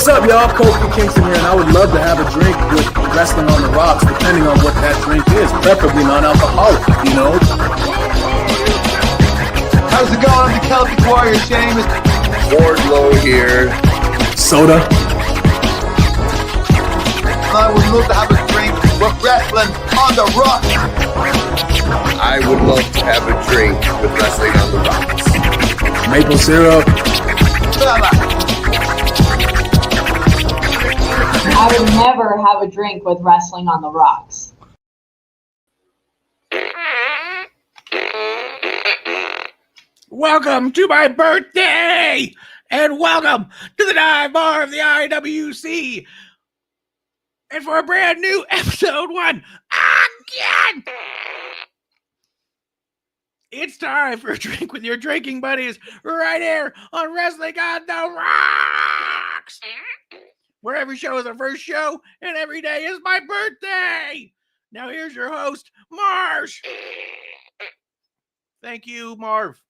What's up, y'all? Kofi Kingston here, and I would love to have a drink with Wrestling on the Rocks, depending on what that drink is, preferably non-alcoholic, you know? How's it going? I'm the Celtic Warrior, Sheamus. Wardlow here. Soda. I would love to have a drink with Wrestling on the Rocks. I would love to have a drink with Wrestling on the Rocks. Maple syrup. I would never have a drink with Wrestling on the Rocks. Welcome to my birthday, and welcome to the dive bar of the IWC. And for a brand new episode 1, again, it's time for a drink with your drinking buddies right here on Wrestling on the Rocks, where every show is our first show and every day is my birthday. Now here's your host, Marsh. Thank you, Marv,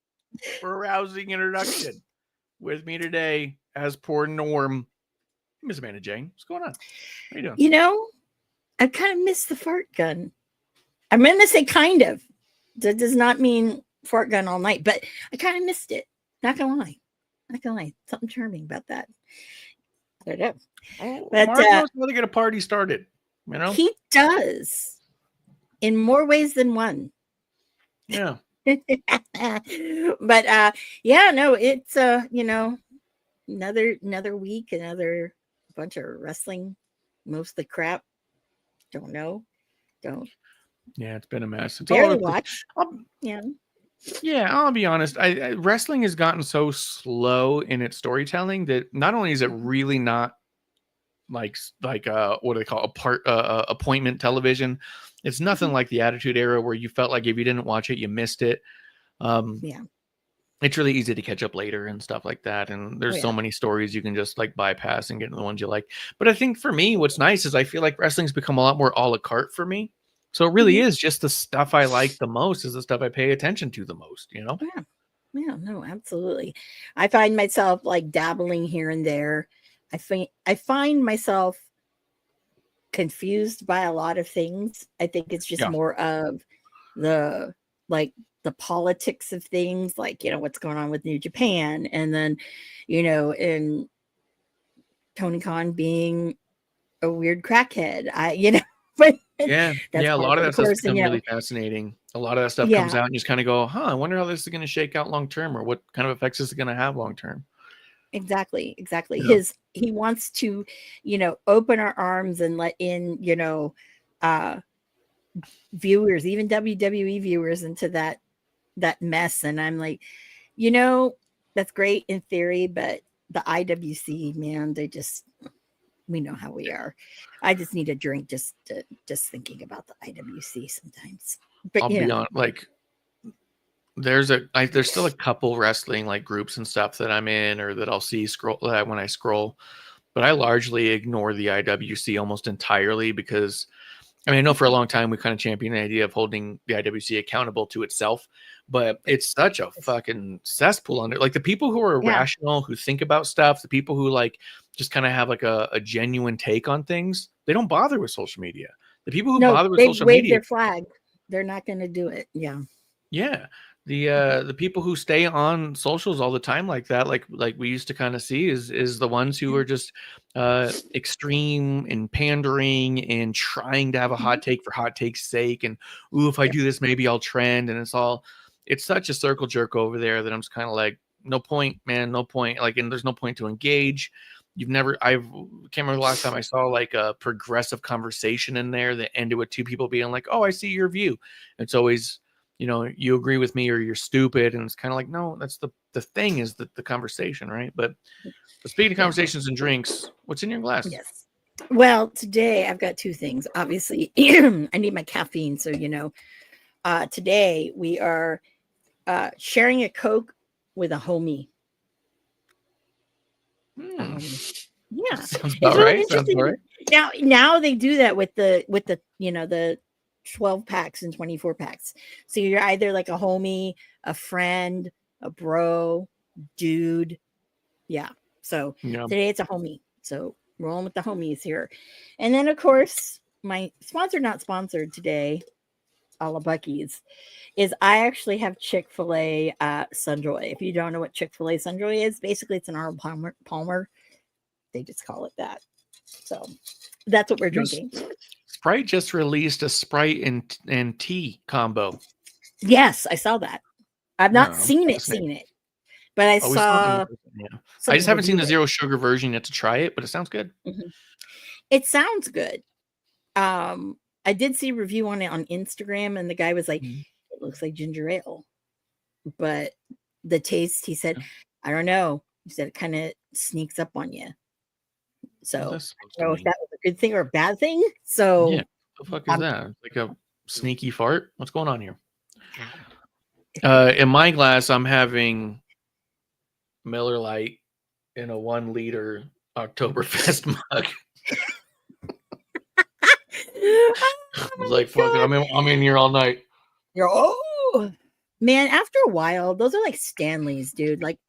for a rousing introduction. With me today, as poor Norm, Miss Amanda Jane. What's going on? How you doing? You know, I kind of miss the fart gun. I'm going to say kind of. That does not mean fart gun all night, but I kind of missed it. Not going to lie. Not going to lie. Something charming about that. I don't know. But Marv knows how to get a party started. You know? He does. In more ways than one. Yeah. But yeah, no, it's you know, another week, another bunch of wrestling, mostly crap. Don't know. Yeah, it's been a mess. It's Barely all watch. Yeah, I'll be honest. Wrestling has gotten so slow in its storytelling that not only is it really not like what do they call appointment television. It's nothing like the Attitude Era where you felt like if you didn't watch it, you missed it. It's really easy to catch up later and stuff like that. And there's so many stories you can just like bypass and get to the ones you like. But I think for me, what's nice is I feel like wrestling's become a lot more a la carte for me. So it really is just the stuff I like the most is the stuff I pay attention to the most, you know? Yeah, no, absolutely. I find myself like dabbling here and there. I find myself confused by a lot of things. I think it's just more of the politics of things, like, you know, what's going on with New Japan, and then, you know, in Tony Khan being a weird crackhead. But a lot of that stuff's become really fascinating. A lot of that stuff comes out and you just kind of go, I wonder how this is going to shake out long term, or what kind of effects this is going to have long term. Exactly. Yeah. He wants to, you know, open our arms and let in, you know, viewers, even WWE viewers, into that mess. And I'm like, you know, that's great in theory, but the IWC, man, we know how we are. I just need a drink just thinking about the IWC sometimes. But I'll be honest, like, there's still a couple wrestling like groups and stuff that I'm in or that I'll see when I scroll, but I largely ignore the IWC almost entirely because I mean, I know for a long time we kind of championed the idea of holding the IWC accountable to itself, but it's such a fucking cesspool under like the people who are rational, who think about stuff, the people who like just kind of have like a genuine take on things, they don't bother with social media. The people who bother with social wave media, their flag. They're not going to do it. Yeah. yeah. The people who stay on socials all the time like that, like we used to kind of see is the ones who are just extreme and pandering and trying to have a hot take for hot take's sake. And ooh, if I do this, maybe I'll trend. And it's such a circle jerk over there that I'm just kind of like, no point, man, no point. Like, and there's no point to engage. I can't remember the last time I saw like a progressive conversation in there that ended with two people being like, oh, I see your view. It's always, you know, you agree with me or you're stupid. And it's kind of like, no, that's the thing is the conversation, right? But speaking of conversations and drinks, what's in your glass? Yes. Well, today I've got two things. Obviously, I need my caffeine. So, you know, today we are sharing a Coke with a homie. Yeah. Sounds about right. Sounds about right. Now they do that with the you know, the 12 packs and 24 packs. So you're either like a homie, a friend, a bro, dude. Yeah. So today it's a homie. So rolling with the homies here. And then of course, my not sponsored today, a la Bucky's, is I actually have Chick-fil-A Sunjoy. If you don't know what Chick-fil-A Sunjoy is, basically it's an Arnold Palmer. They just call it that. So that's what we're drinking. Sprite just released a Sprite and tea combo. Yes, I saw that. I've not seen it, but I saw. I just haven't seen the zero sugar version yet to try it, but it sounds good. Mm-hmm. It sounds good. I did see a review on it on Instagram, and the guy was like, "It looks like ginger ale," but the taste, he said, "I don't know." He said it kind of sneaks up on you. So I don't know if that was a good thing or a bad thing. So yeah, what the fuck is that? Like a sneaky fart? What's going on here? In my glass, I'm having Miller Lite in a 1 liter Oktoberfest mug. I was like, fuck it, I'm in here all night. Man, after a while, those are like Stanleys, dude. Like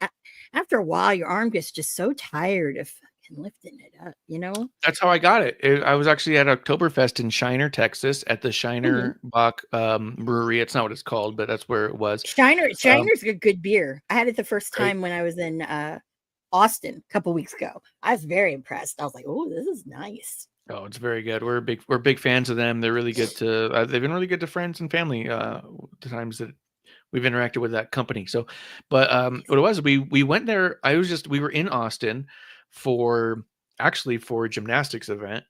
after a while, your arm gets just so tired of lifting it up, you know. That's how I got it. I was actually at Oktoberfest in Shiner, Texas, at the Shiner Bach brewery. It's not what it's called, but that's where it was. Shiner's a good beer. I had it the first time when I was in Austin a couple weeks ago. I was very impressed. I was like, "Oh, this is nice." Oh, it's very good. We're big fans of them. They're really good to. They've been really good to friends and family. The times that we've interacted with that company. So, but what it was, we went there. We were in Austin for a gymnastics event,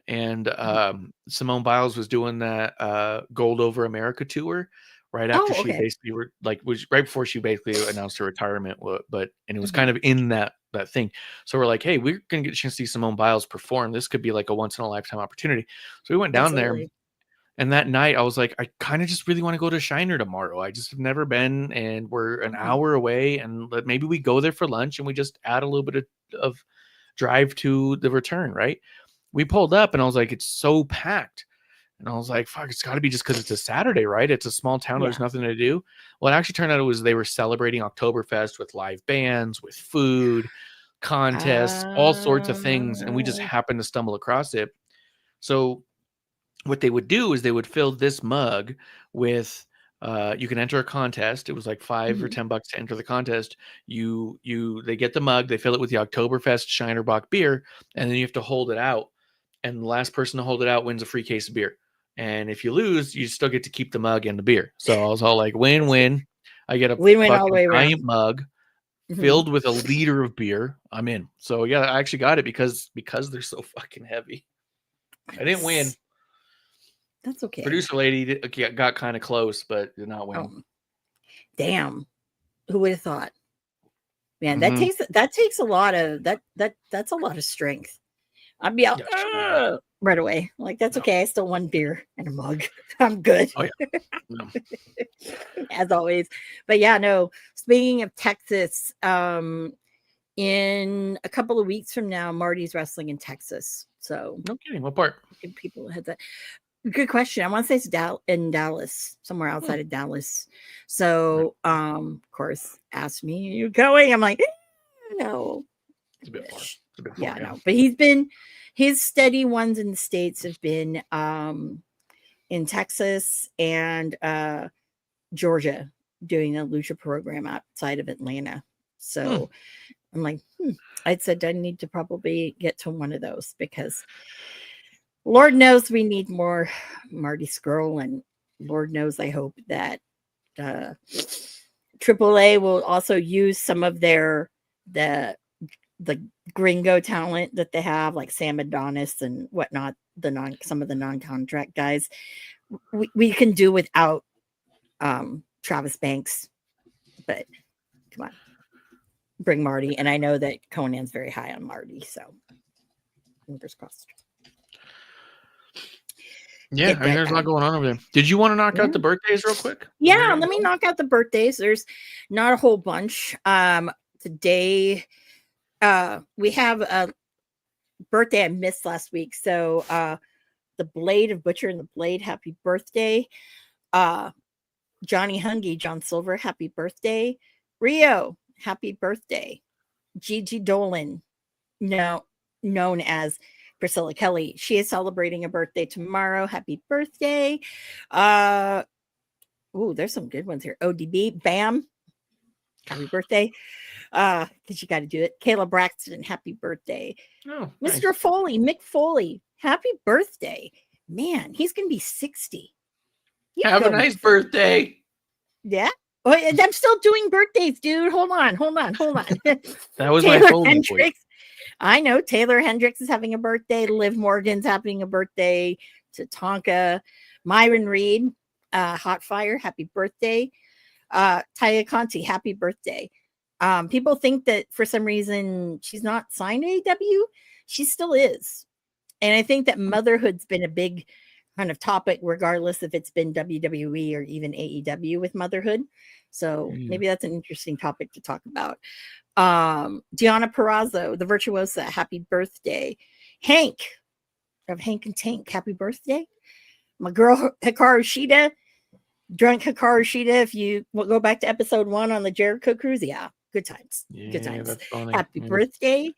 and Simone Biles was doing that Gold Over America tour right after she basically was right before she basically announced her retirement. And it was kind of in that thing. So we're like, hey, we're gonna get a chance to see Simone Biles perform. This could be like a once in a lifetime opportunity. So we went down there. And that night, I was like, I kind of just really want to go to Shiner tomorrow. I just have never been, and we're an hour away, and maybe we go there for lunch and we just add a little bit of drive to the return, right? We pulled up, and I was like, it's so packed. And I was like, fuck, it's got to be just because it's a Saturday, right? It's a small town. There's nothing to do. Well, it actually turned out they were celebrating Oktoberfest with live bands, with food, contests, all sorts of things. And we just happened to stumble across it. So what they would do is they would fill this mug with you can enter a contest. It was like $5 or $10 to enter the contest. They get the mug, they fill it with the Oktoberfest Shiner Bock beer, and then you have to hold it out. And the last person to hold it out wins a free case of beer. And if you lose, you still get to keep the mug and the beer. So I was all like, win-win. I get a win-win all the way around. Giant mug filled with a liter of beer. I'm in. So yeah, I actually got it because they're so fucking heavy. I didn't win. That's okay. Producer lady got kind of close, but did not win. Oh, damn. Who would have thought? Man, that takes a lot of that's a lot of strength. I'd be out. right away. Like, that's No. okay. I still want beer and a mug. I'm good. Oh yeah. No. As always. But yeah, no. Speaking of Texas, in a couple of weeks from now, Marty's wrestling in Texas. So No kidding. What part? give people a heads up. Good question. I want to say it's in Dallas, somewhere outside of Dallas. So, of course, ask me, are you going? I'm like, no. It's a bit far. It's a bit far. Yeah, no. But his steady ones in the States have been in Texas and Georgia, doing a lucha program outside of Atlanta. So I'm like, I'd said I need to probably get to one of those, because Lord knows we need more Marty Skrull, and Lord knows I hope that AAA will also use some of the gringo talent that they have, like Sam Adonis and whatnot, some of the non-contract guys. We can do without Travis Banks, but come on, bring Marty. And I know that Conan's very high on Marty, so fingers crossed. Yeah, I mean, there's a lot going on over there. Did you want to knock out the birthdays real quick? Yeah, let me knock out the birthdays. There's not a whole bunch. Today, we have a birthday I missed last week. So the Blade of Butcher and the Blade, happy birthday. Johnny Hungy, John Silver, happy birthday. Rio, happy birthday. Gigi Dolan, known as Priscilla Kelly, she is celebrating a birthday tomorrow. Happy birthday. There's some good ones here. ODB, Bam, happy birthday. Because you got to do it. Kayla Braxton, happy birthday. Oh, Mr. nice. Foley, Mick Foley, happy birthday. Man, he's going to be 60. Have a nice birthday. Yeah. Oh, and I'm still doing birthdays, dude. Hold on. That was my Taylor Foley voice. Hendricks. I know Taylor Hendricks is having a birthday. Liv Morgan's having a birthday. Tatanka. Myron Reed, Hot Fire, happy birthday. Taya Conti, happy birthday. People think that for some reason she's not signed to AEW. She still is. And I think that motherhood's been a big kind of topic, regardless if it's been WWE or even AEW with motherhood. So maybe that's an interesting topic to talk about. Deanna Perrazzo, the Virtuosa, happy birthday. Hank of Hank and Tank, happy birthday. My girl Hikaru Shida, drunk Hikaru Shida. If you go back to episode 1 on the Jericho Cruise, yeah, good times. Yeah, Good times. that's funny. Happy birthday.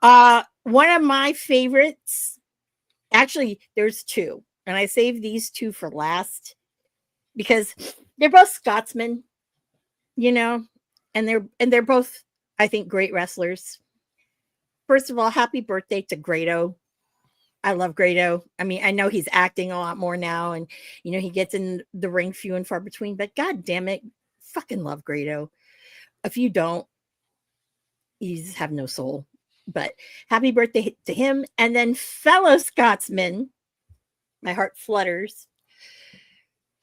One of my favorites, actually, there's two, and I saved these two for last because they're both Scotsmen, and they're both, I think, great wrestlers. First of all, happy birthday to Grado. I love Grado. I mean, I know he's acting a lot more now, and he gets in the ring few and far between, but god damn it, fucking love Grado. If you don't, you just have no soul. But happy birthday to him. And then fellow Scotsman, my heart flutters.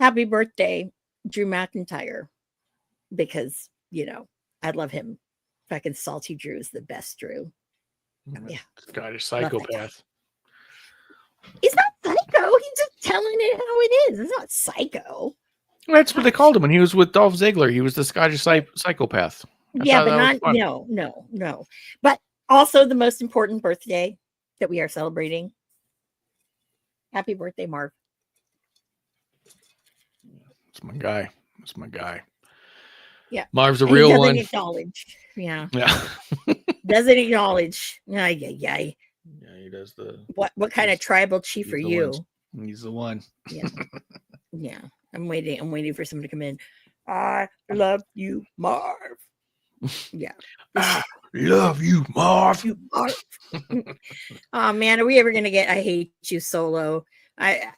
Happy birthday, Drew McIntyre. Because, I love him. Fucking Salty Drew is the best Drew. Yeah. Scottish psychopath. He's not psycho. He's just telling it how it is. It's not psycho. That's what they called him when he was with Dolph Ziggler. He was the Scottish psychopath. Yeah, but not, no. But also the most important birthday that we are celebrating. Happy birthday, Marv. That's my guy. That's my guy. Yeah. Marv's a real one. Doesn't acknowledge. Yeah. Yeah. Doesn't acknowledge. Yeah. Yeah, he does the. What kind of tribal chief are you? He's the one. Yeah. Yeah. I'm waiting for someone to come in. I love you, Marv. Yeah. I love you, Marv. Oh man, are we ever gonna get I Hate You solo? I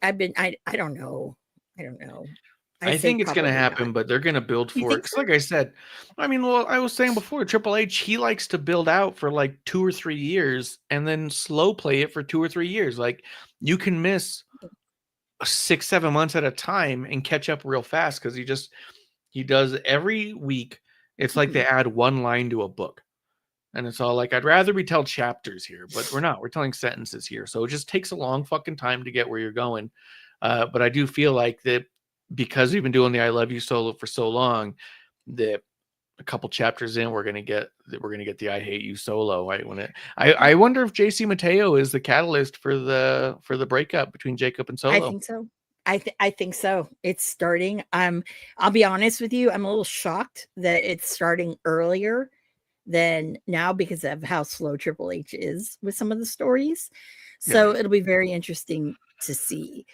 don't know. I think it's gonna happen, not. but they're gonna build for it. So? Like I said, I mean, well, I was saying before, Triple H, he likes to build out for like 2 or 3 years and then slow play it for 2 or 3 years. Like you can miss 6-7 months at a time and catch up real fast because he does every week. It's like they add one line to a book. And it's all like, I'd rather we tell chapters here, but we're not. We're telling sentences here. So it just takes a long fucking time to get where you're going. But I do feel like that because we've been doing the I Love You solo for so long, that a couple chapters in, we're gonna get the I Hate You solo. Right? I wonder if JC Mateo is the catalyst for the breakup between Jacob and Solo. I think so. I think so. It's starting. I'll be honest with you. I'm a little shocked that it's starting earlier than now because of how slow Triple H is with some of the stories. So it'll be very interesting to see.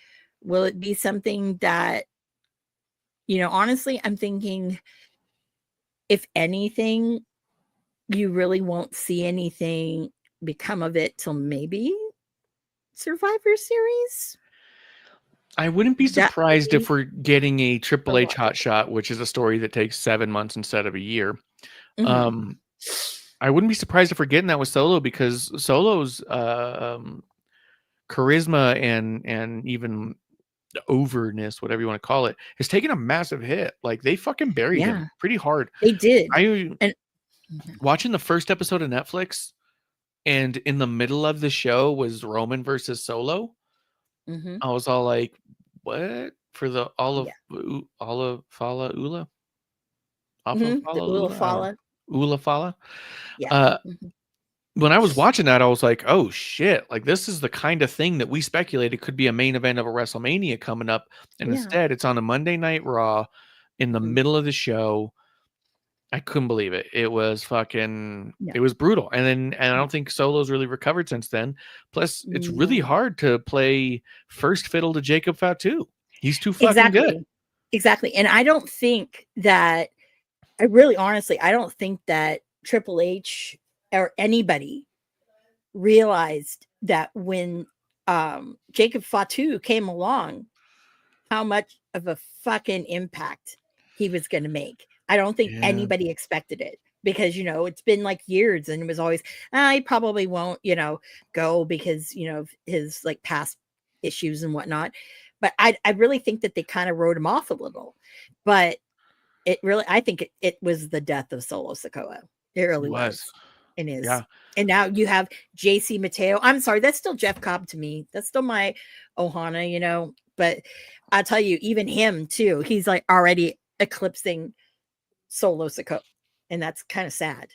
Will it be something that, honestly, I'm thinking, if anything, you really won't see anything become of it till maybe Survivor Series. I wouldn't be surprised if we're getting a Triple H hot shot, which is a story that takes 7 months instead of a year. Mm-hmm. I wouldn't be surprised if we're getting that with Solo, because Solo's charisma and even overness, whatever you want to call it, has taken a massive hit. Like, they fucking buried him pretty hard. They did. Watching the first episode of Netflix, and in the middle of the show was Roman versus Solo. Mm-hmm. I was all like, what? For the Ula Fala. Yeah. When I was watching that, I was like, oh shit, like this is the kind of thing that we speculated could be a main event of a WrestleMania coming up. And instead it's on a Monday Night Raw in the middle of the show. I couldn't believe it. It was fucking, it was brutal. And I don't think Solo's really recovered since then. Plus it's really hard to play first fiddle to Jacob Fatu. He's too fucking good. Exactly. And I don't think that, I don't think that Triple H or anybody realized that when Jacob Fatu came along, how much of a fucking impact he was going to make. I don't think anybody expected it, because, it's been like years, and it was always, he probably won't, go because, his like past issues and whatnot. But I really think that they kind of wrote him off a little. But I think it was the death of Solo Sikoa. It really was. It is. Yeah. And now you have JC Mateo. I'm sorry, that's still Jeff Cobb to me. That's still my Ohana, but I'll tell you, even him too, he's like already eclipsing Solo Sikoa. And that's kind of sad.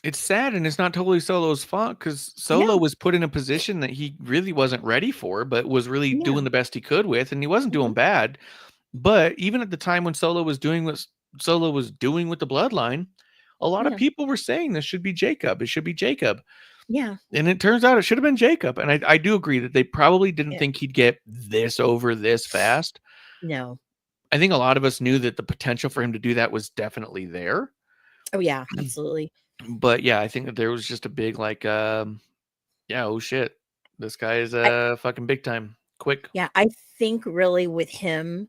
It's sad, and it's not totally Solo's fault, because Solo was put in a position that he really wasn't ready for, but was really doing the best he could with, and he wasn't doing bad. But even at the time when Solo was doing what Solo was doing with the bloodline, a lot of people were saying this should be Jacob. It should be Jacob. Yeah. And it turns out it should have been Jacob. And I do agree that they probably didn't think he'd get this over this fast. No. I think a lot of us knew that the potential for him to do that was definitely there. Oh, yeah, absolutely. But yeah, I think that there was just a big like, oh shit, this guy is fucking big time, quick. Yeah, I think really with him,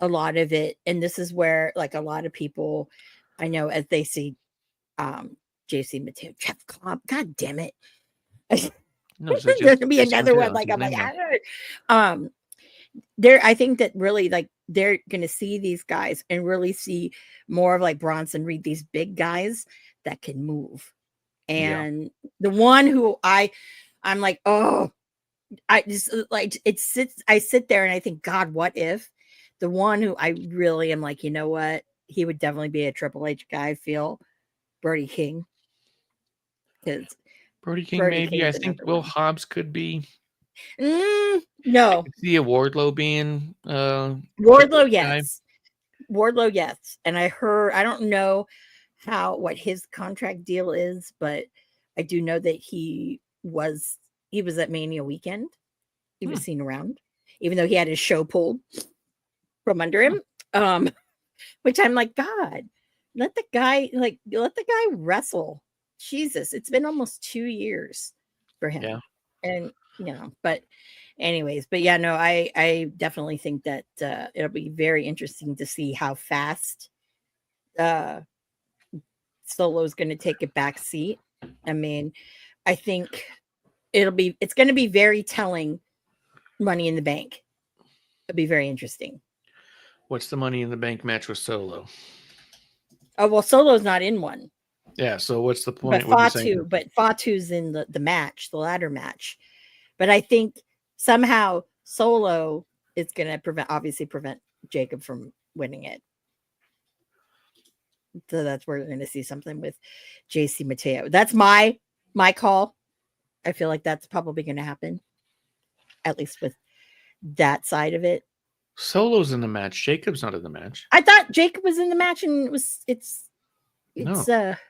a lot of it, and this is where like a lot of people I know, as they see JC Mateo, Jeff Cobb, god damn it. No, there's gonna be another one. Like, I'm like, I think that really like they're gonna see these guys and really see more of like Bronson Reed, these big guys that can move. And the one who I'm like, oh, I just like I sit there and I think, God, what if the one who I really am like, you know what? He would definitely be a Triple H guy, I feel. Brody King. Because Brody King, maybe. I think Will Hobbs could be. No. I could see a Wardlow being Wardlow, yes. Wardlow, yes. And I don't know what his contract deal is, but I do know that he was at Mania weekend. He was seen around, even though he had his show pulled from under him. Which I'm like, God, let the guy wrestle. Jesus, it's been almost 2 years for him. Yeah. And but anyways, I definitely think that it'll be very interesting to see how fast Solo's going to take a back seat. I mean, I think it's going to be very telling. Money in the Bank. It'll be very interesting. What's the Money in the Bank match with Solo? Oh, well, Solo's not in one. Yeah. So what's the But point? What are you saying? Fatu's in the match, the ladder match. But I think somehow Solo is going to prevent Jacob from winning it. So that's where we're going to see something with JC Mateo. That's my call. I feel like that's probably going to happen, at least with that side of it. Solo's in the match. Jacob's not in the match. I thought Jacob was in the match, and it's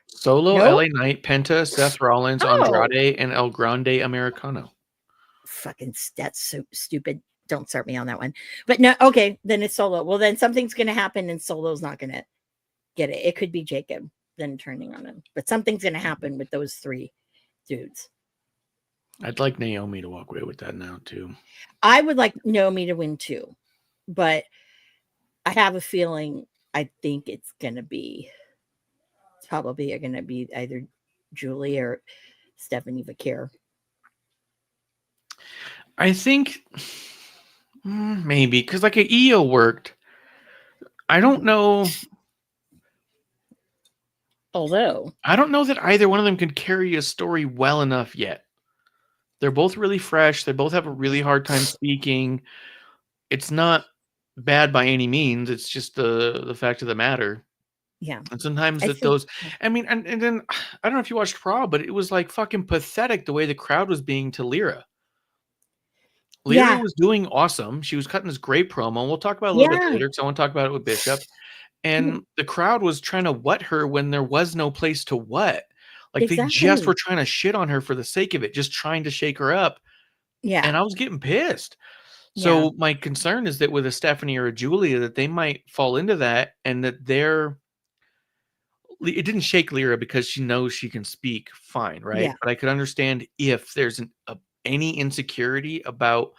Solo, no? LA Knight, Penta, Seth Rollins, Andrade, and El Grande Americano. Fucking that's so stupid. Don't start me on that one. But no, okay, then it's Solo. Well, then something's going to happen, and Solo's not going to get it. It could be Jacob then turning on him, but something's going to happen with those three dudes. I'd like Naomi to walk away with that now too. I would like Naomi to win too, but I have a feeling I think it's probably going to be either Julie or Stephanie Vaquer. I think maybe because like an EO worked. I don't know. Although I don't know that either one of them could carry a story well enough yet. They're both really fresh. They both have a really hard time speaking. It's not bad by any means. It's just the fact of the matter. Yeah. And sometimes I mean, and then I don't know if you watched Raw, but it was like fucking pathetic the way the crowd was being to Lyra. Lyra was doing awesome. She was cutting this great promo. We'll talk about it a little bit later because I want to talk about it with Bishop. And the crowd was trying to what her when there was no place to what. Like they just were trying to shit on her for the sake of it, just trying to shake her up. Yeah. And I was getting pissed. So my concern is that with a Stephanie or a Julia, that they might fall into that and that it didn't shake Lyra because she knows she can speak fine, right? Yeah. But I could understand if there's any insecurity about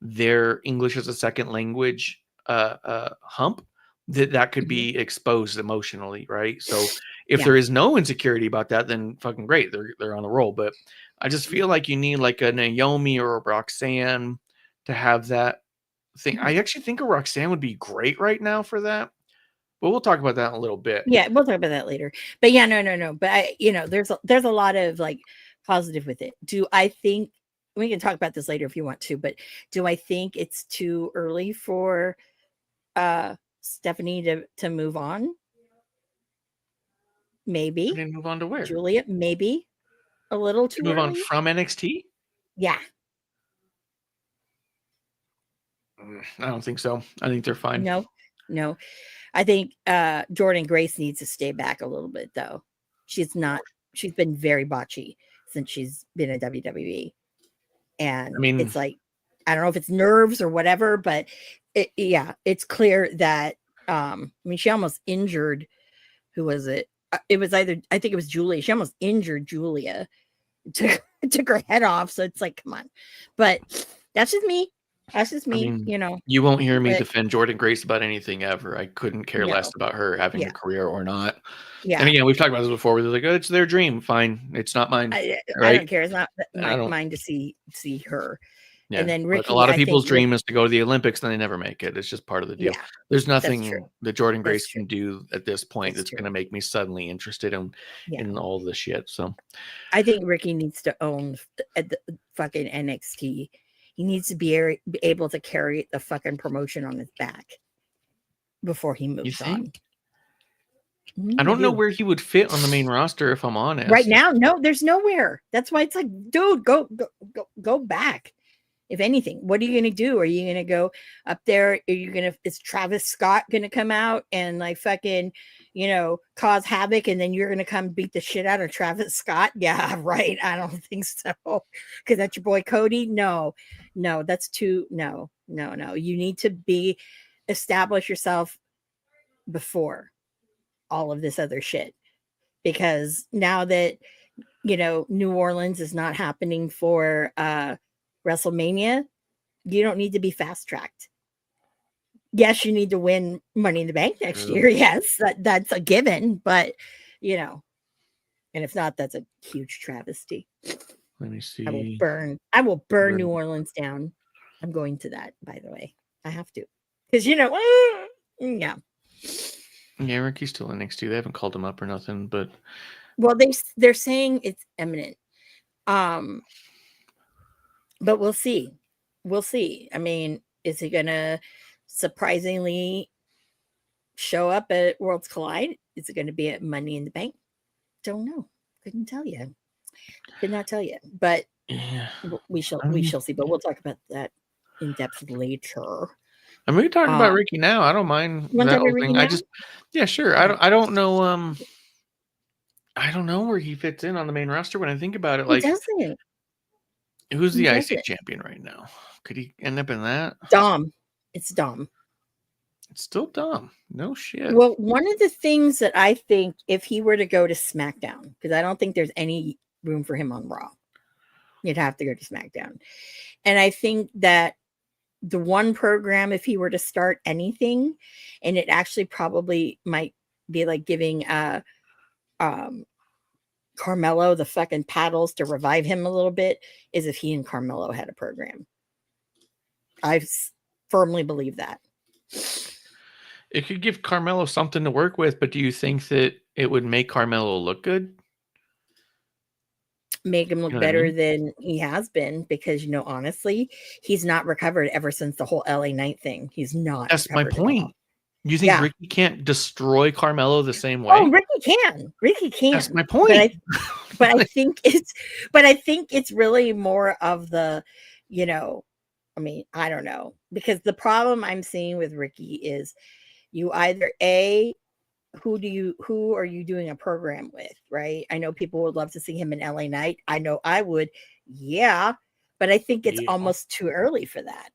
their English as a second language hump, that could be exposed emotionally, right? So if there is no insecurity about that, then fucking great, they're on the roll. But I just feel like you need like a Naomi or a Roxanne to have that thing. I actually think a Roxanne would be great right now for that. But we'll talk about that in a little bit. Yeah, we'll talk about that later. But yeah, no. But there's a lot of like positive with it. Do I think we can talk about this later if you want to, but do I think it's too early for Stephanie to move on? Maybe. And move on to where? Julia, maybe a little too move early. on from NXT? Yeah. I don't think so. I think they're fine. No. I think Jordan Grace needs to stay back a little bit though. She's been very botchy since she's been in WWE. And I mean, it's like, I don't know if it's nerves or whatever, but it's clear that she almost injured, who was it? It was I think it was Julia. She almost injured Julia, took her head off. So it's like, come on. But that's just me. That's just me, You won't hear me defend Jordan Grace about anything ever. I couldn't care less about her having a career or not. Yeah. And again, we've talked about this before. We're like, oh, it's their dream. Fine. It's not mine. I don't care. It's not mine to see her. Yeah. And then Ricky, a lot of people's dream is to go to the Olympics, and they never make it. It's just part of the deal. Yeah, there's nothing that Jordan Grace can do at this point that's going to make me suddenly interested in all this shit. So I think Ricky needs to own the fucking NXT. He needs to be able to carry the fucking promotion on his back before he moves on. I don't know where he would fit on the main roster, if I'm honest. Right now, no, there's nowhere. That's why it's like, dude, go back. If anything, what are you going to do? Are you going to go up there? Is Travis Scott going to come out and like fucking, cause havoc, and then you're going to come beat the shit out of Travis Scott? Yeah, right. I don't think so. Because that's your boy Cody. No, that's too, no. You need to establish yourself before all of this other shit. Because now that, New Orleans is not happening for, WrestleMania, you don't need to be fast tracked. Yes, you need to win Money in the Bank next year. Yes, that's a given, but and if not, that's a huge travesty. Let me see. I will burn New Orleans down. I'm going to that, by the way. I have to. Because yeah. Yeah, Ricky's still in NXT. They haven't called him up or nothing, but Well, they're saying it's imminent. But we'll see. We'll see. I mean, is he gonna surprisingly show up at Worlds Collide? Is it gonna be at Money in the Bank? Don't know. Couldn't tell you. Could not tell you. But Yeah. we shall see. But we'll talk about that in depth later. I mean, we can talk about Ricky now. I don't mind that whole thing. I just, yeah, sure. I don't know. I don't know where he fits in on the main roster when I think about it. Like, he doesn't. Who's the IC champion right now? Could he end up in that? Dom. It's Dom. It's still Dom. No shit. Well, one of the things that I think if he were to go to SmackDown, because I don't think there's any room for him on Raw, you'd have to go to SmackDown. And I think that the one program, if he were to start anything, and it actually probably might be like giving Carmelo the fucking paddles to revive him a little bit, is if he and Carmelo had a program. I firmly believe that. It could give Carmelo something to work with, but do you think that it would make Carmelo look good? Make him look better than he has been, because, honestly, he's not recovered ever since the whole LA Knight thing. He's not. That's my point. You think Ricky can't destroy Carmelo the same way? Oh, Ricky can. Ricky can. That's my point. But I think it's really more of the, I mean, I don't know, because the problem I'm seeing with Ricky is you either who are you doing a program with, right? I know people would love to see him in LA Knight. I know I would. Yeah. But I think it's almost too early for that.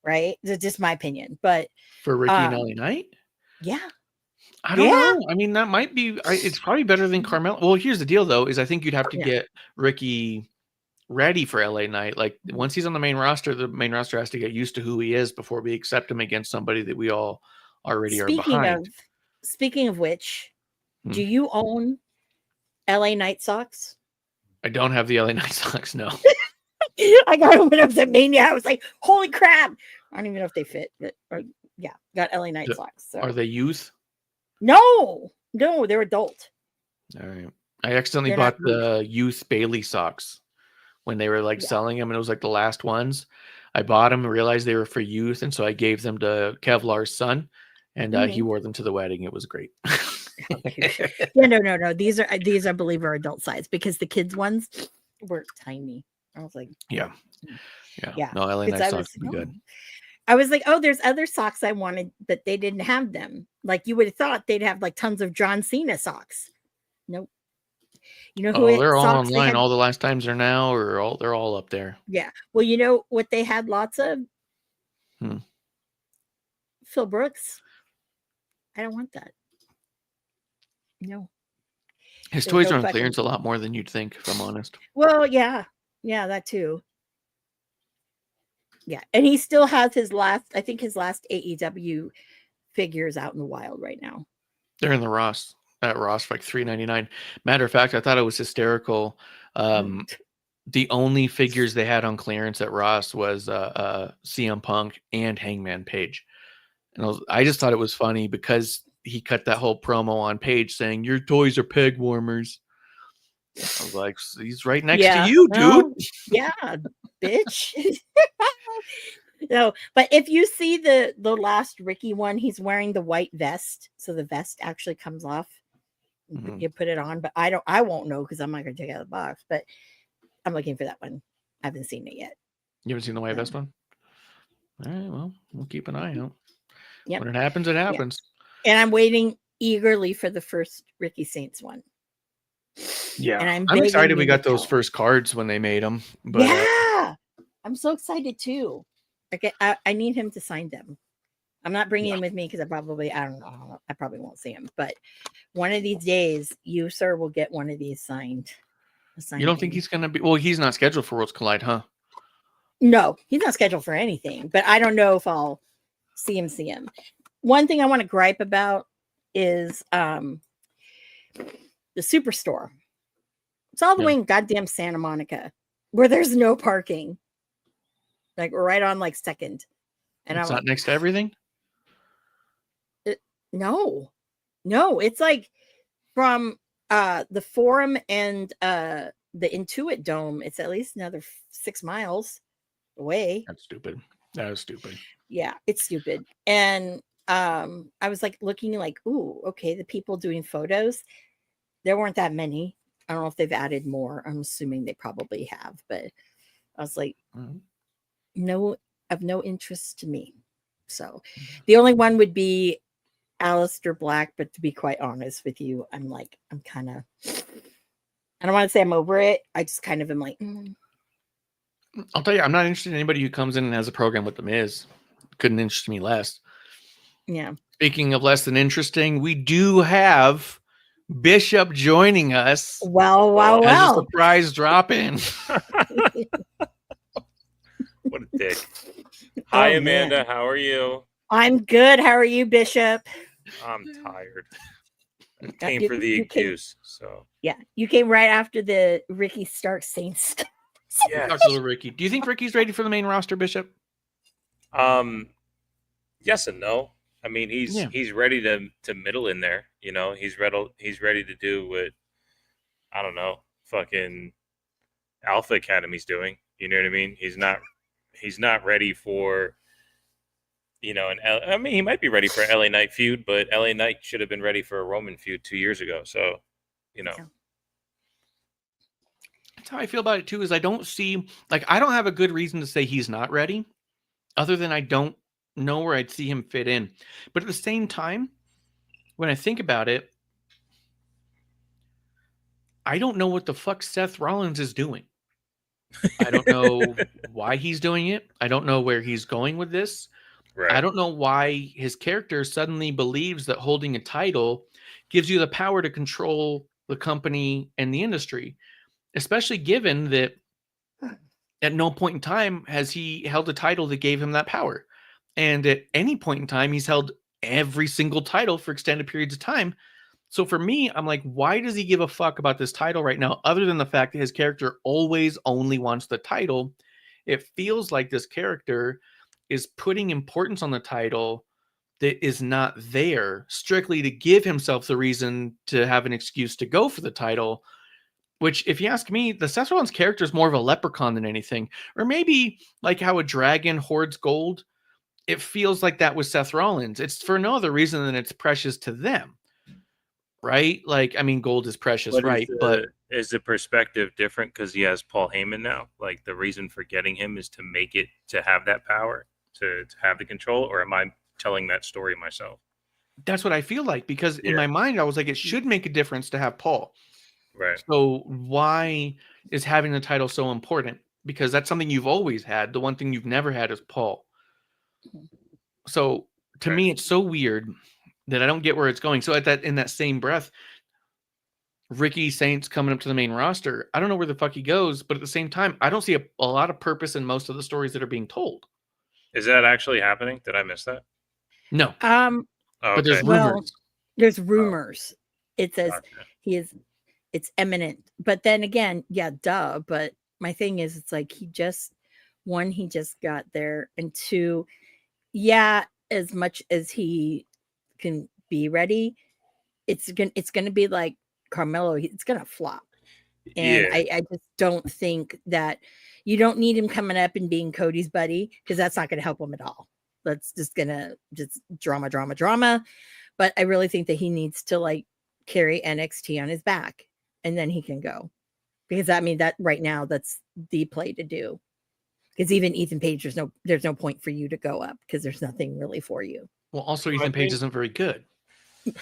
Right. That's just my opinion. But for Ricky and LA Knight? Yeah. I don't know. I mean, that might be, it's probably better than Carmelo. Well, here's the deal though, is I think you'd have to get Ricky ready for LA Knight. Like once he's on the main roster has to get used to who he is before we accept him against somebody that we all already are behind. Speaking of which, do you own LA Knight socks? I don't have the LA Knight socks, no. I got them when I was at Mania. I was like, holy crap. I don't even know if they fit. But, got LA Knight socks. So. Are they youth? No, they're adult. All right. I accidentally bought the youth Bailey socks when they were selling them, and it was like the last ones. I bought them and realized they were for youth, and so I gave them to Kevlar's son, and he wore them to the wedding. It was great. No. These are I believe are adult size, because the kids ones were tiny. I was like, yeah. No, LA Knight socks would be good. I was like, oh, there's other socks I wanted, but they didn't have them. Like you would have thought they'd have like tons of John Cena socks. Nope. You know who? They're all online. All the last times are now, or they're all up there. Yeah. Well, you know what they had lots of? Phil Brooks. I don't want that. No. His toys are on clearance a lot more than you'd think, if I'm honest. Well, yeah, that too. Yeah, and he still has his last AEW figures out in the wild right now. They're in the Ross for like $3.99. Matter of fact, I thought it was hysterical. The only figures they had on clearance at Ross was CM Punk and Hangman Page, and I just thought it was funny because he cut that whole promo on Page saying your toys are peg warmers. I was like, he's right next to you, dude. Yeah, bitch. No, but if you see the last Ricky one, he's wearing the white vest, so the vest actually comes off. You put it on, but I won't know because I'm not gonna take it out of the box. But I'm looking for that one. I haven't seen it yet. You haven't seen the white vest one? All right, well, we'll keep an eye out. Yep. When it happens, it happens. Yep. And I'm waiting eagerly for the first Ricky Saints one. Yeah, and I'm excited we got those first cards when they made them. But, yeah, I'm so excited too. I need him to sign them. I'm not bringing him with me because I probably won't see him. But one of these days, you, sir, will get one of these signed. You don't think he's going to be? Well, he's not scheduled for Worlds Collide, huh? No, he's not scheduled for anything. But I don't know if I'll see him. One thing I want to gripe about is the Superstore. It's all the way in goddamn Santa Monica, where there's no parking. Like we're right on like Second, and it's not next to everything. No, it's like from The Forum and the Intuit Dome, it's at least another 6 miles away. That's stupid. That is stupid. Yeah, it's stupid. And I was like looking like, ooh, okay, the people doing photos, there weren't that many. I don't know if they've added more. I'm assuming they probably have, but I was like, no, of no interest to me. So the only one would be Alistair Black, but to be quite honest with you, I'm kind of, I don't want to say I'm over it. I just kind of am like, I'll tell you, I'm not interested in anybody who comes in and has a program with the Miz. Couldn't interest me less. yeah. Speaking of less than interesting, we do have Bishop joining us. Well. As a surprise drop in. What a dick. Hi, Oh, Amanda. man. How are you? I'm good. How are you, Bishop? I'm tired. I You- came for the you came- excuse. So Yeah, you came right after the Ricky Stark Saints. yeah. Talk to little Ricky. Do you think Ricky's ready for the main roster, Bishop? Yes and no. I mean, Yeah. he's ready to middle in there. You know, he's ready to do what, I don't know, fucking Alpha Academy's doing. You know what I mean? He's not ready for, you know, I mean, he might be ready for LA Knight feud, but LA Knight should have been ready for a Roman feud 2 years ago. So, you know. Yeah. That's how I feel about it too, is I don't have a good reason to say he's not ready, other than I don't know where I'd see him fit in. But at the same time, when I think about it, I don't know what the fuck Seth Rollins is doing. I don't know why he's doing it. I don't know where he's going with this. Right. I don't know why his character suddenly believes that holding a title gives you the power to control the company and the industry, especially given that at no point in time has he held a title that gave him that power. And at any point in time, he's held every single title for extended periods of time. So for me, I'm like, why does he give a fuck about this title right now, other than the fact that his character always only wants the title? It feels like this character is putting importance on the title that is not there, strictly to give himself the reason to have an excuse to go for the title. Which, if you ask me, the Seth Rollins character is more of a leprechaun than anything. Or maybe like how a dragon hoards gold. It feels like that with Seth Rollins. It's for no other reason than it's precious to them. Right? Like, I mean, gold is precious, right? But is the perspective different because he has Paul Heyman now? Like, the reason for getting him is to make it, to have that power, to have the control, or am I telling that story myself? that's what I feel like, because in my mind, I was like, it should make a difference to have Paul. Right. So why is having the title so important? Because that's something you've always had. The one thing you've never had is Paul. So to me, it's so weird that I don't get where it's going. So in that same breath, Ricky Saints coming up to the main roster, I don't know where the fuck he goes, but at the same time, I don't see a lot of purpose in most of the stories that are being told. Is that actually happening? Did I miss that? No. Oh, But there's okay. Well, rumors. there's rumors. It says Gotcha. it's imminent. But then again, yeah, duh. But my thing is, it's like he just got there, and two, yeah, as much as he can be ready, it's gonna be like Carmelo. It's gonna flop. And Yeah. I just don't think that you don't need him coming up and being Cody's buddy, because that's not going to help him at all. That's just gonna drama. But I really think that he needs to like carry NXT on his back, and then he can go. Because I mean, that right now, that's the play to do. Because even Ethan Page, there's no point for you to go up, because there's nothing really for you. Well, also Ethan Page isn't very good.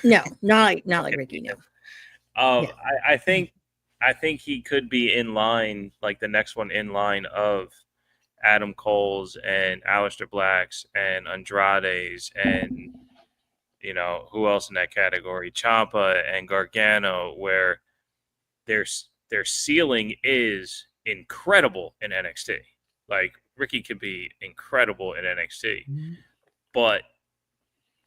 No, not like Ricky. No. I think he could be in line, like the next one in line of Adam Cole's and Aleister Black's and Andrade's and, you know, who else in that category? Ciampa and Gargano, where their ceiling is incredible in NXT. Like, Ricky could be incredible in NXT, but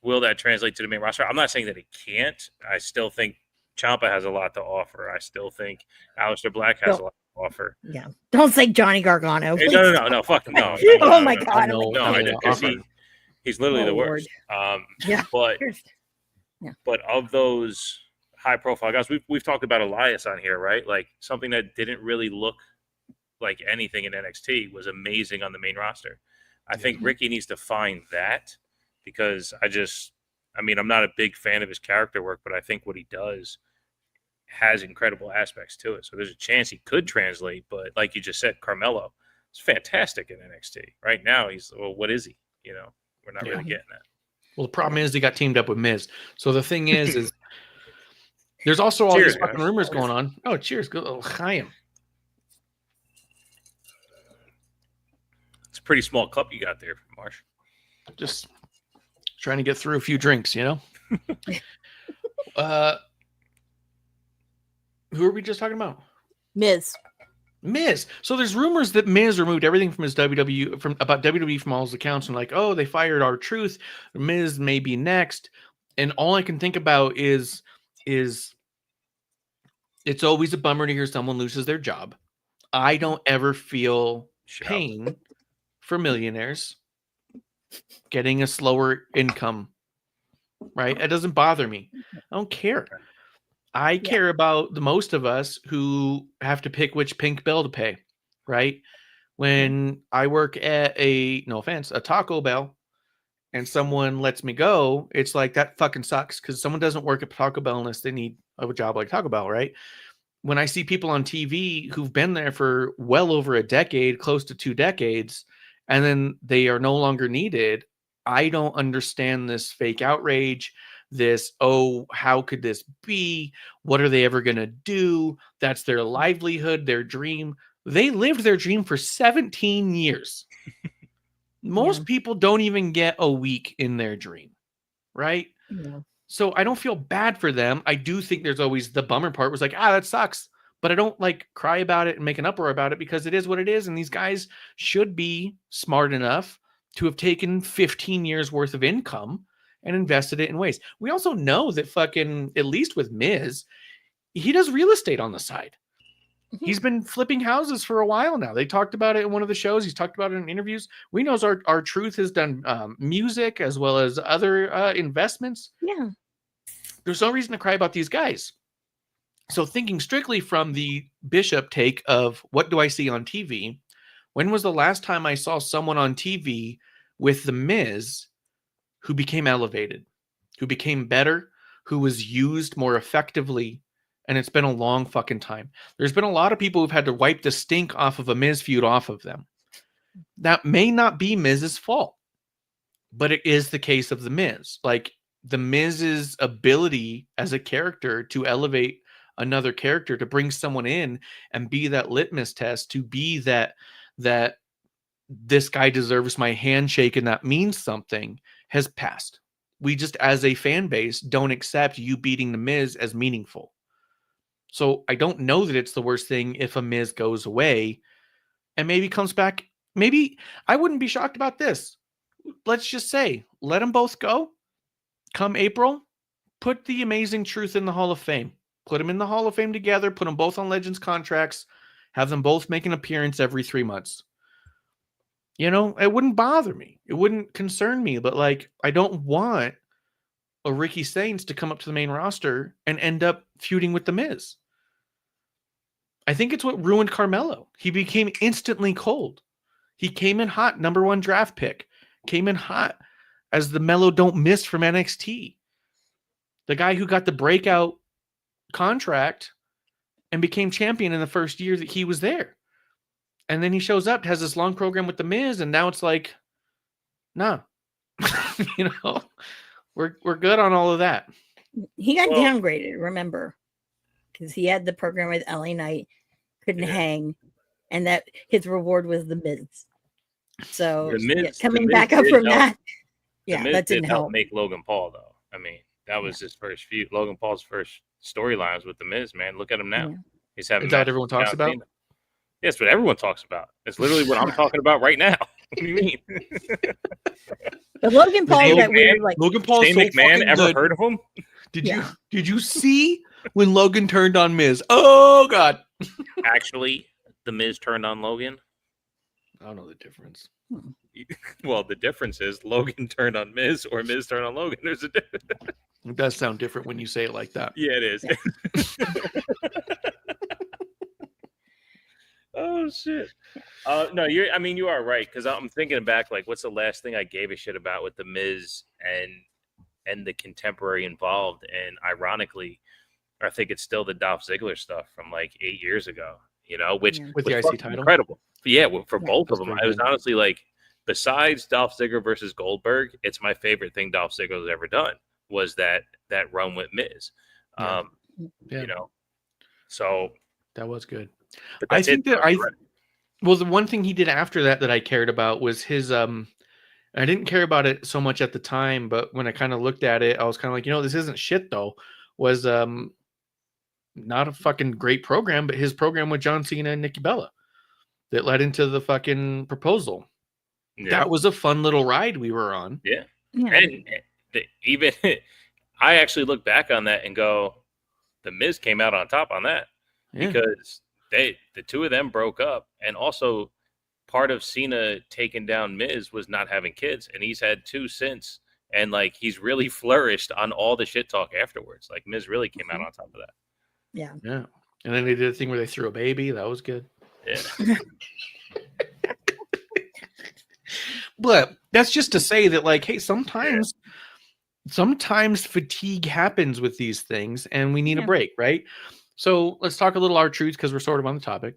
will that translate to the main roster? I'm not saying that it can't. I still think Ciampa has a lot to offer. I still think Aleister Black has a lot to offer. Yeah. Don't say Johnny Gargano. Hey, no, fuck no. Oh my God. No, because he's literally Oh, the Lord. worst. Yeah. But Yeah. but of those, high profile guys. We've talked about Elias on here, right? Like something that didn't really look like anything in NXT was amazing on the main roster. I think Ricky needs to find that, because I'm not a big fan of his character work, but I think what he does has incredible aspects to it. So there's a chance he could translate, but like you just said, Carmelo is fantastic in NXT. Right now, what is he? We're not really getting that. Well, the problem is he got teamed up with Miz. So the thing is there's also all these fucking rumors going on. Oh, cheers. Go. Oh, Chaim. It's a pretty small cup you got there, Marsh. Just trying to get through a few drinks, Who are we just talking about? Miz. So there's rumors that Miz removed everything from his WWE from all his accounts, and like, oh, they fired R-Truth. Miz may be next, and all I can think about is it's always a bummer to hear someone loses their job. I don't ever feel pain for millionaires getting a slower income, right? It doesn't bother me. I don't care. I care about the most of us who have to pick which pink bill to pay, right? When I work at no offense, a Taco Bell, and someone lets me go, it's like, that fucking sucks, because someone doesn't work at Taco Bell unless they need a job like Taco Bell, right? When I see people on TV who've been there for well over a decade, close to 2 decades, and then they are no longer needed, I don't understand this fake outrage. This, oh, how could this be? What are they ever going to do? That's their livelihood, their dream. They lived their dream for 17 years. Most people don't even get a week in their dream, right? Yeah. So I don't feel bad for them. I do think there's always the bummer part was like, that sucks. But I don't like cry about it and make an uproar about it, because it is what it is. And these guys should be smart enough to have taken 15 years worth of income and invested it in ways. We also know that fucking, at least with Miz, he does real estate on the side. He's been flipping houses for a while now. They talked about it in one of the shows. He's talked about it in interviews. We know R-Truth has done music as well as other investments. Yeah. There's no reason to cry about these guys. So thinking strictly from the Bishop take of what do I see on TV, when was the last time I saw someone on TV with The Miz who became elevated, who became better, who was used more effectively? And it's been a long fucking time. There's been a lot of people who've had to wipe the stink off of a Miz feud off of them. That may not be Miz's fault, but it is the case of The Miz. Like, The Miz's ability as a character to elevate another character, to bring someone in and be that litmus test, to be that this guy deserves my handshake and that means something, has passed. We just, as a fan base, don't accept you beating The Miz as meaningful. So I don't know that it's the worst thing if a Miz goes away and maybe comes back. Maybe I wouldn't be shocked about this. Let's just say, let them both go. Come April, put the Amazing Truth in the Hall of Fame. Put them in the Hall of Fame together. Put them both on Legends contracts. Have them both make an appearance every 3 months. It wouldn't bother me. It wouldn't concern me. But, like, I don't want a Ricky Saints to come up to the main roster and end up feuding with The Miz. I think it's what ruined Carmelo. He became instantly cold. He came in hot, #1 draft pick. Came in hot as the Melo don't miss from NXT. The guy who got the breakout contract and became champion in the first year that he was there. And then he shows up, has this long program with The Miz, and now it's like, nah. We're good on all of that. He got downgraded, remember, because he had the program with LA Knight, couldn't hang, and that his reward was The Miz. So coming back up from that, that didn't help. Make Logan Paul, though. I mean, that was his first feud. Logan Paul's first storylines with The Miz, man. Look at him now. Yeah. He's having. Is that what everyone talks about? Yes, but everyone talks about. It's literally what I'm talking about right now. What do you mean? But Logan Paul, that weird, like Logan Paul. Shane McMahon, ever heard of him? Did you see when Logan turned on Miz? Oh God! Actually, The Miz turned on Logan. I don't know the difference. Well, the difference is Logan turned on Miz or Miz turned on Logan. There's a difference. It does sound different when you say it like that. Yeah, it is. Oh shit. No, you are right, because I'm thinking back, like, what's the last thing I gave a shit about with the Miz and the contemporary involved? And ironically, I think it's still the Dolph Ziggler stuff from like 8 years ago, which Yeah. With was the IC fucking title? incredible. Yeah, for Yeah. both of That's them. very I was good. honestly like, besides Dolph Ziggler versus Goldberg, it's my favorite thing Dolph Ziggler's ever done was that run with Miz. Yeah. You know, so That was good. but I that's think it. that well, the one thing he did after that I cared about was his I didn't care about it so much at the time, but when I kind of looked at it, I was kind of like, this isn't shit though. Was not a fucking great program, but his program with John Cena and Nikki Bella that led into the fucking proposal. Yeah. That was a fun little ride we were on. Yeah. Yeah. And even I actually look back on that and go, the Miz came out on top on that Yeah. because the two of them broke up, and also part of Cena taking down Miz was not having kids, and he's had 2 since, and like he's really flourished on all the shit talk afterwards. Like Miz really came out on top of that. Yeah. Yeah. And then they did a thing where they threw a baby. That was good. Yeah. But that's just to say that, like, hey, sometimes fatigue happens with these things and we need a break, right? So let's talk a little R-Truth because we're sort of on the topic.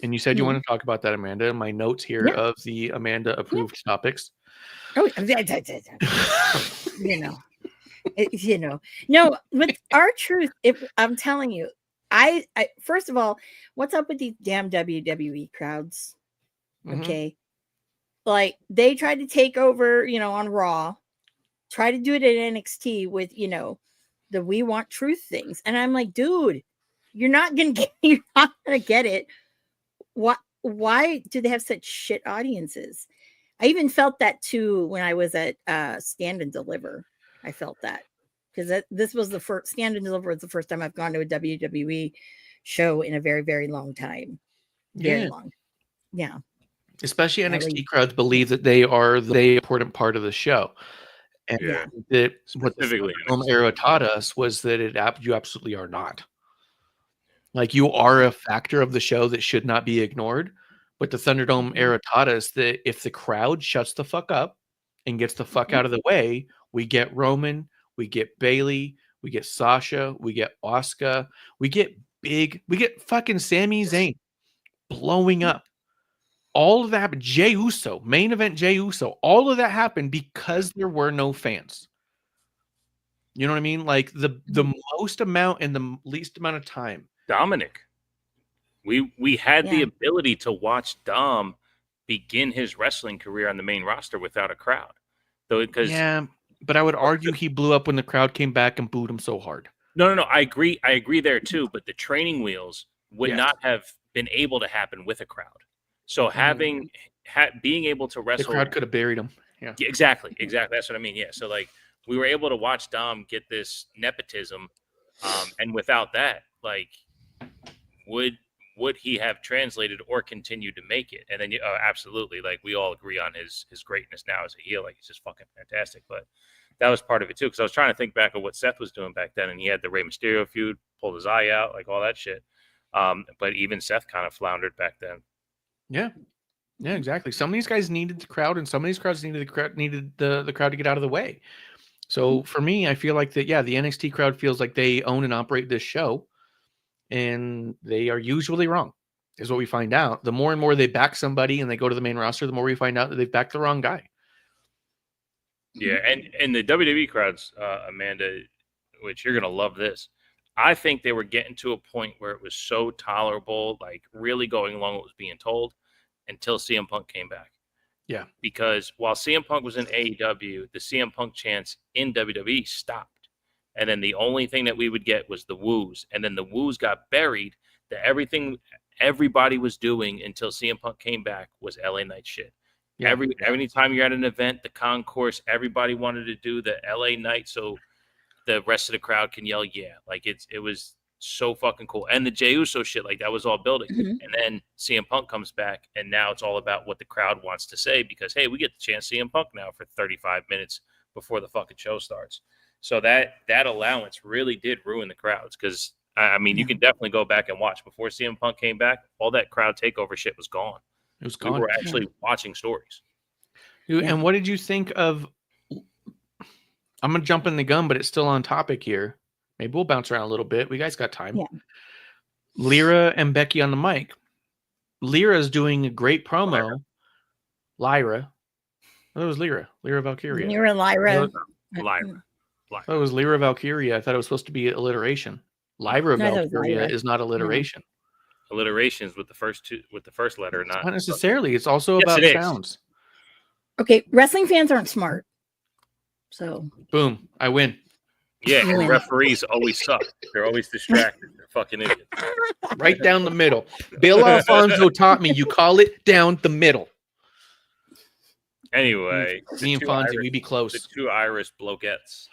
And you said you want to talk about that, Amanda. My notes here of the Amanda approved topics. Oh, no, with R-Truth, if I'm telling you, I first of all, what's up with these damn WWE crowds? Okay. Like they tried to take over, on Raw, try to do it at NXT with, the We Want Truth things. And I'm like, dude, you're not gonna get it. Why do they have such shit audiences? I even felt that too when I was at Stand and Deliver. I felt that because this was the first Stand and Deliver was the first time I've gone to a WWE show in a very, very long time. Very long. Yeah. Especially NXT crowds believe that they are the important part of the show. And that what the film era taught us was that you absolutely are not. Like you are a factor of the show that should not be ignored. But the Thunderdome era taught us that if the crowd shuts the fuck up and gets the fuck out of the way, we get Roman, we get Bailey, we get Sasha, we get Asuka, we get fucking Sami Zayn blowing up. All of that happened. Jey Uso, main event Jey Uso, all of that happened because there were no fans. You know what I mean? Like the most amount and the least amount of time. Dominic. We had the ability to watch Dom begin his wrestling career on the main roster without a crowd. But I would argue he blew up when the crowd came back and booed him so hard. No. I agree there too. But the training wheels would not have been able to happen with a crowd. So being able to wrestle, the crowd could have buried him. Yeah, exactly. That's what I mean. Yeah. So like we were able to watch Dom get this nepotism, and without that, like would he have translated or continued to make it? And then absolutely, like we all agree on his greatness now as a heel. Like he's just fucking fantastic. But that was part of it too, because I was trying to think back of what Seth was doing back then, and he had the Rey Mysterio feud, pulled his eye out, like all that shit. But even Seth kind of floundered back then. Yeah, exactly. Some of these guys needed the crowd, and some of these crowds needed the crowd to get out of the way. So for me, I feel like that. Yeah, the NXT crowd feels like they own and operate this show, and they are usually wrong. Is what we find out. The more and more they back somebody and they go to the main roster, the more we find out that they've backed the wrong guy. Yeah, and the WWE crowds, Amanda, which you're gonna love this. I think they were getting to a point where it was so tolerable, like really going along with what was being told, until CM Punk came back. Yeah. Because while CM Punk was in AEW, the CM Punk chants in WWE stopped. And then the only thing that we would get was the woos. And then the woos got buried. Everything everybody was doing until CM Punk came back was LA Knight shit. Yeah. Every time you're at an event, the concourse, everybody wanted to do the LA Knight so the rest of the crowd can yell, yeah. Like it was so fucking cool. And the Jey Uso shit, like that was all building. And then CM Punk comes back, and now it's all about what the crowd wants to say because, hey, we get the chance to CM Punk now for 35 minutes before the fucking show starts. So that allowance really did ruin the crowds because I mean you can definitely go back and watch before CM Punk came back. All that crowd takeover shit was gone. It was gone. We were actually watching stories. And what did you think of? I'm gonna jump in the gun, but it's still on topic here. Maybe we'll bounce around a little bit. We guys got time. Yeah. Lyra and Becky on the mic. Lyra's doing a great promo. Lyra. I thought it was Lyra. Lyra Valkyria. Lyra. Lyra. I thought it was Lyra Valkyria. I thought it was supposed to be alliteration. Lyra Valkyria is not alliteration. Alliterations with the first letter, not necessarily. It's also about sounds. Okay, wrestling fans aren't smart. So boom, I win. Yeah, and referees always suck. They're always distracted. They're fucking idiots. Right down the middle. Bill Alfonso taught me you call it down the middle. Anyway, me and Fonzie, we be close. The two Irish blokettes.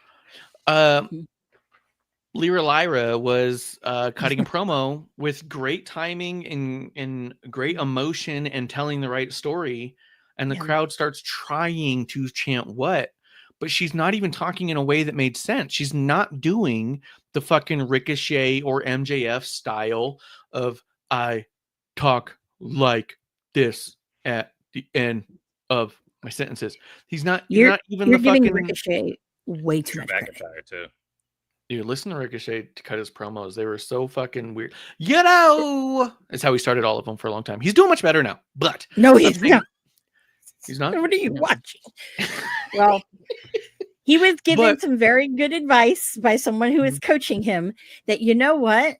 Lyra was cutting a promo with great timing and great emotion and telling the right story. And the crowd starts trying to chant what? But she's not even talking in a way that made sense. She's not doing the fucking Ricochet or MJF style of I talk like this at the end of my sentences. He's not. You're not even you're the giving fucking Ricochet way too much credit. Too. Dude, listen to Ricochet to cut his promos. They were so fucking weird. You know, that's how he started all of them for a long time. He's doing much better now, but no, he's not. He's not. What are you watching? Well, he was given some very good advice by someone who is coaching him that, you know what?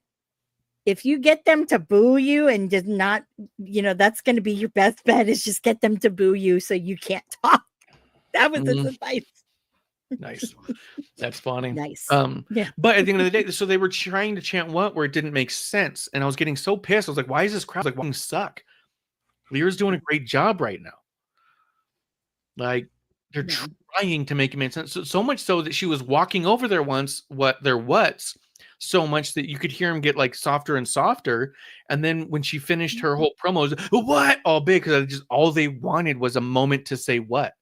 If you get them to boo you and did not, that's going to be your best bet is just get them to boo you so you can't talk. That was his advice. Nice. That's funny. Nice. Yeah. But at the end of the day, so they were trying to chant what where it didn't make sense. And I was getting so pissed. I was like, why is this crowd like wanting to suck? Lyra's doing a great job right now. Like they're trying to make it make sense. So much so that she was walking over their what's so much that you could hear him get like softer and softer. And then when she finished her whole promos, what all big because all they wanted was a moment to say what.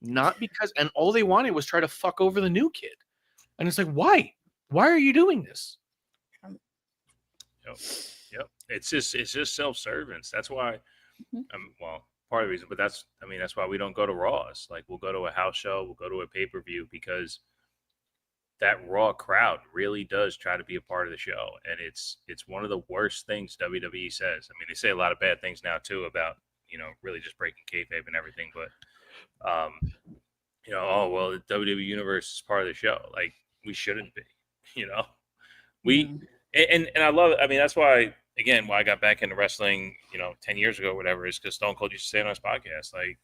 Not because, and all they wanted was try to fuck over the new kid. And it's like, why? Why are you doing this? Yep. It's just self-service. That's why, well, part of the reason, but that's why we don't go to Raws. Like we'll go to a house show, we'll go to a pay-per-view because that Raw crowd really does try to be a part of the show. And it's one of the worst things WWE says. I mean, they say a lot of bad things now too about, really just breaking kayfabe and everything, but oh well, the WWE universe is part of the show. Like we shouldn't be, and I love it. I mean, that's why why I got back into wrestling, 10 years ago, or whatever, is because Stone Cold used to say on his podcast, like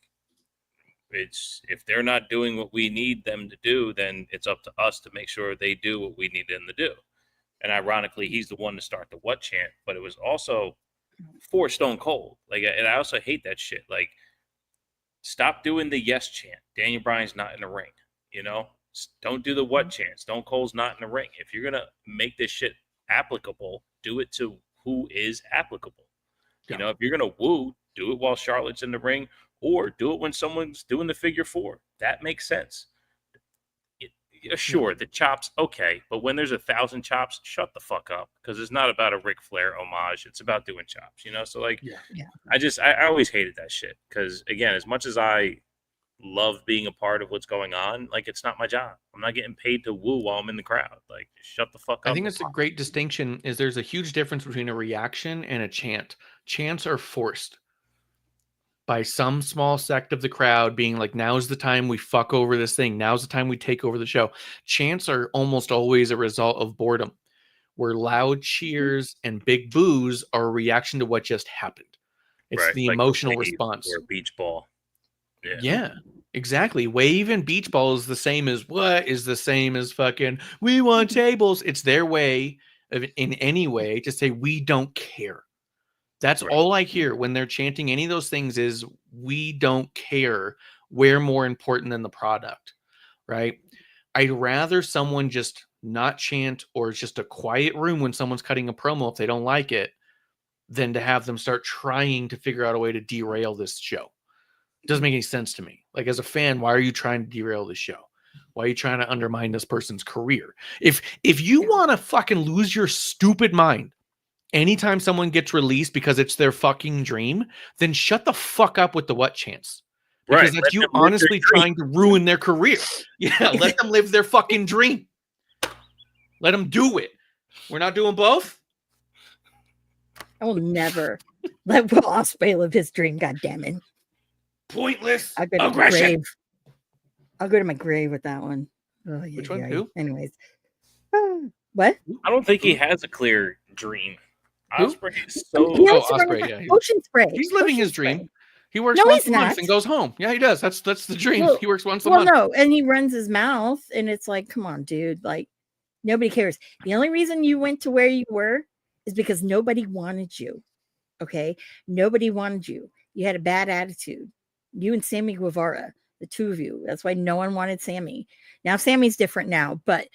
it's if they're not doing what we need them to do, then it's up to us to make sure they do what we need them to do. And ironically, he's the one to start the what chant, but it was also for Stone Cold. Like, and I also hate that shit. Like, stop doing the yes chant. Daniel Bryan's not in the ring, Don't do the what chant. Stone Cold's not in the ring. If you're going to make this shit applicable, do it to who is applicable. If you're going to woo, do it while Charlotte's in the ring or do it when someone's doing the figure four. That makes sense. Sure, the chops, okay. But when there's 1,000 chops, shut the fuck up because it's not about a Ric Flair homage. It's about doing chops, So, like, I always hated that shit because, again, as much as I love being a part of what's going on, like, it's not my job. I'm not getting paid to woo while I'm in the crowd. Like, shut the fuck up. I think it's a great distinction is there's a huge difference between a reaction and a chant. Chants are forced by some small sect of the crowd being like, now's the time we fuck over this thing. Now's the time we take over the show. Chants are almost always a result of boredom, where loud cheers and big boos are a reaction to what just happened. It's the emotional response. Or a beach ball. Yeah, exactly. Wave and beach ball is the same as what is the same as fucking, we want tables. It's their way of, in any way, to say, we don't care. That's all I hear when they're chanting any of those things is we don't care. We're more important than the product, right? I'd rather someone just not chant or it's just a quiet room when someone's cutting a promo if they don't like it than to have them start trying to figure out a way to derail this show. It doesn't make any sense to me. Like as a fan, why are you trying to derail this show? Why are you trying to undermine this person's career? If you want to fucking lose your stupid mind anytime someone gets released because it's their fucking dream, then shut the fuck up with the what chance. Because that's you honestly trying to ruin their career. Yeah, let them live their fucking dream. Let them do it. We're not doing both? I will never let Will Ospreay live his dream, goddammit. Pointless I'll go to my grave. I'll go to my grave with that one. Oh, yeah, which one? Yeah. Who? Anyways. What? I don't think he has a clear dream. Ospreay is so... Ospreay, yeah. Ocean Spray. He's living his dream. He works No, once he's a month not. and goes home. Yeah, he does. That's the dream. Well, he works once a month. Well, no, and he runs his mouth, and it's like, come on, dude. Like, nobody cares. The only reason you went to where you were is because nobody wanted you. Okay? Nobody wanted you. You had a bad attitude. You and Sammy Guevara, the two of you. That's why no one wanted Sammy. Now, Sammy's different now, but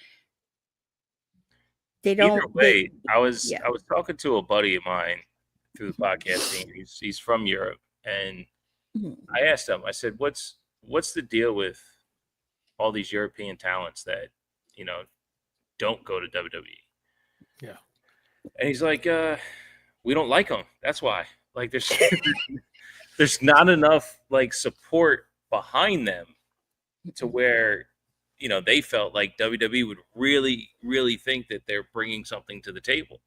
they don't. Either way, I was talking to a buddy of mine through the podcast scene. He's from Europe, and I asked him. I said, "What's the deal with all these European talents that don't go to WWE?" Yeah, and he's like, "We don't like them. That's why. Like, there's not enough like support behind them to where." They felt like WWE would really, really think that they're bringing something to the table.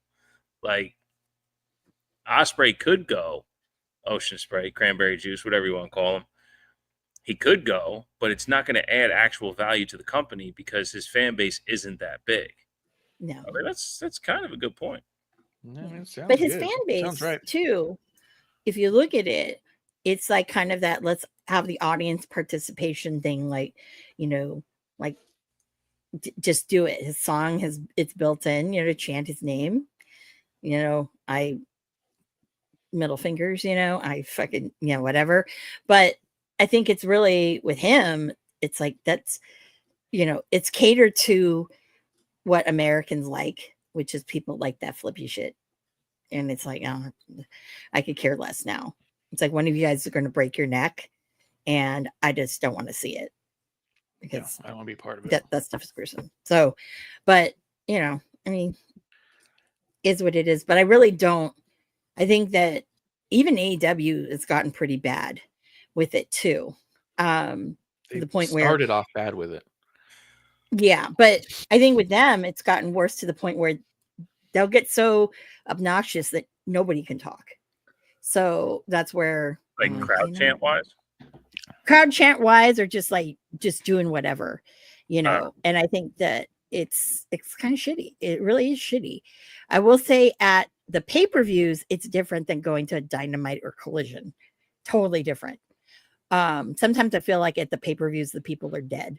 Like, Ospreay could go, Ocean Spray, Cranberry Juice, whatever you want to call him. He could go, but it's not going to add actual value to the company because his fan base isn't that big. No, I mean, that's kind of a good point. But his fan base too, if you look at it, it's like kind of that let's have the audience participation thing, like just do it. His song it's built in, to chant his name. I middle fingers, I fucking whatever. But I think it's really with him, it's like that's it's catered to what Americans like, which is people like that flippy shit. And it's like, I could care less now. It's like one of you guys are going to break your neck, and I just don't want to see it. Because I don't want to be part of it. That stuff is gruesome. So, but I mean, is what it is. But I really don't. I think that even AEW has gotten pretty bad with it too. To the point where started off bad with it. Yeah, but I think with them, it's gotten worse to the point where they'll get so obnoxious that nobody can talk. So that's where crowd chant wise, or just doing whatever, and I think that it's kind of shitty. It really is shitty. I will say at the pay-per-views, it's different than going to a Dynamite or Collision. Totally different. Sometimes I feel like at the pay-per-views, the people are dead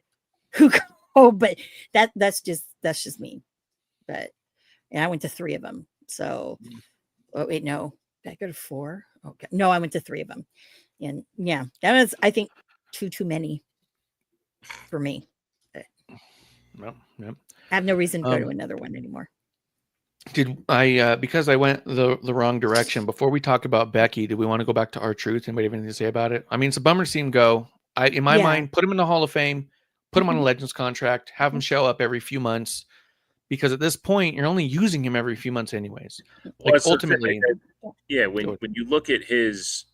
who go, but that's just me. But I went to 3 of them. So, wait, no, did I go to 4? Okay. No, I went to 3 of them. And yeah, that was, I think, too many for me. Well, yep. I have no reason to go to another one anymore. Did I, because I went the wrong direction, before we talk about Becky, do we want to go back to R-Truth? Anybody have anything to say about it? I mean, it's a bummer to see him go. In my mind, put him in the Hall of Fame, put him on a Legends contract, have him show up every few months, because at this point, you're only using him every few months anyways. Like, ultimately. When you look at his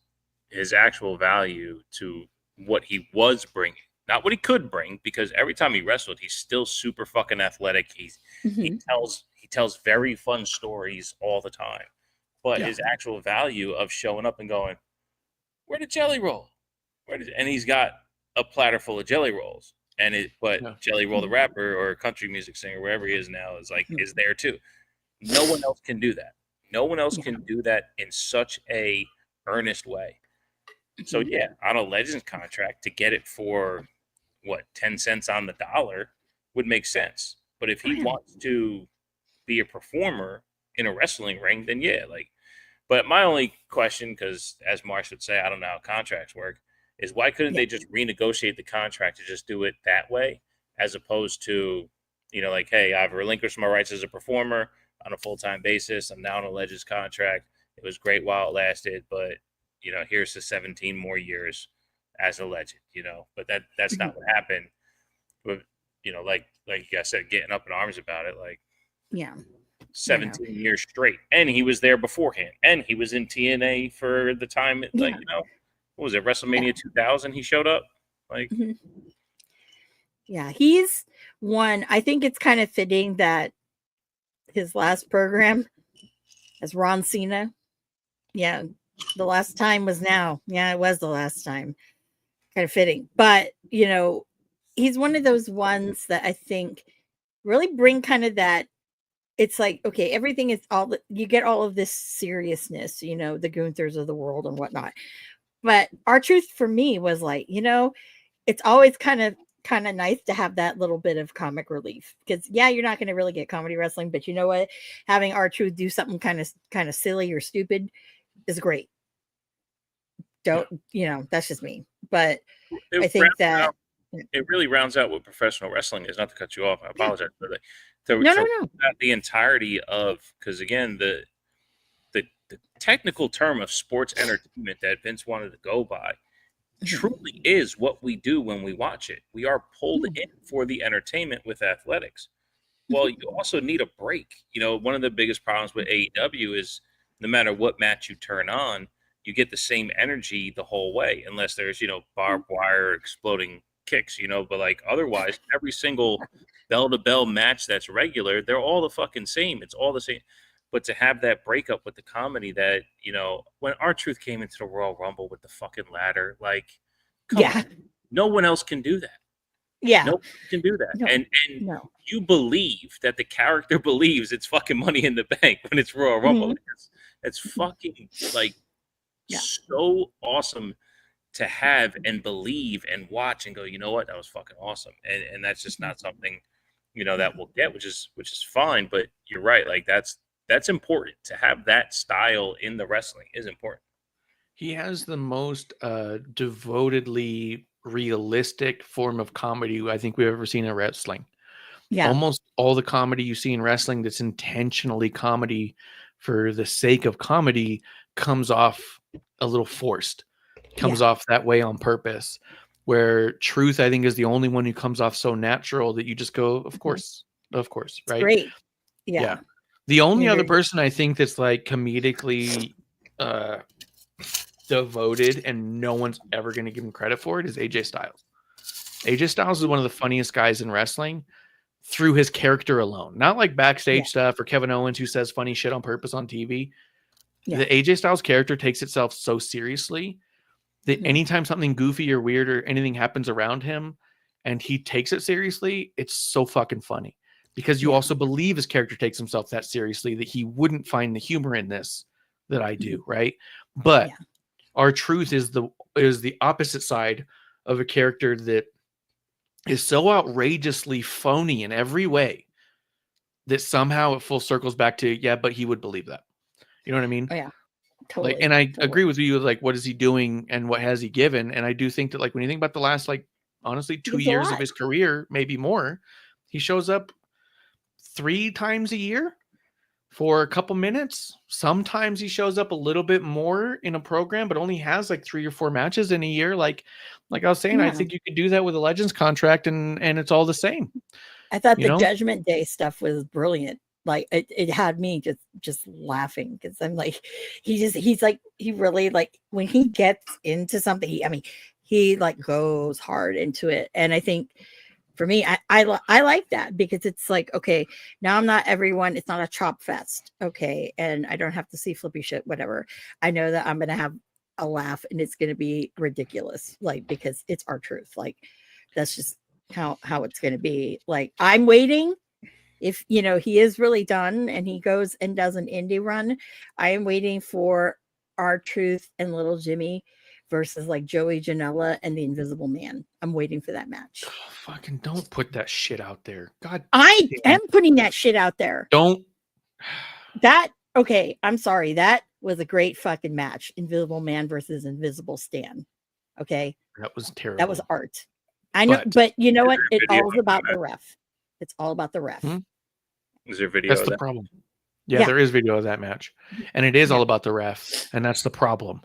actual value to what he was bringing, not what he could bring, because every time he wrestled, he's still super fucking athletic. He tells very fun stories all the time, but his actual value of showing up and going, "Where did Jelly Roll? And he's got a platter full of Jelly Rolls, Jelly Roll the rapper or country music singer, wherever he is now, is there too. No one else can do that. No one else can do that in such a earnest way. So on a Legends contract, to get it for 10 cents on the dollar would make sense. But if he wants to be a performer in a wrestling ring, then but my only question, because as Marsh would say, I don't know how contracts work, is why couldn't they just renegotiate the contract to just do it that way, as opposed to, hey, I've relinquished my rights as a performer on a full-time basis. I'm now on a Legends contract. It was great while it lasted, but here's the 17 more years as a legend, but that's not what happened. But like you guys said, getting up in arms about it, like Yeah. 17 years straight, and he was there beforehand, and he was in TNA for the time, like what was it, WrestleMania 2000? He showed up, like. Yeah, he's one. I think it's kind of fitting that his last program as Ron Cena. Yeah, the last time was now. Yeah, it was the last time. Kind of fitting. But, he's one of those ones that I think really bring kind of that. It's like, okay, everything is you get all of this seriousness, the Gunthers of the world and whatnot. But R-Truth for me was like, it's always kind of nice to have that little bit of comic relief, because you're not going to really get comedy wrestling, but you know what, having R-Truth do something kind of silly or stupid is great. That's just me, but I think that it really rounds out what professional wrestling is. Not to cut you off, I apologize for that. No. The entirety of, because again, the technical term of sports entertainment that Vince wanted to go by truly is what we do when we watch it. We are pulled in for the entertainment with athletics. Well, you also need a break. One of the biggest problems with AEW is no matter what match you turn on, you get the same energy the whole way, unless there's, barbed wire exploding kicks, but like otherwise, every single bell to bell match that's regular, they're all the fucking same. It's all the same. But to have that breakup with the comedy that, when R-Truth came into the Royal Rumble with the fucking ladder, like, come on. No one else can do that. Yeah. No one can do that. No. And you believe that the character believes it's fucking Money in the Bank when it's Royal Rumble. Like, it's fucking like so awesome to have and believe and watch and go, you know what, that was fucking awesome. And that's just not something, that we'll get, which is fine. But you're right. Like that's important to have that style in the wrestling is important. He has the most devotedly realistic form of comedy I think we've ever seen in wrestling. Yeah. Almost all the comedy you see in wrestling that's intentionally comedy for the sake of comedy comes off a little forced, comes off that way on purpose, where Truth, I think, is the only one who comes off so natural that you just go, of course, right? It's great. Yeah. The only other person I think that's like comedically devoted and no one's ever going to give him credit for it is AJ Styles. AJ Styles is one of the funniest guys in wrestling through his character alone, not like backstage stuff or Kevin Owens who says funny shit on purpose on TV. The AJ Styles character takes itself so seriously that anytime something goofy or weird or anything happens around him and he takes it seriously, it's so fucking funny because you also believe his character takes himself that seriously that he wouldn't find the humor in this that I do. Right. But R-Truth is the opposite side of a character that is so outrageously phony in every way that somehow it full circles back to, but he would believe that. You know what I mean? Oh, yeah. Totally. Like, and I agree with you. Like, what is he doing and what has he given? And I do think that, like, when you think about the last, like, honestly, 2 years of his career, maybe more, he shows up 3 times a year for a couple minutes. Sometimes he shows up a little bit more in a program, but only has like 3 or 4 matches in a year. Like I was saying, I think you could do that with a Legends contract and it's all the same. I thought the Judgment Day stuff was brilliant. Like it had me just laughing because I'm like, he's like, he really, like, when he gets into something, he like goes hard into it. And I think for me, I like that because it's like, okay, now I'm not everyone. It's not a chop fest. Okay. And I don't have to see flippy shit, whatever. I know that I'm going to have a laugh and it's going to be ridiculous. Like, because it's R-Truth. Like, that's just how it's going to be. Like, I'm waiting. If, he is really done and he goes and does an indie run, I am waiting for R-Truth and Little Jimmy versus like Joey Janela and the Invisible Man. I'm waiting for that match. Oh, fucking don't put that shit out there. God, I am putting that shit out there. Don't. Okay, I'm sorry. That was a great fucking match. Invisible Man versus Invisible Stan. Okay. That was terrible. That was art. I know, but you know what? It's all about the ref. It's all about the ref. Is there video? That's the problem. Yeah, there is video of that match, and it is all about the ref, and that's the problem.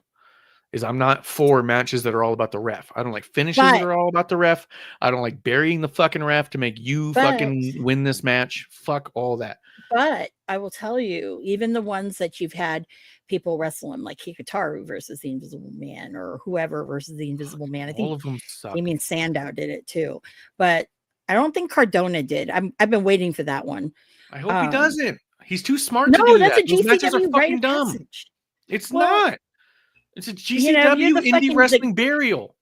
is I'm not for matches that are all about the ref. I don't like finishes that are all about the ref. I don't like burying the fucking ref to make you fucking win this match. Fuck all that. But I will tell you, even the ones that you've had people wrestling, like Hikaru versus the Invisible Man, or whoever versus the Invisible Man. I think all of them suck. I mean, Sandow did it too, but I don't think Cardona did. I've been waiting for that one. I hope he doesn't. He's too smart to do No, that's that. a Those matches are GCW fucking rite dumb. passage. It's Well, not. It's a GCW you know, you're the indie fucking- wrestling burial.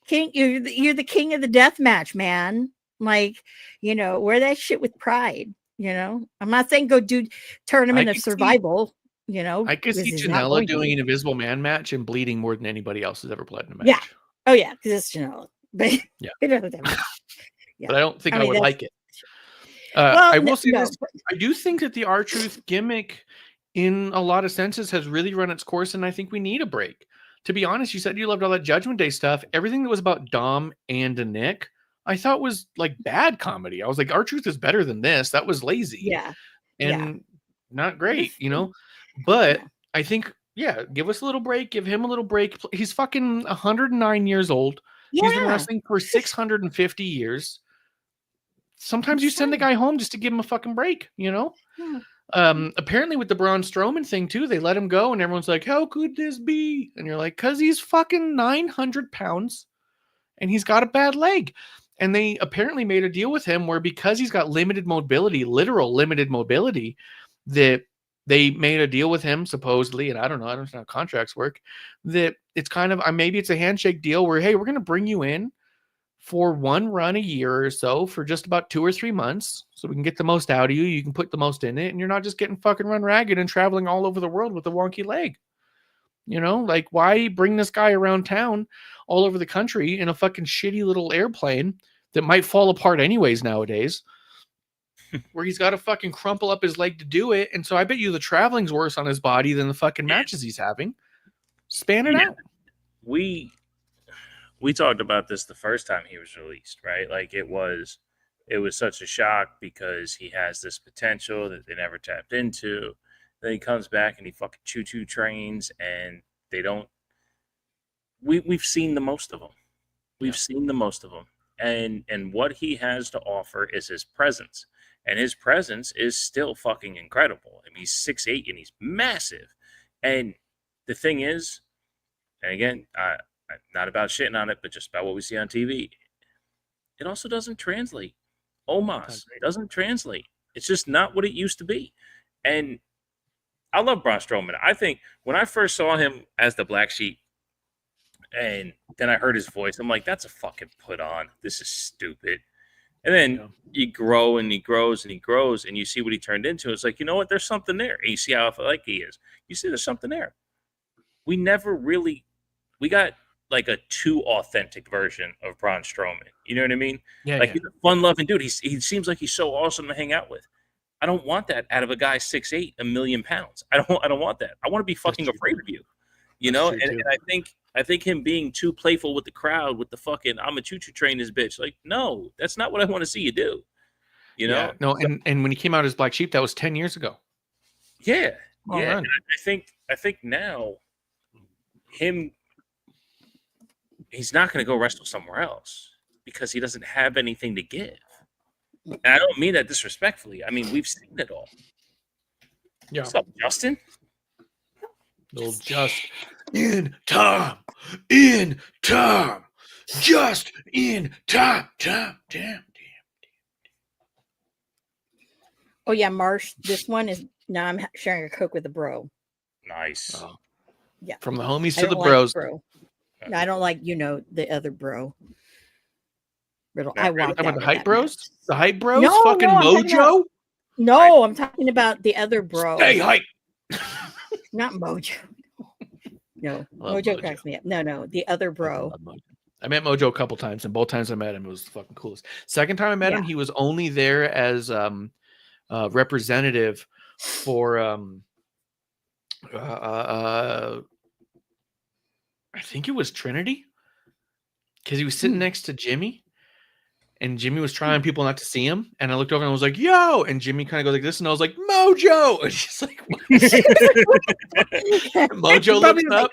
King, you're the king of the death match, man. Like, you know, wear that shit with pride. You know, I'm not saying go do tournament of survival. You know, I could see this is not Janela going to doing be. an Invisible Man match and bleeding more than anybody else has ever bled in a match. Yeah. Oh yeah, because it's Janela. But Yeah. it doesn't have But I don't think I, mean, would that's- like it. Well, I will say no, this. I do think that the R-Truth gimmick, in a lot of senses, has really run its course, and I think we need a break. To be honest, you said you loved all that Judgment Day stuff. Everything that was about Dom and Nick, I thought was like bad comedy. I was like, R-Truth is better than this. That was lazy. Yeah. And not great, you know? But I think, give us a little break. Give him a little break. He's fucking 109 years old. Yeah. He's been wrestling for 650 years. Sometimes you send the guy home just to give him a fucking break, you know? Yeah. Apparently with the Braun Strowman thing too, they let him go and everyone's like, how could this be? And you're like, because he's fucking 900 pounds and he's got a bad leg. And they apparently made a deal with him where, because he's got limited mobility, literal limited mobility, that they made a deal with him supposedly, and I don't know how contracts work, that it's kind of, maybe it's a handshake deal where, hey, we're going to bring you in for one run a year or so for just about 2 or 3 months so we can get the most out of you. You can put the most in it, and you're not just getting fucking run ragged and traveling all over the world with a wonky leg. You know, like, why bring this guy around town all over the country in a fucking shitty little airplane that might fall apart anyways nowadays, where he's got to fucking crumple up his leg to do it. And so I bet you the traveling's worse on his body than the fucking matches he's having. Span it out. We talked about this the first time he was released, right? Like, it was such a shock because he has this potential that they never tapped into. Then he comes back and he fucking choo-choo trains, and they don't. We've seen the most of them. We've seen the most of them, and what he has to offer is his presence, and his presence is still fucking incredible. I mean, he's 6'8" and he's massive, and the thing is, and again, not about shitting on it, but just about what we see on TV. It also doesn't translate. Omos doesn't translate. It's just not what it used to be, and I love Braun Strowman. I think when I first saw him as the Black Sheep, and then I heard his voice, I'm like, that's a fucking put on. This is stupid. And then you grow and he grows and he grows, and you see what he turned into. It's like, you know what? There's something there. And you see how like he is. You see there's something there. We got like a too authentic version of Braun Strowman. You know what I mean? Yeah, like, he's a fun-loving dude. He seems like he's so awesome to hang out with. I don't want that out of a guy 6'8", 1,000,000 pounds. I don't want that. I want to be fucking afraid of you. You know, and I think him being too playful with the crowd, with the fucking I'm a choo-choo train this bitch. Like, no, that's not what I want to see you do. You know? No, and when he came out as Black Sheep, that was 10 years ago. Yeah. Oh, yeah. man. I think now he's not going to go wrestle somewhere else because he doesn't have anything to give. And I don't mean that disrespectfully. I mean, we've seen it all. Yeah. What's up, Justin? Little just in time, just in time, damn. Oh yeah, Marsh. This one is now I'm sharing a Coke with a bro. Nice. Oh. Yeah. From the homies I to the don't like bros. bro. No, I don't like, the other bro. Riddle. I Talking walked about out the with hype that bros? match. The hype bros? No, Fucking no, I'm talking Mojo? No, I'm talking about the other bro. Stay hype. Not Mojo. No, Love Mojo Mojo. cracks me up. No, the other bro. I met Mojo a couple times, and both times I met him, it was the fucking coolest. Second time I met him, he was only there as representative for I think it was Trinity, because he was sitting next to Jimmy, and Jimmy was trying people not to see him, and I looked over and I was like, yo, and Jimmy kind of goes like this, and I was like, Mojo, and she's like, what? Mojo looks up.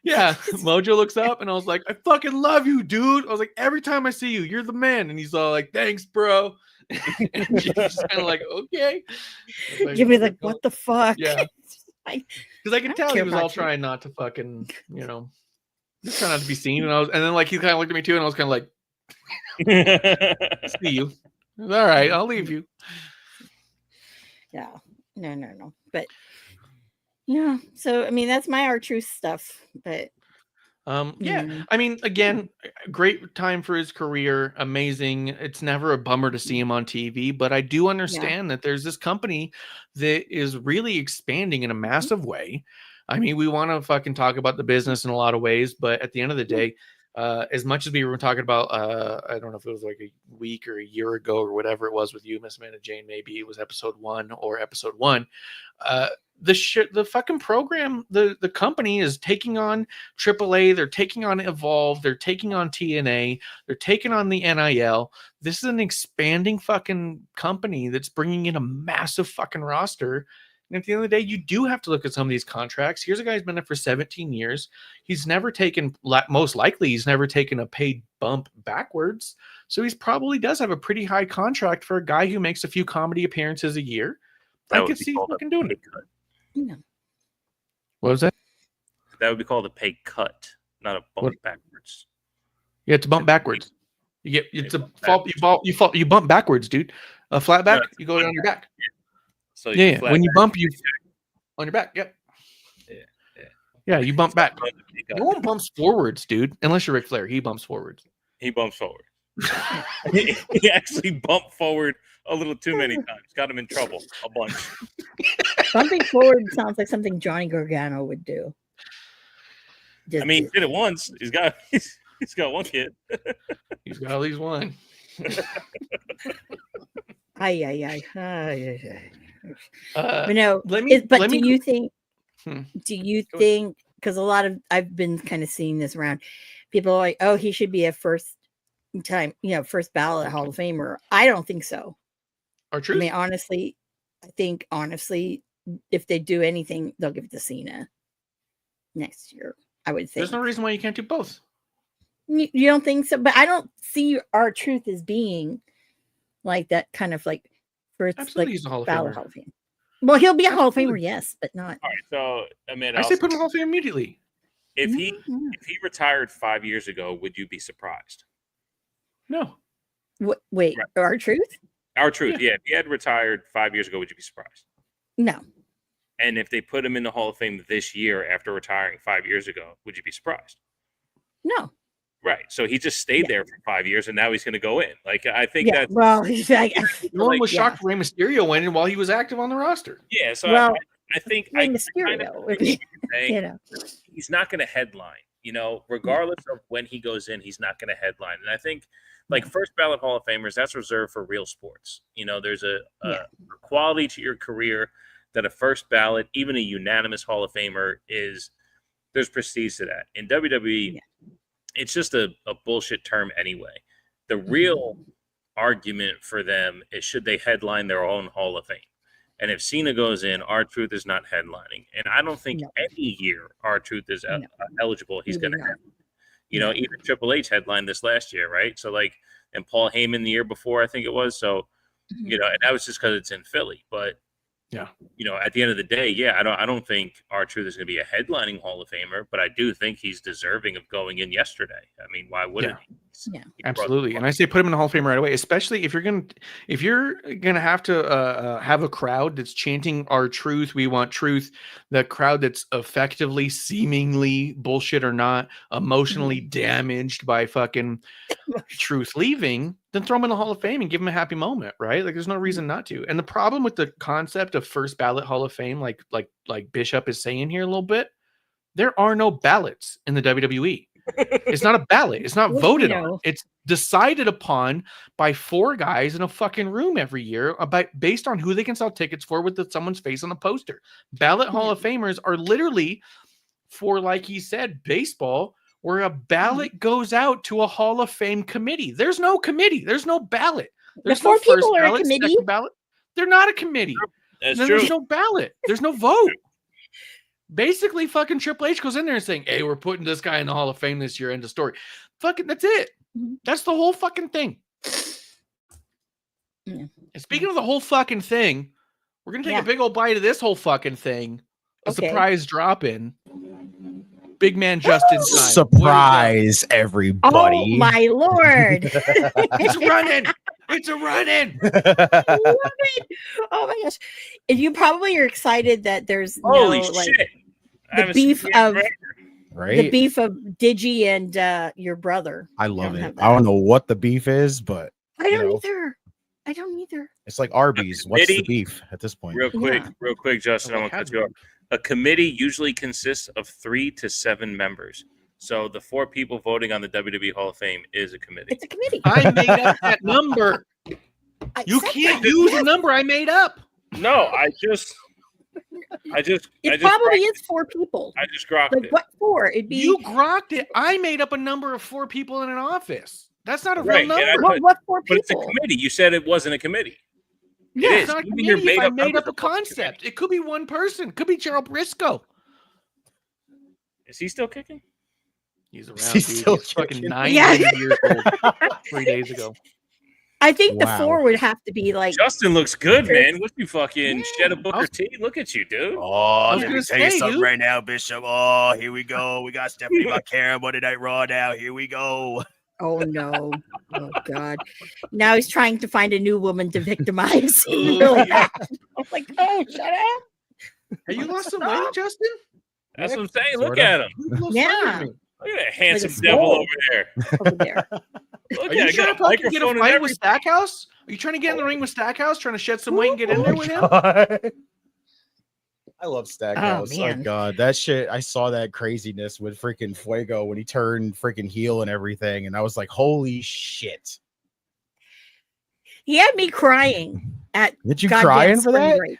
Yeah, Mojo looks up and I was like, I fucking love you, dude. I was like, every time I see you, you're the man. And he's all like, thanks, bro. And she's just kind of like, okay. Like, Jimmy's like, what the fuck? Yeah. Like, Because I could I don't tell he care was all about you. trying not to fucking, just trying not to be seen. And then like he kind of looked at me too, and I was kind of like, see you. All right, I'll leave you. Yeah. No. But yeah. So I mean, that's my R-Truth stuff. But Yeah. I mean, again, great time for his career. Amazing. It's never a bummer to see him on TV, but I do understand that there's this company that is really expanding in a massive way. I mean, we want to fucking talk about the business in a lot of ways, but at the end of the day, as much as we were talking about, I don't know if it was like a week or a year ago or whatever it was with you, Miss Amanda Jane, maybe it was episode 1 or episode 1. The fucking program, the company is taking on AAA, they're taking on Evolve, they're taking on TNA, they're taking on the NIL. This is an expanding fucking company that's bringing in a massive fucking roster. And at the end of the day, you do have to look at some of these contracts. Here's a guy who's been there for 17 years. He's never taken, most likely, he's never taken a paid bump backwards. So he's probably does have a pretty high contract for a guy who makes a few comedy appearances a year. I could see fucking doing it. no. What was that? That would be called a pay cut, not a bump backwards. Yeah, it's a bump backwards. You get it's a fall. You bump backwards, dude. A flat back, you go down your back. So yeah, when you bump, you on your back. Yep. Yeah, you bump back. No one bumps forwards, dude. Unless you're Ric Flair, he bumps forwards. He bumps forward. He actually bumped forward a little too many times. Got him in trouble a bunch. Bumping forward sounds like something Johnny Gargano would do. I mean, he did it once. He's got one kid. He's got at least one. Ay. But no, do you think? Do you think? Because a lot of I've been kind of seeing this around. People are like, oh, he should be a first ballot Hall of Famer. I don't think so. R-Truth? I mean, I think if they do anything, they'll give it to Cena next year. I would think. There's no reason why you can't do both. You don't think so? But I don't see R-Truth as being like that kind of like first Absolutely, he's a Hall of ballot Famer. Hall of Fame. Well, he'll be a Hall of Famer, yes, but not. All right, so I say put him in Hall of Fame immediately. If he retired 5 years ago, would you be surprised? No. Wait, Right. R-Truth? R-Truth, yeah. If he had retired 5 years ago, would you be surprised? No. And if they put him in the Hall of Fame this year after retiring 5 years ago, would you be surprised? No. Right. So he just stayed there for 5 years, and now he's going to go in. Like, I think that's well. No one was shocked Rey Mysterio went in while he was active on the roster. Yeah. So I think Rey Mysterio, he's not going to headline. Regardless of when he goes in, he's not going to headline. And I think, like, first ballot Hall of Famers, that's reserved for real sports. There's a quality to your career that a first ballot, even a unanimous Hall of Famer, there's prestige to that. In WWE, it's just a bullshit term anyway. The real argument for them is should they headline their own Hall of Fame. And if Cena goes in, R-Truth is not headlining. And I don't think any year R-Truth is eligible. He's going to headline. Even Triple H headlined this last year, right? So, like, and Paul Heyman the year before, I think it was. So, and that was just because it's in Philly. But, at the end of the day, I don't think R-Truth is going to be a headlining Hall of Famer, but I do think he's deserving of going in yesterday. I mean, why wouldn't he? Yeah, absolutely. And I say put him in the Hall of Fame right away, especially if you're gonna have to have a crowd that's chanting R-Truth, we want truth. The crowd that's effectively, seemingly, bullshit or not, emotionally damaged by fucking Truth leaving, then throw him in the Hall of Fame and give him a happy moment, right? Like, there's no reason not to. And the problem with the concept of first ballot Hall of Fame, like Bishop is saying here a little bit, there are no ballots in the WWE. It's not a ballot. It's not voted on. It's decided upon by 4 guys in a fucking room every year based on who they can sell tickets for with someone's face on the poster. Ballot Hall of Famers are literally for, like he said, baseball, where a ballot goes out to a Hall of Fame committee. There's no committee. There's no ballot. There's no first ballot, second ballot. They're not a committee. That's true. There's no ballot. There's no vote. Basically, fucking Triple H goes in there and saying, "Hey, we're putting this guy in the Hall of Fame this year." End of story. Fucking, that's it. That's the whole fucking thing. Yeah. And speaking of the whole fucking thing, we're gonna take a big old bite of this whole fucking thing. A surprise drop in. Big man Justin time. Surprise, everybody. Oh my lord. It's running. It's a running. Oh my gosh. And you probably are excited that there's Holy no, like, shit. the beef of Right? the beef of Digi and your brother. I love don't it. have that. I don't know what the beef is, but I don't know. either. I don't either. it's like Arby's. What's the committee- beef at this point? Real quick, Justin, I want to cut you off. A committee usually consists of 3 to 7 members. So the 4 people voting on the WWE Hall of Fame is a committee. It's a committee. I made up that number. You said can't that. use a number I made up. No, I just It probably is 4 people. I just grokked Like it. what for? It'd be You grokked it. I made up a number of 4 people in an office. That's not a Right, real and I number. what 4 But it's a people? committee. You said it wasn't a committee. Yeah, It it's is. not a Even your committee if I made-up made numbers up a are fucking concept. It could be one person. It could be Gerald Briscoe. Is he still kicking? He's around. He's Dude. still He's fucking kicking. 90 Yeah. years old 3 days ago. I think Wow. the 4 would have to be like Justin looks good, man. What you fucking shed a I Booker was- T? Look at you, dude. Oh, was let gonna me tell you say, something dude. right now, Bishop. Oh, here we go. We got Stephanie McCarron Monday Night Raw now. Here we go. oh no. Oh god. Now he's trying to find a new woman to victimize. Oh, Really yeah. bad. I'm like, oh shut up. Have you lost some weight, Justin? That's what I'm saying. Look Sorta. at him. You look Yeah. slimmer than me. Look at that handsome Like a devil skull. over there. Over there. Look Are you at it. trying Got to a fucking get a microphone and fight with everything. Stackhouse? Are you trying to get in the ring with Stackhouse, trying to shed some weight and get in there with him? God. I love Stackhouse. Oh, man. God. That shit. I saw that craziness with freaking Fuego when he turned freaking heel and everything. And I was like, holy shit. He had me crying at Did you goddamn crying for spring that? break.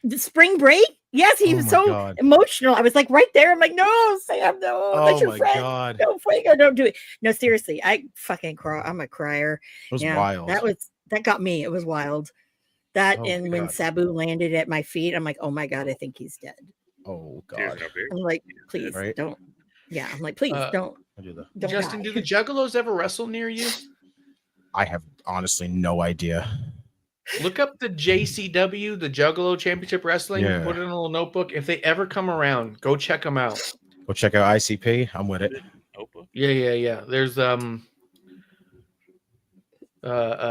The spring break? Yes, he Oh was my so God. emotional. I was like right there. I'm like, no, Sam, no, that's Oh your my friend. God. No, Fuego, don't do it. No, seriously, I fucking cry. I'm a crier. It was Yeah, wild. that got me. It was wild. That Oh, and when God. Sabu landed at my feet, I'm like, oh my God, I think he's dead. Oh, Tears God. no beer. I'm like, please Right? don't. Yeah, I'm like, please don't. I do that. Don't Justin, die. do the Juggalos ever wrestle near you? I have honestly no idea. Look up the JCW, the Juggalo Championship Wrestling. Yeah. Put it in a little notebook. If they ever come around, go check them out. Go check out ICP. I'm with it. Opa. Yeah. There's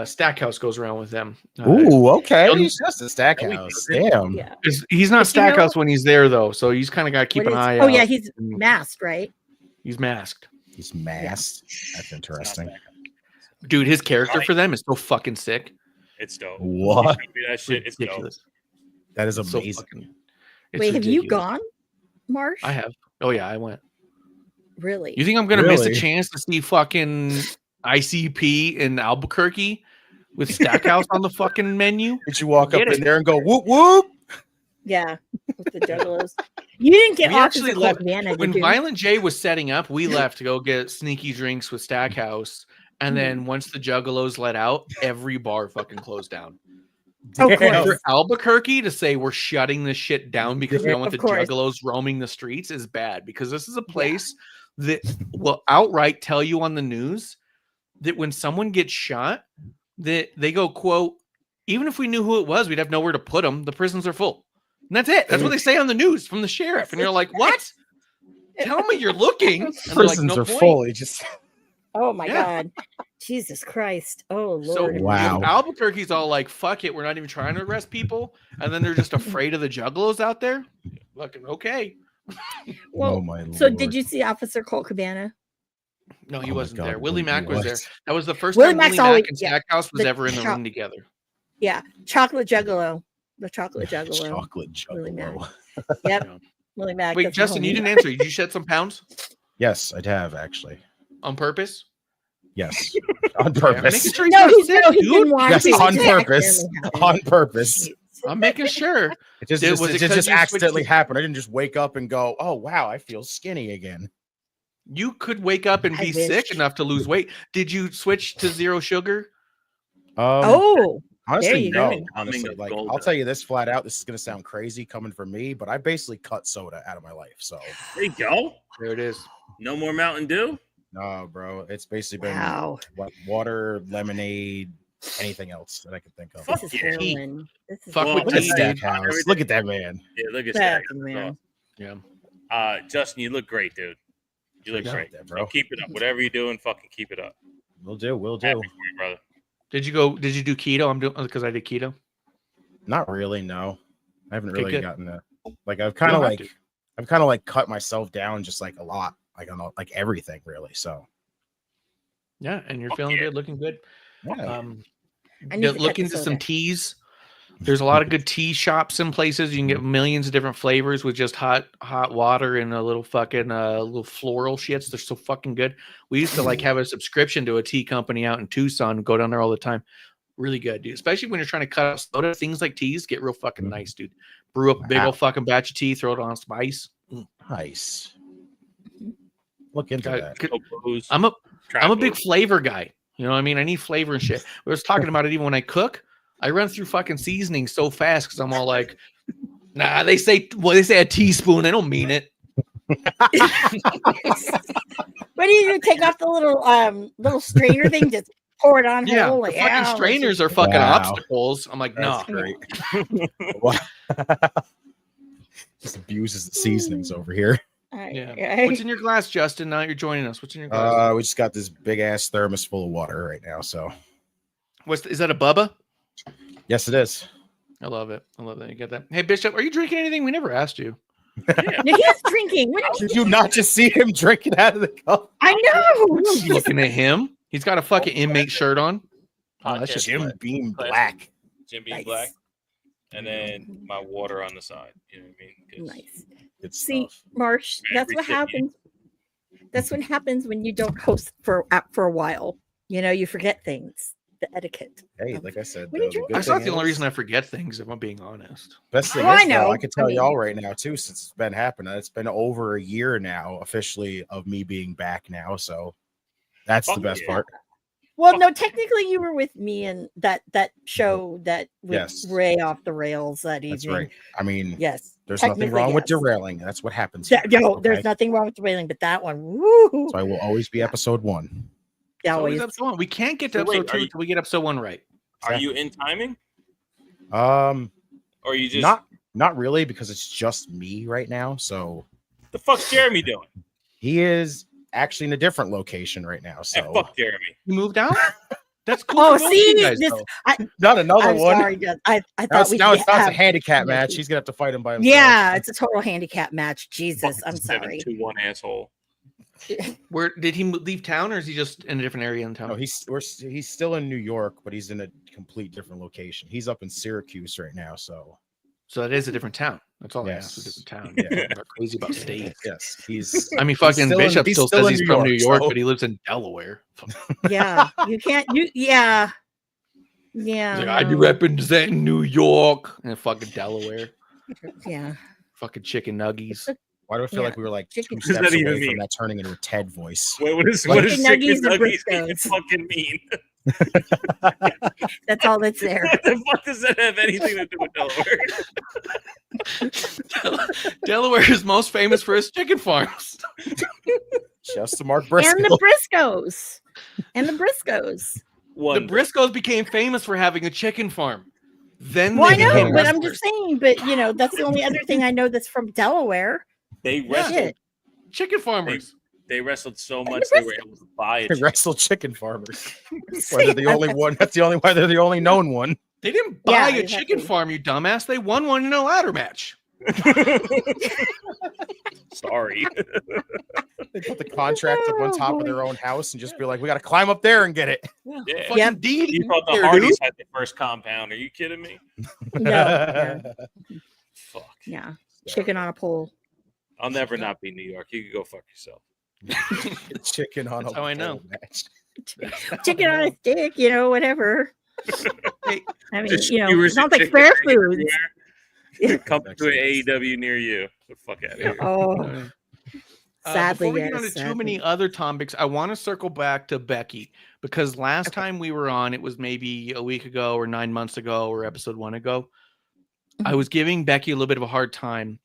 Stackhouse goes around with them. Ooh, okay. He'll- He's just a Stackhouse. Damn. Yeah. He's not But you know- Stackhouse when he's there though, so he's kind of got to keep What an is- eye oh out. yeah, he's masked, right? He's masked, He's masked. That's interesting. dude. His character for them is so fucking sick. It's dope. What? You showed me that shit. It's dope. Ridiculous. That is It's so amazing. fucking- it's Wait, have you ridiculous. gone, Marsh? I have. Oh yeah, I went. Really? You think I'm gonna miss a Really? chance to see fucking ICP in Albuquerque with Stackhouse on the fucking menu? Did you walk up Get it. in there and go whoop whoop? Yeah, with the juggalos. You didn't get We off actually as a left- Colt Vanna, When did you? Violent J was setting up, we left to go get sneaky drinks with Stackhouse. And then once the Juggalos let out, every bar fucking closed down. Of Damn. course. For Albuquerque to say we're shutting this shit down because we don't want Of the course. Juggalos roaming the streets is bad, because this is a place that will outright tell you on the news that when someone gets shot, that they go, quote, even if we knew who it was, we'd have nowhere to put them. The prisons are full. And that's it. That's what they say on the news from the sheriff. And you're like, what? Tell me you're looking. And they're like, Prisons "No are point." full. He just Oh my Yeah. God. Jesus Christ. Oh So Lord. Wow. Albuquerque's all like, fuck it, we're not even trying to arrest people. And then they're just afraid of the Juggalos out there. Fucking okay. Well, oh my so Lord. did you see Officer Colt Cabana? No, he Oh my wasn't God, there. Willie what? Mack was there. That was the first Willie time Mack's Willie always- Mack and yeah, Stackhouse was the ever in the chop- ring together. Yeah. Chocolate Juggalo. The chocolate juggalo. chocolate Willie Mack. juggalo? Yep. Yeah. Willie Mack. Wait, that's Justin, my you homie. didn't answer. Did you shed some pounds Yes, I'd have actually. on purpose? Yes, on Yeah, purpose. making sure he's No, not he, sick, no, he dude. didn't want Yes, to. on It purpose. accidentally happened. On purpose. I'm making sure. It just, Was it 'cause just you accidentally switched- happened. I didn't just wake up and go, "Oh wow, I feel skinny again." You could wake up and I be sick wish. enough to lose weight. Did you switch to zero sugar? Oh, Honestly, you no. go. Honestly, Of like gold I'll dust. tell you this flat out. This is gonna sound crazy coming from me, but I basically cut soda out of my life. So There you go. There it is. No more Mountain Dew. no, bro, it's basically been Wow. like water, lemonade, anything else that I can think of. Fuck This is yeah. heroin. This is Fuck Well, with Look at tea, Stack dude. Stackhouse. Everything. Look at that man. Yeah, look at Stack, that. man. Yeah. Justin, you look great, dude. You look Yeah, great, that, bro. bro. Keep it up. Whatever you're doing, fucking keep it up. We'll do. We'll Happy do. for you, brother. Did you do keto? I'm doing because I did keto. Not really. No, I haven't Okay, really good. gotten that. Like I've You kind of don't have like to. I've kind of like cut myself down just like a lot. Like on like everything really. So Yeah, and you're Fuck feeling yeah. good, looking good. yeah. I need to Look cut the into some soda. teas. There's a lot of good tea shops and places. You can get millions of different flavors with just hot water and a little fucking little floral shits. They're so fucking good. We used to like have a subscription to a tea company out in Tucson. Go down there all the time. Really good, dude. Especially when you're trying to cut out soda. Things like teas get real fucking nice, dude. Brew up a big Wow. old fucking batch of tea, throw it on some ice. Nice. Look into God, that. could- No booze, I'm a trap big booze. flavor guy. You know what I mean? I need flavor and shit. We was talking about it even when I cook. I run through fucking seasoning so fast because I'm all like, nah, they say a teaspoon. They don't mean it. What do you do? Take off the little strainer thing, just pour it on Yeah, whole. the Like, fucking let's strainers just- are fucking Wow. obstacles. I'm like, no. That's great. Just abuses the seasonings over here. Yeah. What's in your glass, Justin? Now you're joining us. What's in your glass? We just got this big ass thermos full of water right now. So Is that a Bubba? yes, it is. I love it. I love that you get that. Hey, Bishop, are you drinking anything? We never asked you. Yeah. No, he's drinking. What did Did you not just see him drinking out of the cup? I know. You looking at him? He's got a fucking inmate shirt on. Oh, that's Podcast just Jim Beam Classic. Black. Jim Beam Nice. Black, and then my water on the side. You know what I mean? 'Cause Nice. Good See, stuff. Marsh, that's what happens. That's what happens when you don't host for a while. You know, you forget things, the etiquette. Hey, like I said, What did the you- good That's not thing the only is- reason I forget things, if I'm being honest. Best thing Oh, I is, though, know. I can tell I mean- y'all right now too, since it's been happening. It's been over a year now, officially, of me being back now. So that's the Fuck best yeah. part. Well, no, technically you were with me in that show that went Yes. way off the rails that That's evening. right. I mean, Yes. there's nothing technically, wrong with yes. derailing. That's what happens. That- here, no, okay? there's nothing wrong with the railing, but that one, woo, So I will always be episode 1. It's always always. episode 1. We can't get to So wait, episode are 2 you- until we get episode 1 right. Are you in timing, Um, or are you just not really, because it's just me right now. So the fuck's Jeremy doing? he is actually in a different location right now. Hey, So fuck Jeremy. You moved out? That's cool. Oh, for both see, you guys, this. though. not another I'm one. sorry, Jess. I Now thought it's, we now could it's, now it's a have- handicap Yeah. match. He's gonna have to fight him by himself. Yeah, it's a total handicap match. Jesus, I'm sorry. 7-2-1 asshole. Where did he leave town, or is he just in a different area in town? No, he's still in New York, but he's in a complete different location. He's up in Syracuse right now. So So that is a different town. That's all Yes. I asked. A different town. Yeah. I'm not crazy about states. yes, he's. I mean, fucking still in- Bishop he's still still says in he's New from New York, York, so- but he lives in Delaware. Yeah, you can't. Yeah. He's Yeah. like, I be representing New York and fucking Delaware. Yeah. Fucking chicken nuggies. Why do I feel Yeah. like we were like 2 Chicken- What does steps that even away mean? from that turning into a Ted voice? What is Like- chicken Chicken nuggies nuggies and even Briscoes. fucking mean? That's all that's there. What the fuck does that have anything to do with Delaware? Delaware is most famous for his chicken farms. Just to Mark And Briscoe. the Briscoes. And the Briscoes. The One. Briscoes became famous for having a chicken farm. Then Well, I they know, became but I'm wrestlers. just saying, but you know, that's the only other thing I know that's from Delaware. They wrestled. Shit. Chicken farmers. They wrestled so And much the they were able to buy it. Wrestle chicken farmers. Why they're the only one. That's the only why they're the only known one. They didn't buy Yeah, a exactly. chicken farm, you dumbass. They won one in a ladder match. Sorry. They put the contract up on top of their own house and just be like, we got to climb up there and get it. Yeah. Fucking Yep. deed You in thought the there, Hardys dude. had the first compound. Are you kidding me? No. Yeah. Fuck. Yeah. Chicken on a pole. I'll never not be New York. You can go fuck yourself. Chicken on That's a how I pole know. match. Chicken on a stick, you know, whatever. Hey, I mean, Just you know, skewers it sounds and like fair chicken foods. everywhere. Come to an AEW near you. The fuck out of here. Oh, Sadly, before we yes. get on to too sadly. many other topics, I want to circle back to Becky because last time we were on, it was maybe a week ago or 9 months ago or episode 1 ago. I was giving Becky a little bit of a hard time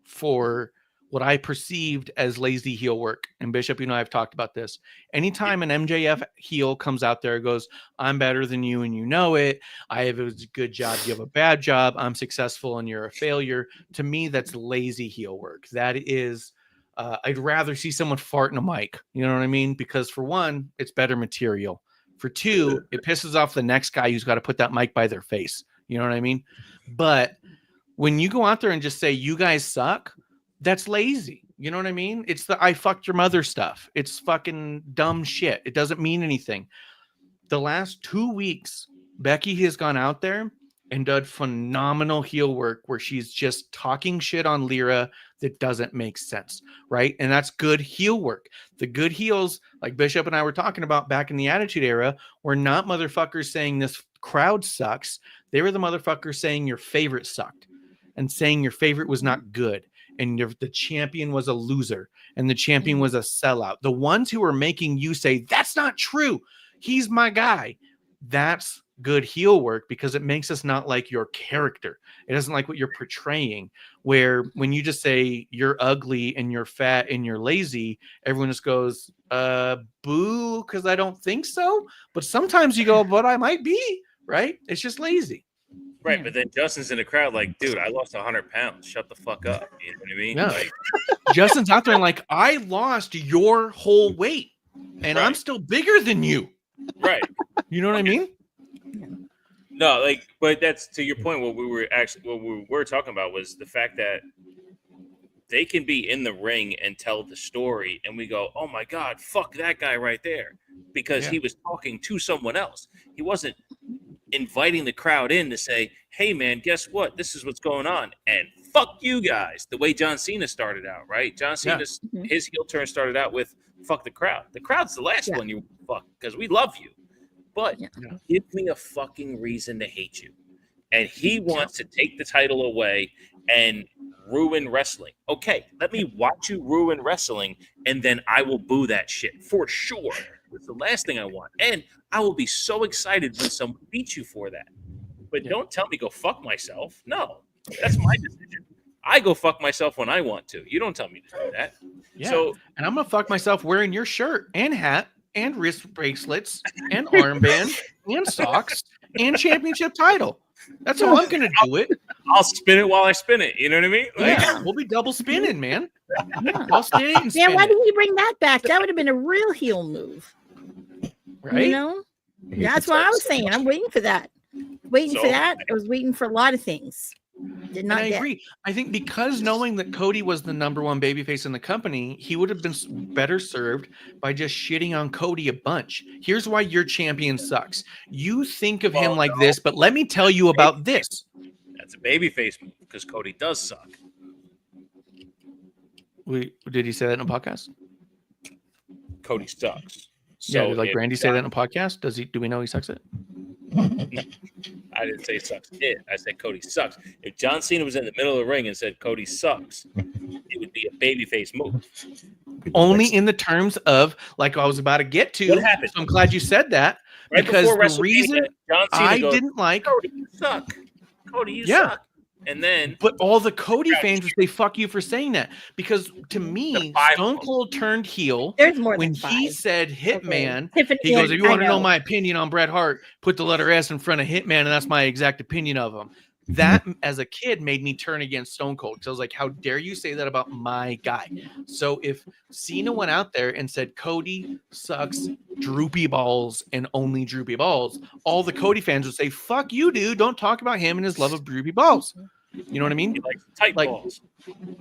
for what I perceived as lazy heel work. And Bishop, you know, I've talked about this. Anytime an MJF heel comes out there and goes, I'm better than you and you know it. I have a good job. You have a bad job. I'm successful and you're a failure. To me, that's lazy heel work. That is, I'd rather see someone fart in a mic. You know what I mean? Because for one, it's better material. For two, it pisses off the next guy who's got to put that mic by their face. You know what I mean? But when you go out there and just say, you guys suck, that's lazy. You know what I mean? It's the I fucked your mother stuff. It's fucking dumb shit. It doesn't mean anything. The last 2 weeks, Becky has gone out there and done phenomenal heel work where she's just talking shit on Lyra that doesn't make sense, right? And that's good heel work. The good heels, like Bishop and I were talking about back in the Attitude Era, were not motherfuckers saying this crowd sucks. They were the motherfuckers saying your favorite sucked and saying your favorite was not good. And the champion was a loser and the champion was a sellout. The ones who are making you say, that's not true. He's my guy. That's good heel work because it makes us not like your character. It doesn't like what you're portraying, where when you just say you're ugly and you're fat and you're lazy, everyone just goes, boo, because I don't think so. But sometimes you go, but I might be, right? It's just lazy. Right, but then Justin's in the crowd like, dude, I lost 100 pounds. Shut the fuck up. You know what I mean? Yeah. Like, Justin's out there and like, I lost your whole weight and I'm still bigger than you. Right. You know what I mean? No, like, but that's to your point. What we were talking about was the fact that they can be in the ring and tell the story, and we go, "Oh my God, fuck that guy right there," because he was talking to someone else. He wasn't inviting the crowd in to say, "Hey, man, guess what? This is what's going on," and fuck you guys. The way John Cena started out, right? John Cena's his heel turn started out with "fuck the crowd." The crowd's the last one you fuck because we love you. But give me a fucking reason to hate you. And he wants to take the title away and ruin wrestling. Okay, let me watch you ruin wrestling, and then I will boo that shit for sure. It's the last thing I want. And I will be so excited when someone beats you for that. But don't tell me go fuck myself. No, that's my decision. I go fuck myself when I want to. You don't tell me to do that. Yeah. So, and I'm going to fuck myself wearing your shirt and hat and wrist bracelets and armband and socks and championship title. That's how I'm going to do it. I'll spin it while I spin it. You know what I mean? Like, yeah, we'll be double spinning, man. I'll stay and spin why didn't you bring that back? That would have been a real heel move. Right? You know? That's what I was saying. I'm waiting for that. I was waiting for a lot of things. Did not I agree. I think because knowing that Cody was the number one babyface in the company, he would have been better served by just shitting on Cody a bunch. Here's why your champion sucks. You think of him like this, but let me tell you about this. That's a babyface move because Cody does suck. Did he say that in a podcast? Cody sucks. So yeah, did Randy say that in a podcast? Do we know he sucks it? No, I didn't say sucks it. I said Cody sucks. If John Cena was in the middle of the ring and said Cody sucks, it would be a babyface move. Only in the terms of, like I was about to get to. What happened? So I'm glad you said that. Right because the reason John Cena I goes, didn't like Cody, you suck. Cody, you suck. And then, but all the Cody fans would say "fuck you" for saying that, because to me, Stone Cold turned heel when he said "Hitman." Okay. He goes, "If you want to know my opinion on Bret Hart, put the letter S in front of Hitman, and that's my exact opinion of him." That, as a kid, made me turn against Stone Cold because I was like, "How dare you say that about my guy?" So if Cena went out there and said Cody sucks, droopy balls, and only droopy balls, all the Cody fans would say, "Fuck you, dude! Don't talk about him and his love of droopy balls." You know what I mean? He likes tight balls.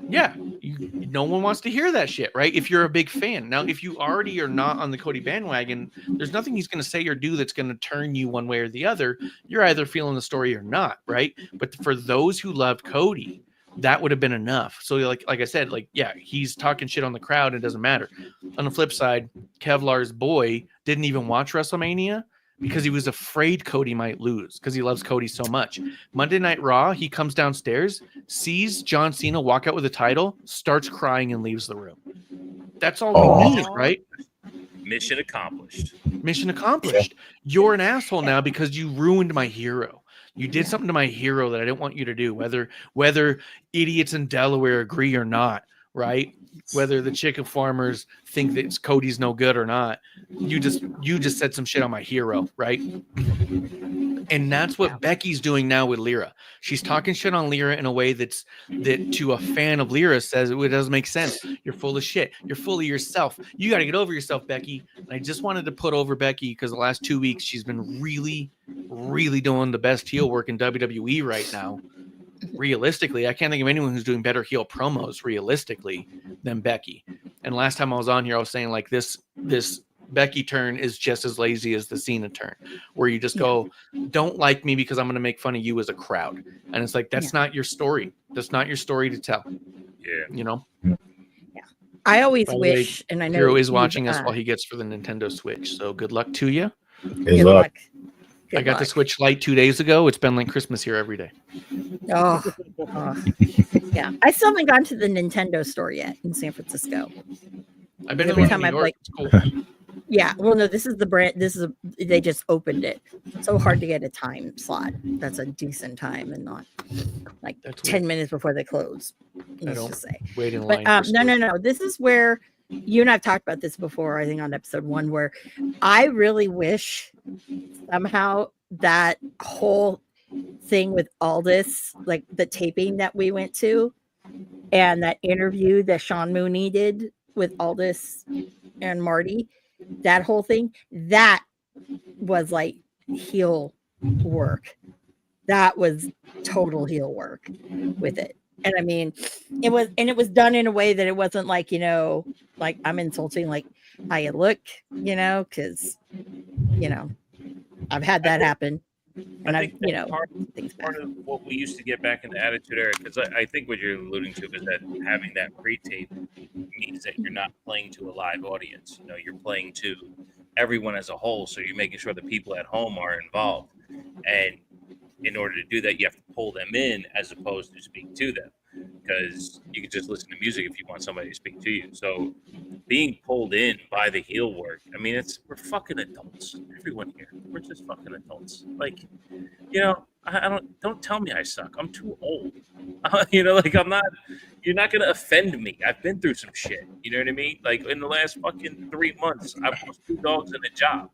Yeah, no one wants to hear that shit, right? If you're a big fan. Now, if you already are not on the Cody bandwagon, there's nothing he's going to say or do that's going to turn you one way or the other. You're either feeling the story or not, right? But for those who loved Cody, that would have been enough. So, like I said, he's talking shit on the crowd. It doesn't matter. On the flip side, Kevlar's boy didn't even watch WrestleMania because he was afraid Cody might lose because he loves Cody so much. Monday Night Raw, he comes downstairs, sees John Cena walk out with a title, starts crying and leaves the room. That's all we need, right? Mission accomplished. Mission accomplished. You're an asshole now because you ruined my hero. You did something to my hero that I didn't want you to do, whether idiots in Delaware agree or not, right? Whether the chicken farmers think that Cody's no good or not. You just said some shit on my hero, right? And that's what Becky's doing now with Lyra. She's talking shit on Lyra in a way that to a fan of Lyra says it doesn't make sense. You're full of shit. You're full of yourself. You got to get over yourself, Becky. And I just wanted to put over Becky because the last 2 weeks she's been really, really doing the best heel work in WWE right now. Realistically, I can't think of anyone who's doing better heel promos realistically than Becky. And last time I was on here, I was saying like this Becky turn is just as lazy as the Cena turn, where you just go, don't like me because I'm going to make fun of you as a crowd. And it's like, that's not your story. That's not your story to tell. Yeah. You know? Yeah. I always wish, and I know Hero is watching us while he gets for the Nintendo Switch. So good luck to you. Good luck. I got the Switch Lite 2 days ago. It's been like Christmas here every day. Oh. Yeah. I still haven't gone to the Nintendo store yet in San Francisco. I've been Every in time New I've York. like, It's cool. yeah, well, no, this is the brand. They just opened it. So hard to get a time slot. That's a decent time and not like 10 minutes before they close. Let's just say. Wait in But line. no. This is where you and I've talked about this before, I think on episode 1, where I really wish somehow that whole thing with Aldis, like the taping that we went to and that interview that Sean Mooney did with Aldis and Marty, that whole thing, that was like heel work. That was total heel work with it. And I mean, it was done in a way that it wasn't like, like I'm insulting like how you look, because, I've had that happen. And I think part of of what we used to get back in the Attitude Era, because I think what you're alluding to is that having that pre-tape means that you're not playing to a live audience. You're playing to everyone as a whole. So you're making sure the people at home are involved. And in order to do that, you have to pull them in as opposed to speak to them, because you can just listen to music if you want somebody to speak to you. So being pulled in by the heel work, I mean, we're fucking adults. Everyone here, we're just fucking adults. Like, don't tell me I suck. I'm too old. Like I'm not. You're not gonna offend me. I've been through some shit. You know what I mean? Like in the last fucking 3 months, I've lost 2 dogs and a job.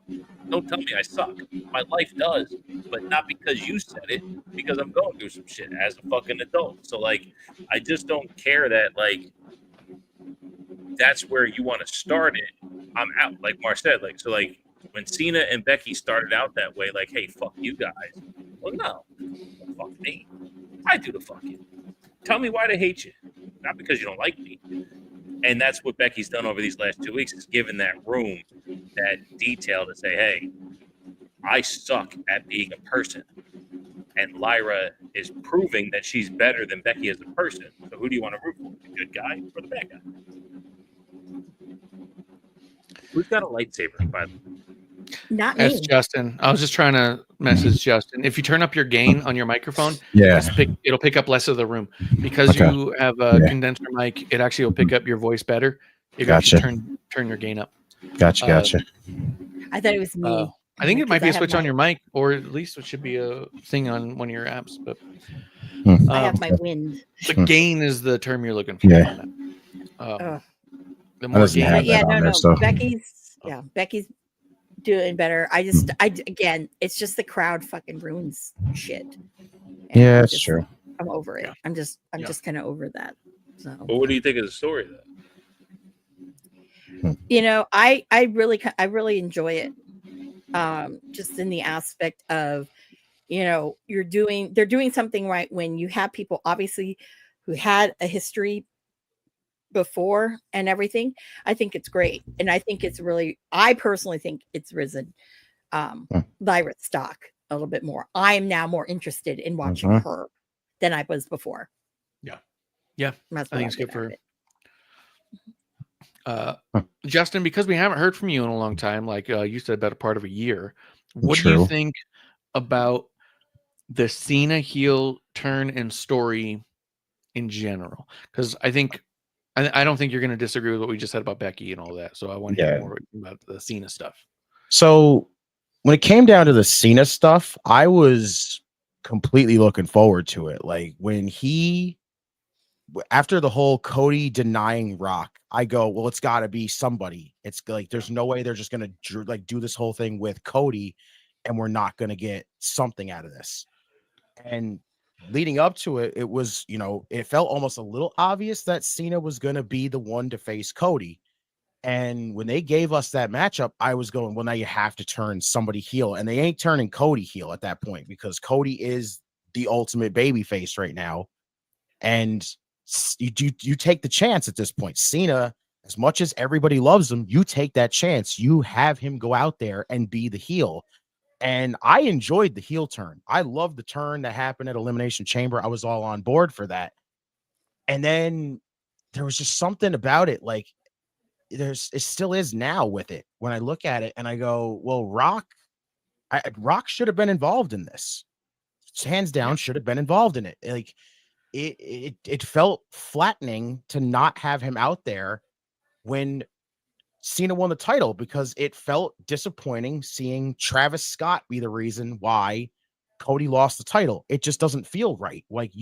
Don't tell me I suck. My life does, but not because you said it. Because I'm going through some shit as a fucking adult. So like, I just don't care that like that's where you want to start it. I'm out. Like Mar said, like so like when Cena and Becky started out that way, like, hey, fuck you guys. Well, no, fuck me. I do the fucking. Tell me why they hate you, not because you don't like me. And that's what Becky's done over these last 2 weeks, is given that room, that detail to say, hey, I suck at being a person. And Lyra is proving that she's better than Becky as a person. So who do you want to root for? The good guy or the bad guy? Who's got a lightsaber, by the way? Not me. That's Justin. I was just trying to message Justin. If you turn up your gain on your microphone, it'll pick up less of the room. Because you have a condenser mic, it actually will pick up your voice better if you actually turn your gain up. Gotcha. I thought it was me. I think it might be a switch on your mic, or at least it should be a thing on one of your apps. But I have my wind. The gain is the term you're looking for. Yeah. The more gain. No. Becky's doing better. Again, it's just the crowd fucking ruins shit. Yeah, that's true. I'm over it. I'm just kind of over that. So. But what do you think of the story then? I really enjoy it. Just in the aspect of, they're doing something right when you have people obviously who had a history before and everything. I think it's great. And I think I personally think it's risen Lyra's stock a little bit more. I am now more interested in watching her than I was before. Yeah. I think it's good for her. Justin, because we haven't heard from you in a long time, like you said, about a part of a year, what do you think about the Cena heel turn and story in general? Because I think I don't think you're going to disagree with what we just said about Becky and all that. So I want to hear more about the Cena stuff. So when it came down to the Cena stuff, I was completely looking forward to it. Like when after the whole Cody denying Rock, I go, well, it's got to be somebody. It's like there's no way they're just going to like do this whole thing with Cody and we're not going to get something out of this. And leading up to it, it was, it felt almost a little obvious that Cena was going to be the one to face Cody. And when they gave us that matchup, I was going, well, now you have to turn somebody heel. And they ain't turning Cody heel at that point because Cody is the ultimate baby face right now. And you take the chance at this point. Cena, as much as everybody loves him, you take that chance. You have him go out there and be the heel. And I enjoyed the heel turn. I loved the turn that happened at Elimination Chamber. I was all on board for that. And then there was just something about it. Like it still is now with it. When I look at it and I go, well, Rock should have been involved in this. Hands down, should have been involved in it. Like it felt flattening to not have him out there when Cena won the title, because it felt disappointing seeing Travis Scott be the reason why Cody lost the title. It just doesn't feel right. Like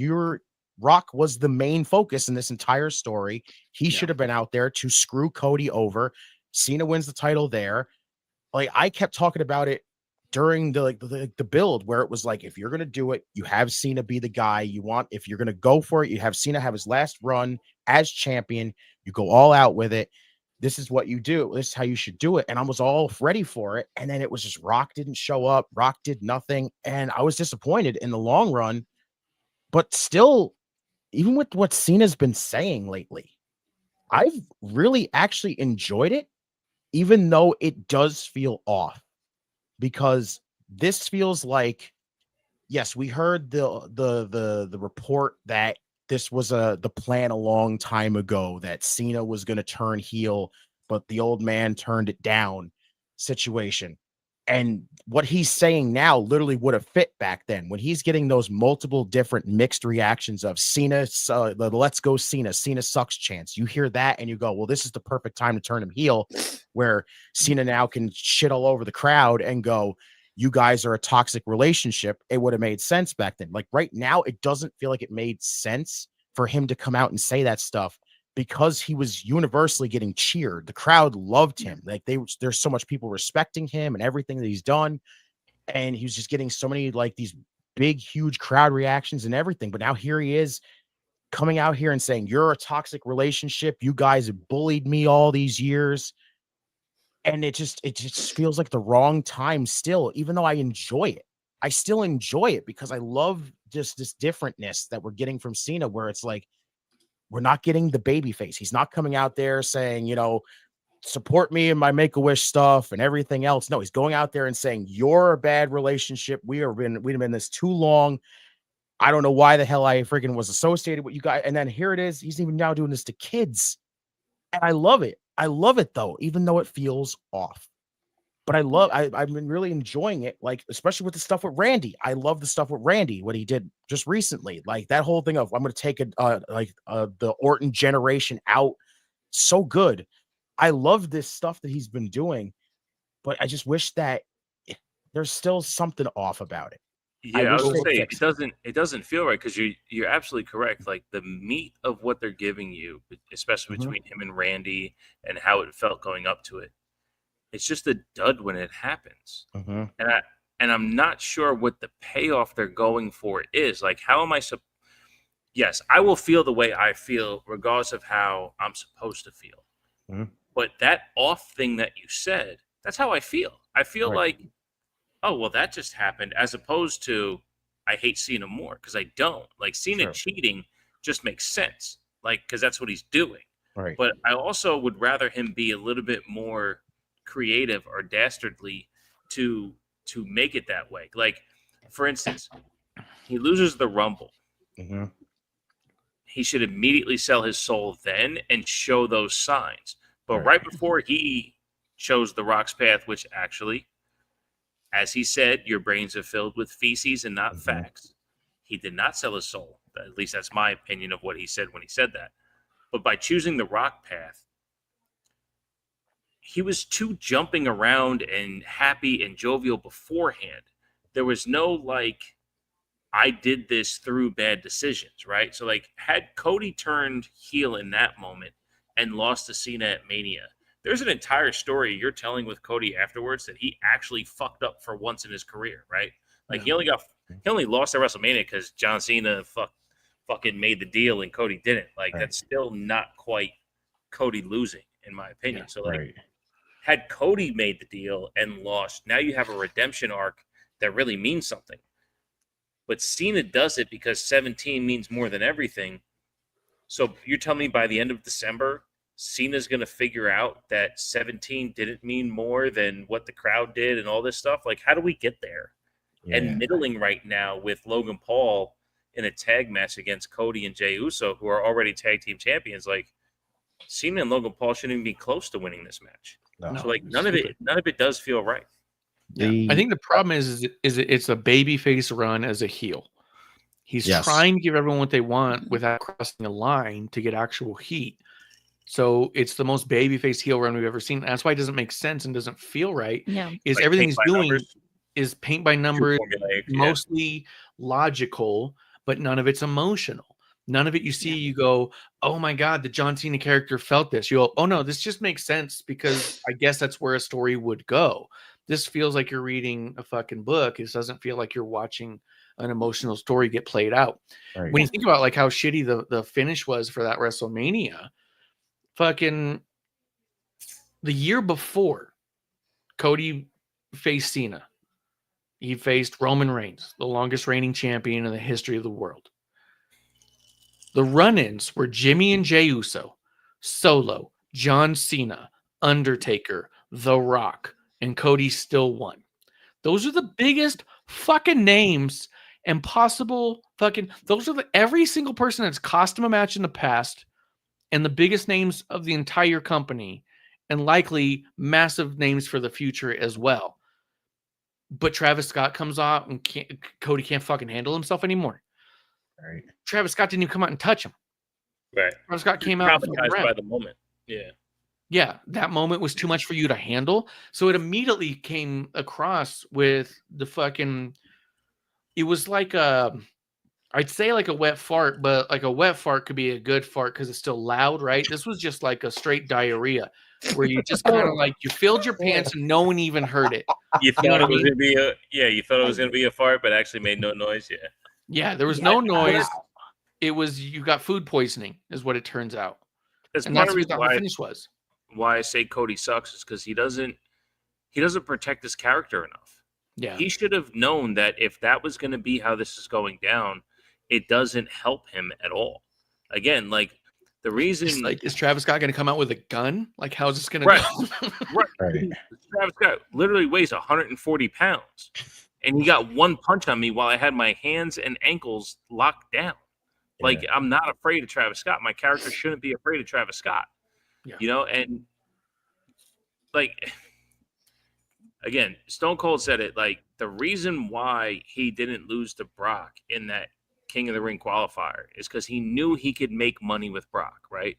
Rock was the main focus in this entire story. He should have been out there to screw Cody over. Cena wins the title there. Like I kept talking about it during the build where it was like, if you're going to do it, you have Cena be the guy you want. If you're going to go for it, you have Cena have his last run as champion. You go all out with it. This is what you do. This is how you should do it. And I was all ready for it. And then it was just Rock didn't show up. Rock did nothing. And I was disappointed in the long run. But still, even with what Cena's been saying lately, I've really actually enjoyed it, even though it does feel off. Because this feels like, yes, we heard the report that this was the plan a long time ago, that Cena was going to turn heel, but the old man turned it down situation. And what he's saying now literally would have fit back then when he's getting those multiple different mixed reactions of Cena, the let's go Cena sucks chance. You hear that and you go, well, this is the perfect time to turn him heel, where Cena now can shit all over the crowd and go, you guys are a toxic relationship. It would have made sense back then. Like right now, it doesn't feel like it made sense for him to come out and say that stuff, because he was universally getting cheered. The crowd loved him. Like there's so much people respecting him and everything that he's done. And he was just getting so many like these big, huge crowd reactions and everything. But now here he is coming out here and saying, you're a toxic relationship. You guys have bullied me all these years. And it just feels like the wrong time still, even though I enjoy it. I still enjoy it because I love just this differentness that we're getting from Cena, where it's like, we're not getting the baby face. He's not coming out there saying, support me in my Make-A-Wish stuff and everything else. No, he's going out there and saying, you're a bad relationship. We've been in this too long. I don't know why the hell I freaking was associated with you guys. And then here it is. He's even now doing this to kids. And I love it. I love it though, even though it feels off. But I've been really enjoying it, like, especially with the stuff with Randy. I love the stuff with Randy, what he did just recently. Like that whole thing of, I'm going to take the Orton generation out. So good. I love this stuff that he's been doing, but I just wish that there's still something off about it. Yeah, I was gonna say it doesn't feel right, because you're absolutely correct. Like the meat of what they're giving you, especially between him and Randy, and how it felt going up to it, it's just a dud when it happens. And I'm not sure what the payoff they're going for is. Like, how am I yes, I will feel the way I feel regardless of how I'm supposed to feel. But that off thing that you said, that's how I feel. I feel like, oh, well, that just happened, as opposed to I hate Cena more, because I don't. Like, Cena cheating just makes sense, like, because that's what he's doing. Right. But I also would rather him be a little bit more creative or dastardly to make it that way. Like, for instance, he loses the Rumble. He should immediately sell his soul then and show those signs. But right before he chose the Rock's path, which actually, as he said, your brains are filled with feces and not facts. He did not sell his soul. At least that's my opinion of what he said when he said that. But by choosing the Rock path, he was too jumping around and happy and jovial beforehand. There was no like, I did this through bad decisions, right? So like, had Cody turned heel in that moment and lost to Cena at Mania, there's an entire story you're telling with Cody afterwards that he actually fucked up for once in his career, right? Like he only lost at WrestleMania because John Cena fucking made the deal and Cody didn't. Like that's still not quite Cody losing, in my opinion. So like, had Cody made the deal and lost, now you have a redemption arc that really means something. But Cena does it because 17 means more than everything. So you're telling me by the end of December, Cena's going to figure out that 17 didn't mean more than what the crowd did and all this stuff? Like, how do we get there? Yeah. And middling right now with Logan Paul in a tag match against Cody and Jey Uso, who are already tag team champions, like Cena and Logan Paul shouldn't even be close to winning this match. No, so like none of it does feel right. I think the problem is it's a babyface run as a heel. He's trying to give everyone what they want without crossing a line to get actual heat. So it's the most babyface heel run we've ever seen. That's why it doesn't make sense and doesn't feel right. Yeah. Is like everything he's doing is paint by numbers, mostly logical, but none of it's emotional. None of it you see, you go, oh my God, the John Cena character felt this. You go, oh no, this just makes sense because I guess that's where a story would go. This feels like you're reading a fucking book. It doesn't feel like you're watching an emotional story get played out. Right. When you think about like how shitty the finish was for that WrestleMania, fucking the year before, Cody faced Cena. He faced Roman Reigns, the longest reigning champion in the history of the world. The run-ins were Jimmy and Jey Uso, Solo, John Cena, Undertaker, The Rock, and Cody still won. Those are the biggest fucking names and possible fucking... Those are every single person that's cost him a match in the past and the biggest names of the entire company and likely massive names for the future as well. But Travis Scott comes out and Cody can't fucking handle himself anymore. Right. Travis Scott didn't even come out and touch him. Right. Travis Scott came out by the moment. Yeah. Yeah, that moment was too much for you to handle. So it immediately came across with the fucking... It was like I'd say like a wet fart, but like a wet fart could be a good fart because it's still loud, right? This was just like a straight diarrhea where you just kind of like, you filled your pants and no one even heard it. You thought it was going to be you thought it was going to be a fart, but actually made no noise. Yeah. Yeah, there was no noise. It was, you got food poisoning is what it turns out. That's part of the reason why the finish was. Why I say Cody sucks is because he doesn't protect his character enough. Yeah. He should have known that if that was going to be how this is going down, it doesn't help him at all. Again, like the reason, it's like, is Travis Scott going to come out with a gun? Like, how's this going to go? Right. Travis Scott literally weighs 140 pounds, and he got one punch on me while I had my hands and ankles locked down. Yeah. Like, I'm not afraid of Travis Scott. My character shouldn't be afraid of Travis Scott. Yeah. You know, and like, again, Stone Cold said it, like, the reason why he didn't lose to Brock in that King of the Ring qualifier is because he knew he could make money with Brock, right?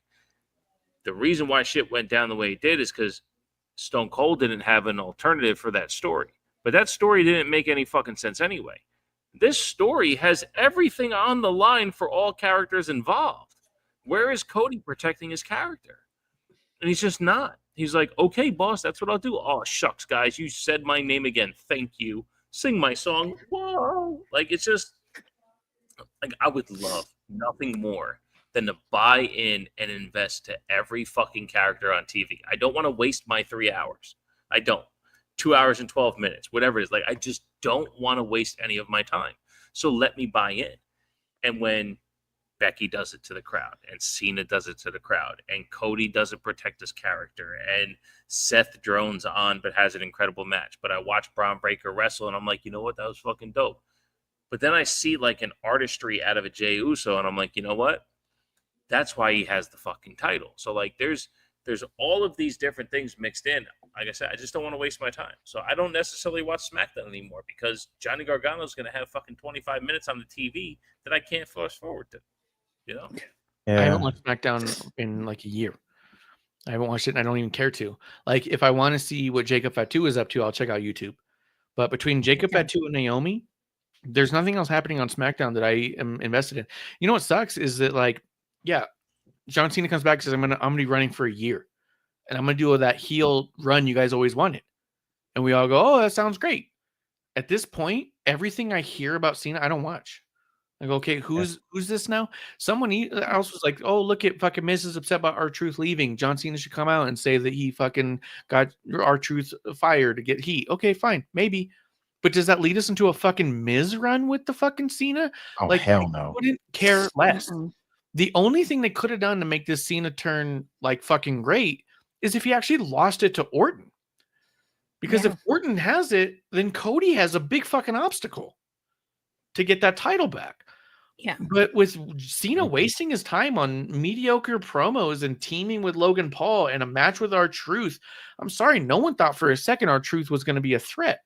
The reason why shit went down the way it did is because Stone Cold didn't have an alternative for that story. But that story didn't make any fucking sense anyway. This story has everything on the line for all characters involved. Where is Cody protecting his character? And he's just not. He's like, okay, boss, that's what I'll do. Oh, shucks, guys, you said my name again. Thank you. Sing my song. Whoa. Like, it's just, like, I would love nothing more than to buy in and invest to every fucking character on TV. I don't want to waste my 3 hours. I don't. 2 hours and 12 minutes, whatever it is. Like, I just don't want to waste any of my time. So let me buy in. And when Becky does it to the crowd, and Cena does it to the crowd, and Cody doesn't protect his character, and Seth drones on but has an incredible match, but I watch Braun Breaker wrestle, and I'm like, you know what? That was fucking dope. But then I see like an artistry out of a Jey Uso, and I'm like, you know what? That's why he has the fucking title. So like, there's all of these different things mixed in. Like I said, I just don't want to waste my time. So I don't necessarily watch SmackDown anymore because Johnny Gargano is going to have fucking 25 minutes on the TV that I can't fast forward to. You know? I haven't watched SmackDown in like a year. I haven't watched it, and I don't even care to. Like, if I want to see what Jacob Fatu is up to, I'll check out YouTube. But between Jacob Fatu and Naomi, there's nothing else happening on SmackDown that I am invested in. You know what sucks is that, like, yeah, John Cena comes back and says, I'm gonna be running for a year, and I'm gonna do that heel run you guys always wanted. And we all go, oh, that sounds great. At this point, everything I hear about Cena, I don't watch. I go, okay, who's this now? Someone else was like, oh, look at fucking Miz is upset about R-Truth leaving. John Cena should come out and say that he fucking got R-Truth fired to get heat. Okay, fine, maybe. But does that lead us into a fucking Miz run with the fucking Cena? Oh, like, hell no. I wouldn't care less. The only thing they could have done to make this Cena turn like fucking great is if he actually lost it to Orton. Because if Orton has it, then Cody has a big fucking obstacle to get that title back. Yeah. But with Cena wasting his time on mediocre promos and teaming with Logan Paul and a match with R-Truth, I'm sorry, no one thought for a second R-Truth was going to be a threat.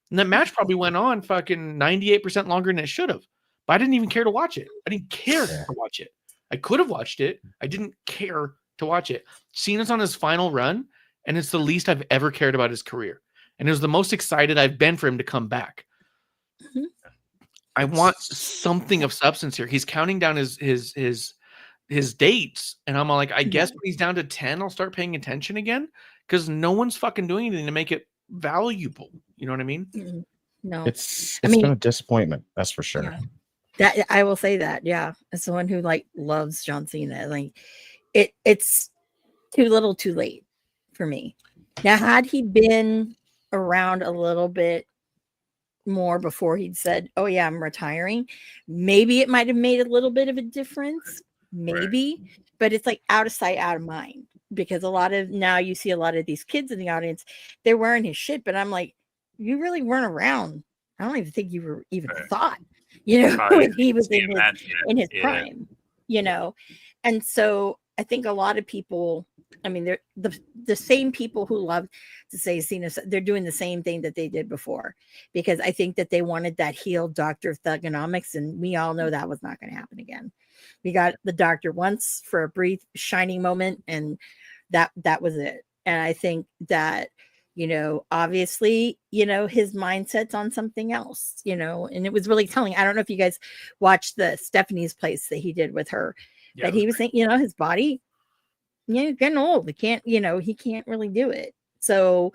And that match probably went on fucking 98% longer than it should have. But I didn't even care to watch it. I didn't care to watch it. I could have watched it. I didn't care to watch it. Cena's on his final run, and it's the least I've ever cared about his career. And it was the most excited I've been for him to come back. Mm-hmm. I want something of substance here. He's counting down his dates, and I'm like, I guess when he's down to 10, I'll start paying attention again, because no one's fucking doing anything to make it valuable. You know what I mean? No, it's been a disappointment. That's for sure. Yeah. That I will say that. Yeah, as someone who like loves John Cena, like it's too little, too late for me. Now, had he been around a little bit more before he'd said, oh yeah, I'm retiring, maybe it might have made a little bit of a difference, maybe, but it's like out of sight, out of mind, because now you see a lot of these kids in the audience, they're wearing his shit, but I'm like, you really weren't around. I don't even think you were even thought, when he was in his prime, and so I think a lot of people, I mean, they're the same people who love to say Cena, they're doing the same thing that they did before, because I think that they wanted that heel Doctor of Thugonomics, and we all know that was not going to happen again. We got the doctor once for a brief shining moment, and that was it. And I think that, obviously, his mindset's on something else, and it was really telling. I don't know if you guys watched the Stephanie's Place that he did with her, but he was saying, his body, getting old. He can't really do it. So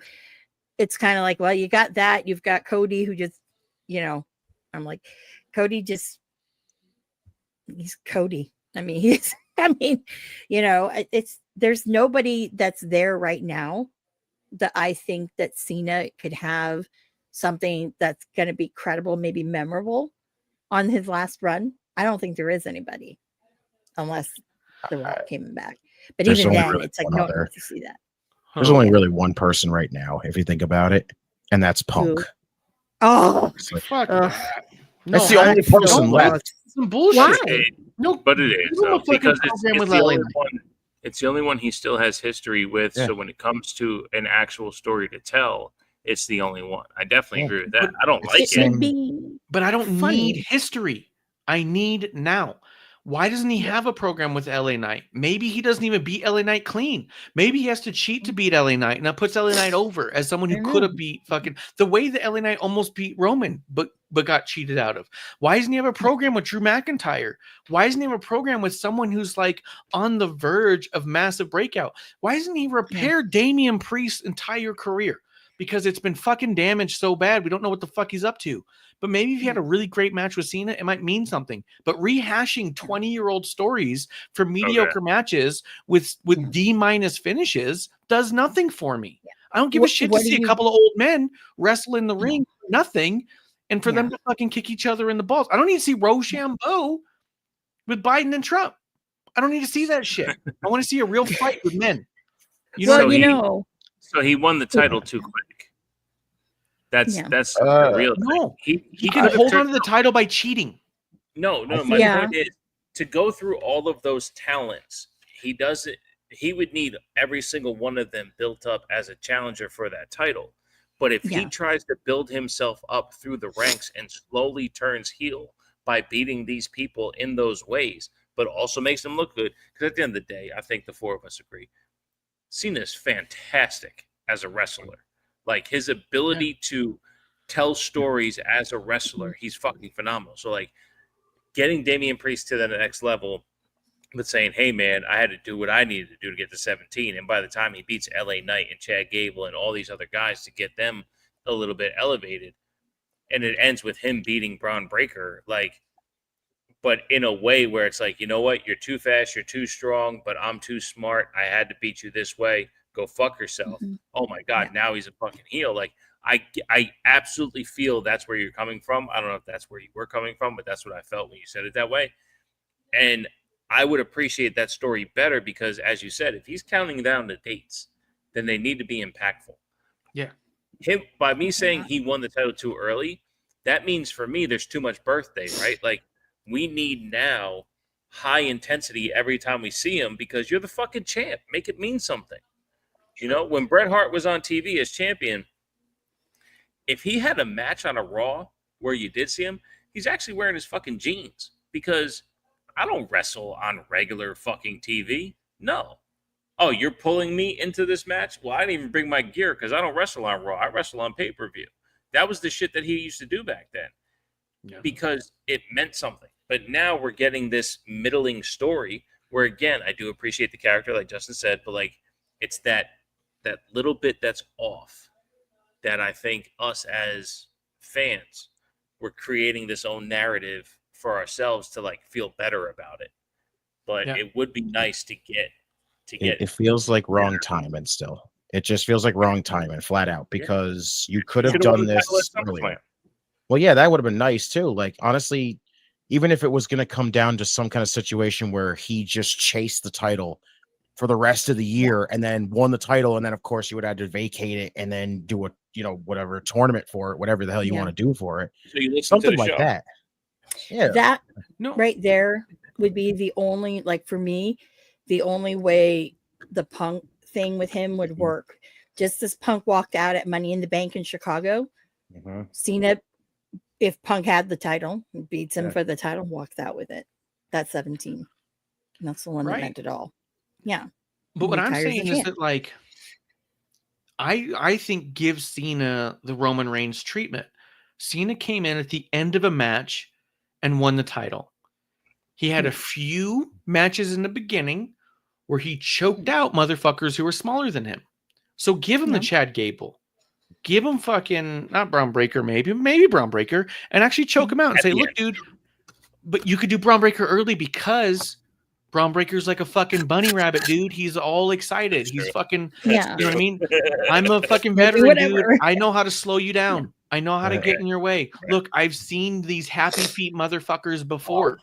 it's kind of like, well, you got that. You've got Cody, who just, I'm like, Cody he's Cody. I mean, there's nobody that's there right now that I think that Cena could have something that's going to be credible, maybe memorable on his last run. I don't think there is anybody, unless The Rock came back. But even then, really, it's like no one wants to see that. There's only really one person right now, if you think about it, and that's Punk. Who? Oh, like, fuck that. That's the only person left. Some bullshit. Why? No, but it is because it's the only one he still has history with. Yeah. So when it comes to an actual story to tell, it's the only one. I definitely agree with that. I don't like it, but I don't need history. I need now. Why doesn't he have a program with LA Knight? Maybe he doesn't even beat LA Knight clean. Maybe he has to cheat to beat LA Knight, and that puts LA Knight over as someone who could have beat fucking the way that LA Knight almost beat Roman, but got cheated out of. Why doesn't he have a program with Drew McIntyre? Why doesn't he have a program with someone who's like on the verge of massive breakout? Why doesn't he repair Damian Priest's entire career? Because it's been fucking damaged so bad, we don't know what the fuck he's up to. But maybe if he had a really great match with Cena, it might mean something. But rehashing 20-year-old stories for mediocre matches with D- finishes does nothing for me. I don't give a shit to see a couple of old men wrestle in the ring for nothing, and for them to fucking kick each other in the balls. I don't need to see Rochambeau with Biden and Trump. I don't need to see that shit. I want to see a real fight with men. So he won the title too quick. That's real. No, he can hold on to the title by cheating. No. My point is, to go through all of those talents, he does it. He would need every single one of them built up as a challenger for that title. But if he tries to build himself up through the ranks and slowly turns heel by beating these people in those ways, but also makes him look good. Because at the end of the day, I think the four of us agree, Cena is fantastic as a wrestler. Like his ability to tell stories as a wrestler, he's fucking phenomenal. So like getting Damian Priest to the next level, but saying, hey man, I had to do what I needed to do to get to 17. And by the time he beats LA Knight and Chad Gable and all these other guys to get them a little bit elevated, and it ends with him beating Braun Breaker, like, but in a way where it's like, you know what, you're too fast, you're too strong, but I'm too smart. I had to beat you this way. Go fuck yourself. Oh my God, now he's a fucking heel. Like, I absolutely feel that's where you're coming from. I don't know if that's where you were coming from, but that's what I felt when you said it that way. And I would appreciate that story better because, as you said, if he's counting down the dates, then they need to be impactful. Yeah. By me saying he won the title too early, that means for me there's too much birthday, right? Like, we need now high intensity every time we see him because you're the fucking champ. Make it mean something. You know, when Bret Hart was on TV as champion, if he had a match on a Raw where you did see him, he's actually wearing his fucking jeans because I don't wrestle on regular fucking TV. No. Oh, you're pulling me into this match? Well, I didn't even bring my gear because I don't wrestle on Raw. I wrestle on pay-per-view. That was the shit that he used to do back then because it meant something. But now we're getting this middling story where, again, I do appreciate the character, like Justin said, but like it's that little bit that's off that I think us as fans, we're creating this own narrative for ourselves to like feel better about it. But it would be nice to get it feels like wrong timing still. It just feels like wrong timing flat out because you could have done this earlier. Well, yeah, that would have been nice too. Like honestly, even if it was going to come down to some kind of situation where he just chased the title for the rest of the year and then won the title, and then of course you would have to vacate it and then do a whatever tournament for it, whatever the hell you want to do for it. So you listen something to the like show. that. Yeah, that right there would be the only, like for me, the only way the Punk thing with him would work. Just as Punk walked out at Money in the Bank in Chicago, Cena, if Punk had the title, beats him for the title, walked out with it. That's 17. And that's the one that meant it all. Yeah. But what I'm saying is that, like, I think give Cena the Roman Reigns treatment. Cena came in at the end of a match and won the title. He had a few matches in the beginning where he choked out motherfuckers who were smaller than him. So give him the Chad Gable. Give him fucking, not Braun Breaker, maybe Braun Breaker, and actually choke him out and say, look, dude, but you could do Braun Breaker early because Braun Breaker's like a fucking bunny rabbit, dude. He's all excited. He's fucking, you know what I mean? I'm a fucking veteran, dude. I know how to slow you down. I know how to get in your way. Look, I've seen these happy feet motherfuckers before.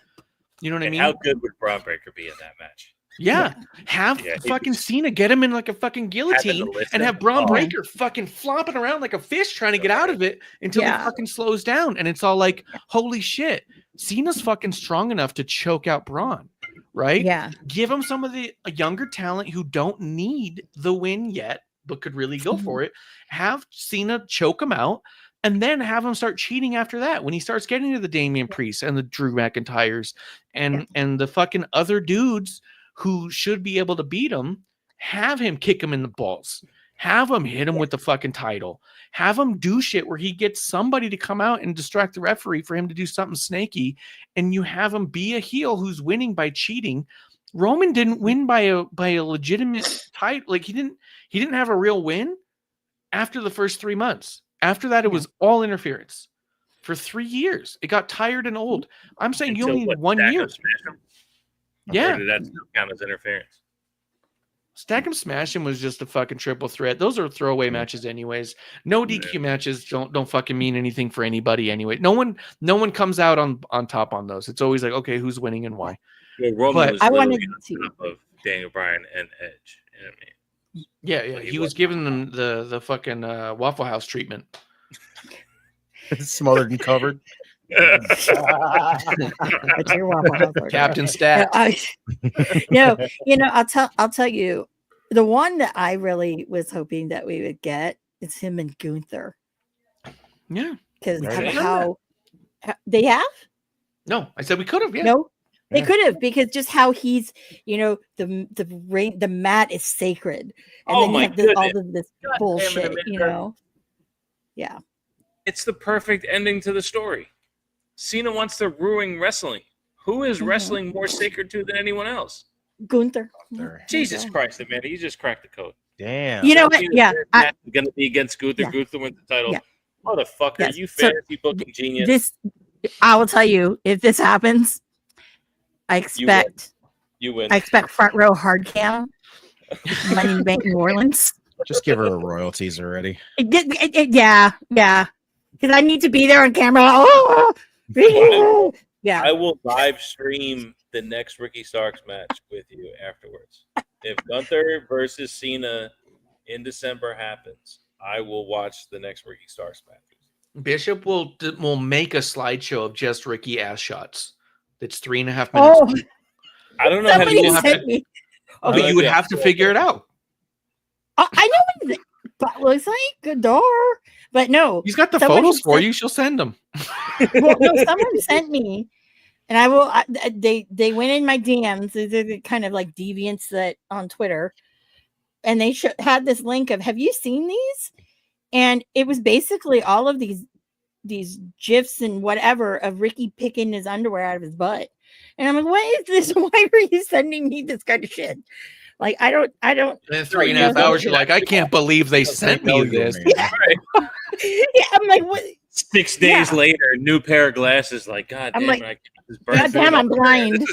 You know what I mean? How good would Braun Breaker be in that match? Yeah. Have fucking Cena get him in like a fucking guillotine and have Braun Breaker fucking flopping around like a fish trying to get out of it until he fucking slows down. And it's all like, holy shit, Cena's fucking strong enough to choke out Braun, right? Yeah. Give him some of the younger talent who don't need the win yet, but could really go for it. Have Cena choke him out. And then have him start cheating after that when he starts getting to the Damian Priest and the Drew McIntyres and the fucking other dudes who should be able to beat him. Have him kick him in the balls. Have him hit him with the fucking title. Have him do shit where he gets somebody to come out and distract the referee for him to do something snaky. And you have him be a heel who's winning by cheating. Roman didn't win by a legitimate title. Like he didn't have a real win after the first 3 months. After that, it was all interference for 3 years. It got tired and old. I'm saying you only need 1 year. Yeah. Or did that still count as interference? Stack 'em Smash 'em was just a fucking triple threat. Those are throwaway matches anyways. No DQ matches don't fucking mean anything for anybody anyway. No one comes out on top on those. It's always like, okay, who's winning and why? Well, Roman was literally on top of Daniel Bryan and Edge. You know what I mean? Yeah. He was giving them the fucking Waffle House treatment. Smothered and covered. Captain Stat. I'll tell you, the one that I really was hoping that we would get is him and Gunther. Yeah. Because how they have? No, I said we could have. Yeah. No. It could have, because just how he's, the mat is sacred, and Oh then you my have all goodness. of this God damn it, bullshit, Amanda. Yeah. It's the perfect ending to the story. Cena wants to ruin wrestling. Who is wrestling more sacred to than anyone else? Gunther. Jesus Christ, Amanda, you just cracked the code. Damn. You know what? Yeah. Going to be against Gunther. Yeah. Gunther wins the title. Yeah. Motherfucker, Yes. you So, fantasy booking genius. I will tell you, if this happens, I expect You win. I expect front row hard cam, Money in the Bank, New Orleans. Just give her royalties already. Yeah. Because I need to be there on camera. Oh, yeah. I will live stream the next Ricky Starks match with you afterwards. If Gunther versus Cena in December happens, I will watch the next Ricky Starks match. Bishop will make a slideshow of just Ricky ass shots. That's 3.5 minutes. Oh, I don't know how to somebody do sent me. But you would have to figure it out. I know what it looks like. Good door. But no. He's got the photos for you. She'll send them. Well, no, someone sent me, and I will. They went in my DMs. They're the kind of like deviants that on Twitter, and they had this link of, have you seen these? And it was basically all of these gifs and whatever of Ricky picking his underwear out of his butt. And I'm like, what is this? Why are you sending me this kind of shit? Like, I don't. And then 3.5 hours, you're like, I can't believe they sent me this. Yeah. Yeah, I'm like, what? 6 days later, new pair of glasses. Like, God damn, God damn, I'm blind.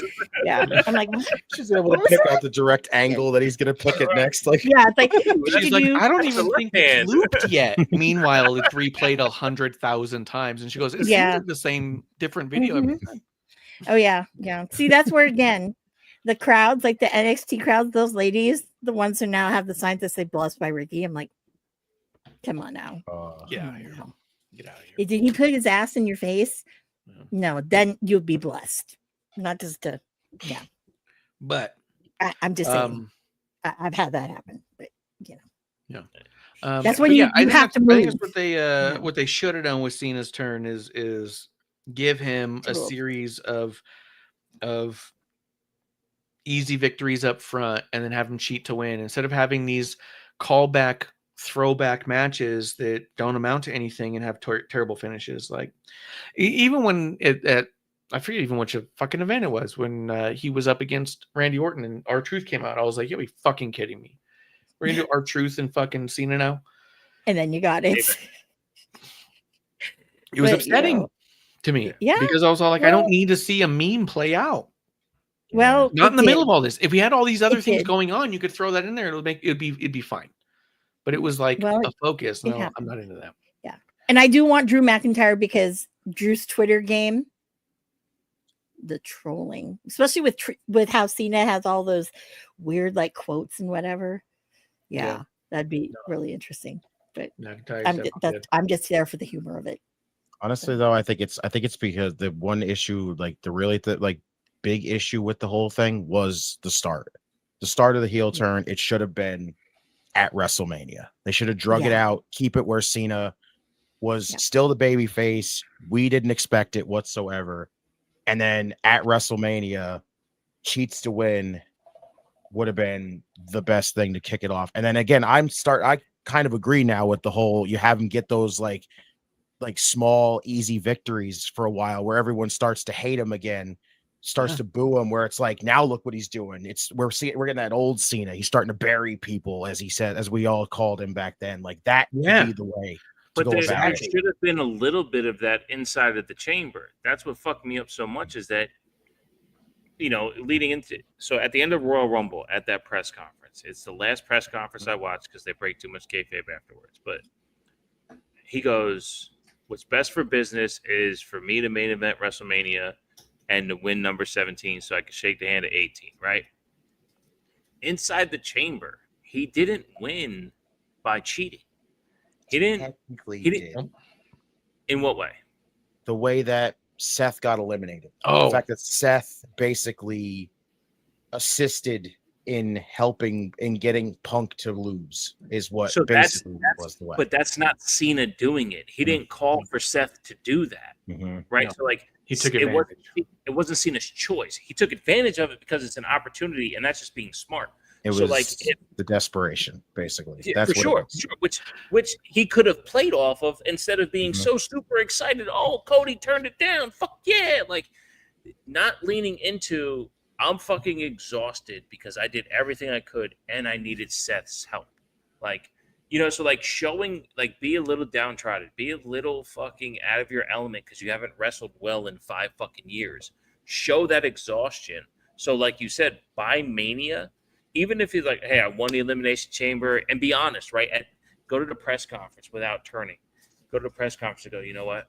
Yeah, I'm like, she's able to pick out the direct angle that he's gonna pick it next. Like, yeah, it's like, she's like, I don't even think it's looped yet. Meanwhile, it's replayed 100,000 times, and she goes, it seems like the same different video every time. Oh yeah. See, that's where again, the crowds, like the NXT crowds, those ladies, the ones who now have the signs that say "Blessed by Ricky." I'm like, come on now. Get out of here. Get out of here. Did he put his ass in your face? No, then you'll be blessed. Not just to, yeah. But I'm just saying, I've had that happen. But yeah. That's when you have to move. I think that's what they should have done with Cena's turn is give him a series of easy victories up front and then have him cheat to win, instead of having these callback throwback matches that don't amount to anything and have terrible finishes. Like even when I forget even which fucking event it was, when he was up against Randy Orton and R-Truth came out. I was like, you'll be fucking kidding me. We're gonna do R-Truth and fucking Cena now. And then you got it. It was upsetting to me. Yeah. Because I was all like, I don't need to see a meme play out. Well, not in the middle of all this. If we had all these other things going on, you could throw that in there. It'd be fine. But it was like a focus. No, I'm not into that. Yeah. And I do want Drew McIntyre, because Drew's Twitter game, the trolling, especially with how Cena has all those weird like quotes and whatever. Yeah. That'd be really interesting. But I'm just there for the humor of it. Honestly, though, I think it's because the one issue, like the big issue with the whole thing was the start of the heel turn. It should have been at WrestleMania. They should have drug it out, keep it where Cena was still the baby face. We didn't expect it whatsoever. And then at WrestleMania, cheats to win would have been the best thing to kick it off. And then again, I kind of agree now with the whole, you have him get those like small, easy victories for a while where everyone starts to hate him again, starts to boo him, where it's like, now look what he's doing. We're getting that old Cena. He's starting to bury people, as he said, as we all called him back then. Like that would be the way. But there should have been a little bit of that inside of the chamber. That's what fucked me up so much, is that, leading into, so at the end of Royal Rumble, at that press conference, it's the last press conference I watched because they break too much kayfabe afterwards. But he goes, what's best for business is for me to main event WrestleMania and to win number 17 so I can shake the hand of 18, right? Inside the chamber, he didn't win by cheating. He didn't. In what way? The way that Seth got eliminated. Oh. The fact that Seth basically assisted in helping in getting Punk to lose is what So basically was the way. but that's not Cena doing it. He didn't call for Seth to do that, right? No. So like He took it wasn't advantage. it wasn't Cena's choice. He took advantage of it because it's an opportunity, and that's just being smart. It so was like the desperation, basically. yeah, That's for what sure, it was. which he could have played off of instead of being so super excited. Oh, Cody turned it down. Fuck yeah! Like not leaning into. I'm fucking exhausted because I did everything I could and I needed Seth's help. Like, so like showing, like, be a little downtrodden, be a little fucking out of your element because you haven't wrestled well in 5 fucking years. Show that exhaustion. So, like you said, by Mania, even if he's like, hey, I won the Elimination Chamber, and be honest, right? Go to the press conference without turning. Go to the press conference and go, you know what?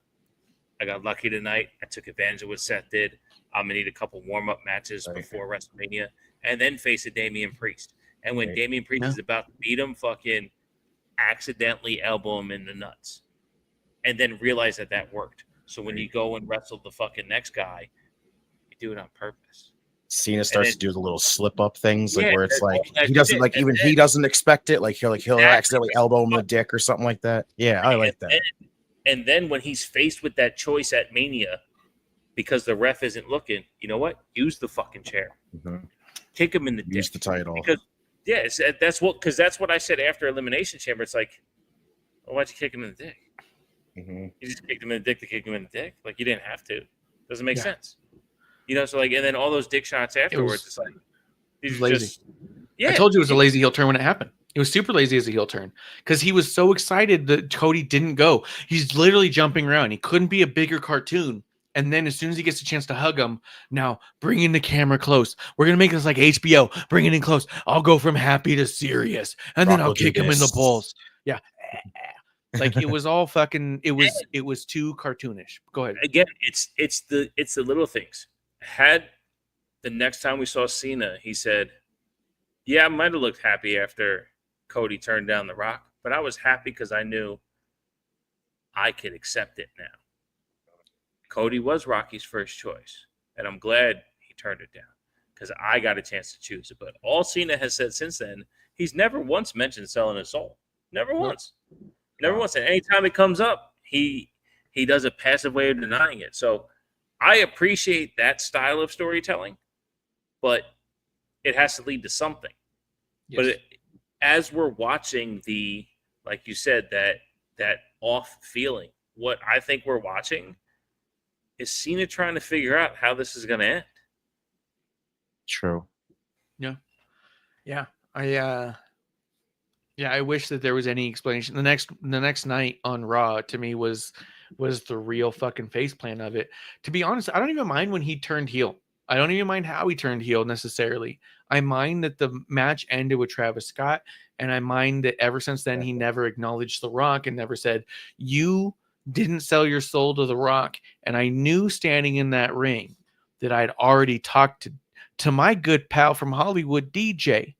I got lucky tonight. I took advantage of what Seth did. I'm going to need a couple warm-up matches before WrestleMania and then face a Damian Priest. And when Damian Priest is about to beat him, fucking accidentally elbow him in the nuts. And then realize that worked. So when you go and wrestle the fucking next guy, you do it on purpose. Cena starts to do the little slip-up things, like where it's like that's he doesn't it. like even he doesn't expect it. Like he'll accidentally elbow him in the dick or something like that. Yeah, I like that. And then when he's faced with that choice at Mania, because the ref isn't looking, you know what? Use the fucking chair. Kick him in the dick. Use the title. Because that's what I said after Elimination Chamber. It's like, well, why'd you kick him in the dick? You just kicked him in the dick to kick him in the dick. Like you didn't have to. Doesn't make sense. So like, and then all those dick shots afterwards. It's like these lazy. I told you it was a lazy heel turn when it happened. It was super lazy as a heel turn because he was so excited that Cody didn't go. He's literally jumping around. He couldn't be a bigger cartoon. And then as soon as he gets a chance to hug him, now bring in the camera close. We're going to make this like HBO. Bring it in close. I'll go from happy to serious. And then I'll kick him in the balls. Yeah. Like it was all fucking, it was too cartoonish. Go ahead. Again, it's the little things. Had the next time we saw Cena, he said, yeah, I might have looked happy after Cody turned down the Rock, but I was happy because I knew I could accept it now. Cody was Rocky's first choice, and I'm glad he turned it down because I got a chance to choose it. But all Cena has said since then, he's never once mentioned selling his soul. Never once. Never once. And anytime it comes up, he does a passive way of denying it. So I appreciate that style of storytelling, but it has to lead to something. Yes. But as we're watching like you said, that off feeling, what I think we're watching is Cena trying to figure out how this is going to end. True. Yeah. I wish that there was any explanation. The next night on Raw to me was the real fucking face plan of it. To be honest, I don't even mind when he turned heel. I don't even mind how he turned heel necessarily. I mind that the match ended with Travis Scott, and I mind that ever since then he never acknowledged The Rock and never said, you didn't sell your soul to The Rock. And I knew standing in that ring that I'd already talked to my good pal from Hollywood, DJ,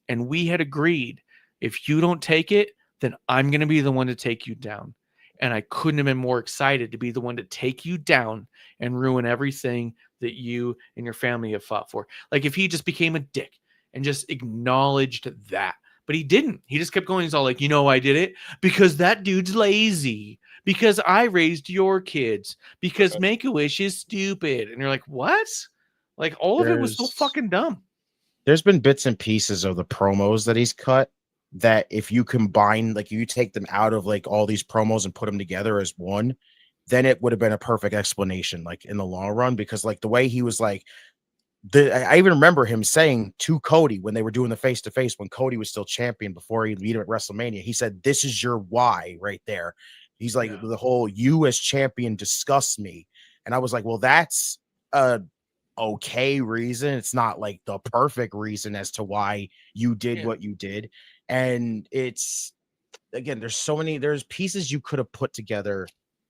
and we had agreed, if you don't take it, then I'm going to be the one to take you down. And I couldn't have been more excited to be the one to take you down and ruin everything that you and your family have fought for. Like if he just became a dick and just acknowledged that, but he didn't. He just kept going. He's all like, I did it because that dude's lazy, because I raised your kids, because Make-A-Wish is stupid. And you're like, what? Like all of it was so fucking dumb. There's been bits and pieces of the promos that he's cut that if you combine, like you take them out of like all these promos and put them together as one, then it would have been a perfect explanation, like in the long run, because like the way he was like, I even remember him saying to Cody when they were doing the face-to-face, when Cody was still champion before he beat him at WrestleMania, he said, this is your why right there. He's like, the whole you as champion disgusts me. And I was like, well, that's a okay reason. It's not like the perfect reason as to why you did what you did. And it's, again, there's pieces you could have put together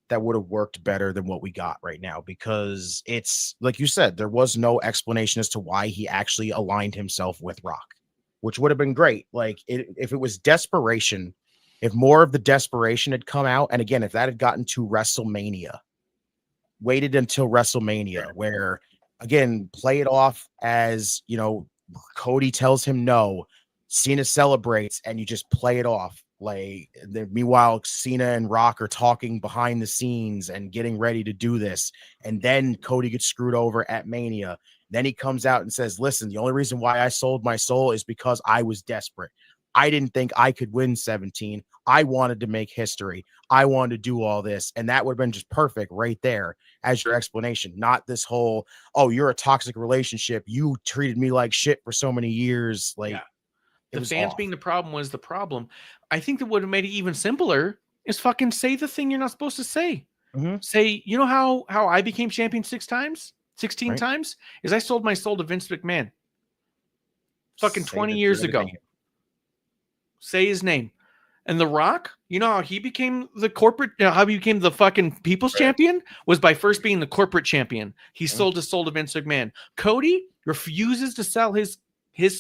that would have worked better than what we got right now, because it's like you said, there was no explanation as to why he actually aligned himself with Rock, which would have been great. Like if it was desperation, if more of the desperation had come out, and again, if that had gotten to WrestleMania, waited until WrestleMania, where again, play it off as, Cody tells him no. Cena celebrates, and you just play it off. Like, meanwhile, Cena and Rock are talking behind the scenes and getting ready to do this. And then Cody gets screwed over at Mania. Then he comes out and says, listen, the only reason why I sold my soul is because I was desperate. I didn't think I could win 17. I wanted to make history. I wanted to do all this. And that would have been just perfect right there as your explanation. Not this whole, oh, you're a toxic relationship. You treated me like shit for so many years. Like, the fans being the problem was the problem. I think that would have made it even simpler is fucking say the thing you're not supposed to say. Say, you know how I became champion 16 times? Is I sold my soul to Vince McMahon. Fucking 20 years ago. Say his name. And The Rock, you know how he became the corporate, how he became the fucking people's champion was by first being the corporate champion. He sold his soul to Vince McMahon. Cody refuses to sell his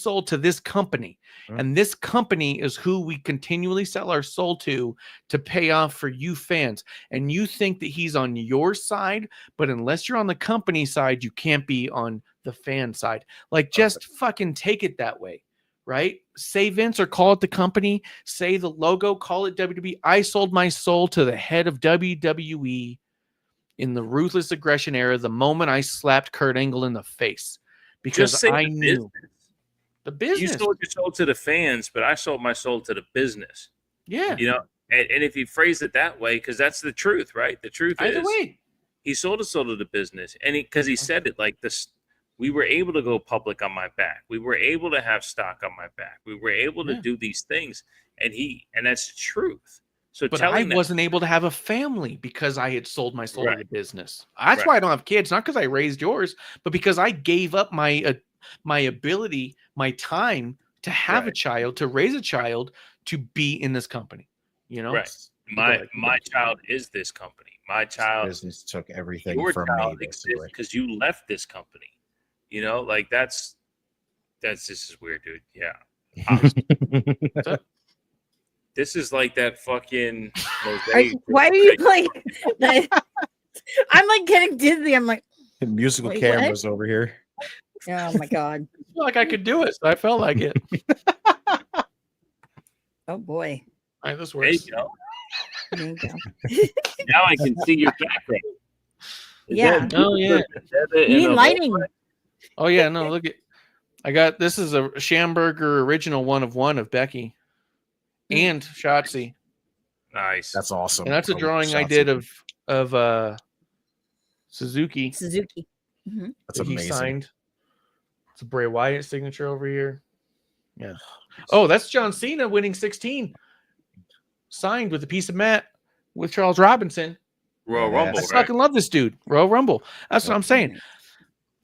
soul to this company. And this company is who we continually sell our soul to pay off for you fans. And you think that he's on your side, but unless you're on the company side, you can't be on the fan side. Like, just fucking take it that way, right? Say Vince or call it the company. Say the logo, call it WWE. I sold my soul to the head of WWE in the Ruthless Aggression era the moment I slapped Kurt Angle in the face. Because I knew. The business. You sold your soul to the fans, but I sold my soul to the business. Yeah. You know, and if you phrase it that way, because that's the truth, right? The truth Either is way. He sold his soul to the business. And because he said it like this, we were able to go public on my back. We were able to have stock on my back. We were able to do these things. And that's the truth. So but I wasn't able to have a family because I had sold my soul to the business. That's why I don't have kids, not because I raised yours, but because I gave up my ability, my time to have a child, to raise a child, to be in this company. You know, my child is this company. My child business took everything from me because you left this company. You know, like this is weird, dude. Yeah. This is like that fucking. Why are you like? I'm like getting dizzy. I'm like musical cameras over here. Oh my god! I feel like I could do it, so I felt like it. Oh boy! All right, this works. There you go. Now I can see your background. Yeah. Oh yeah. You need lighting. Oh yeah. No, look at. I got this is a Schamberger original 1 of Becky, and Shotzi. Nice. That's awesome. And that's a drawing I did of Suzuki. Mm-hmm. That's amazing. He signed. It's a Bray Wyatt signature over here. Yeah. Oh, that's John Cena winning 16. Signed with a piece of mat with Charles Robinson. Royal Rumble. I fucking love this dude. Royal Rumble. That's what I'm saying.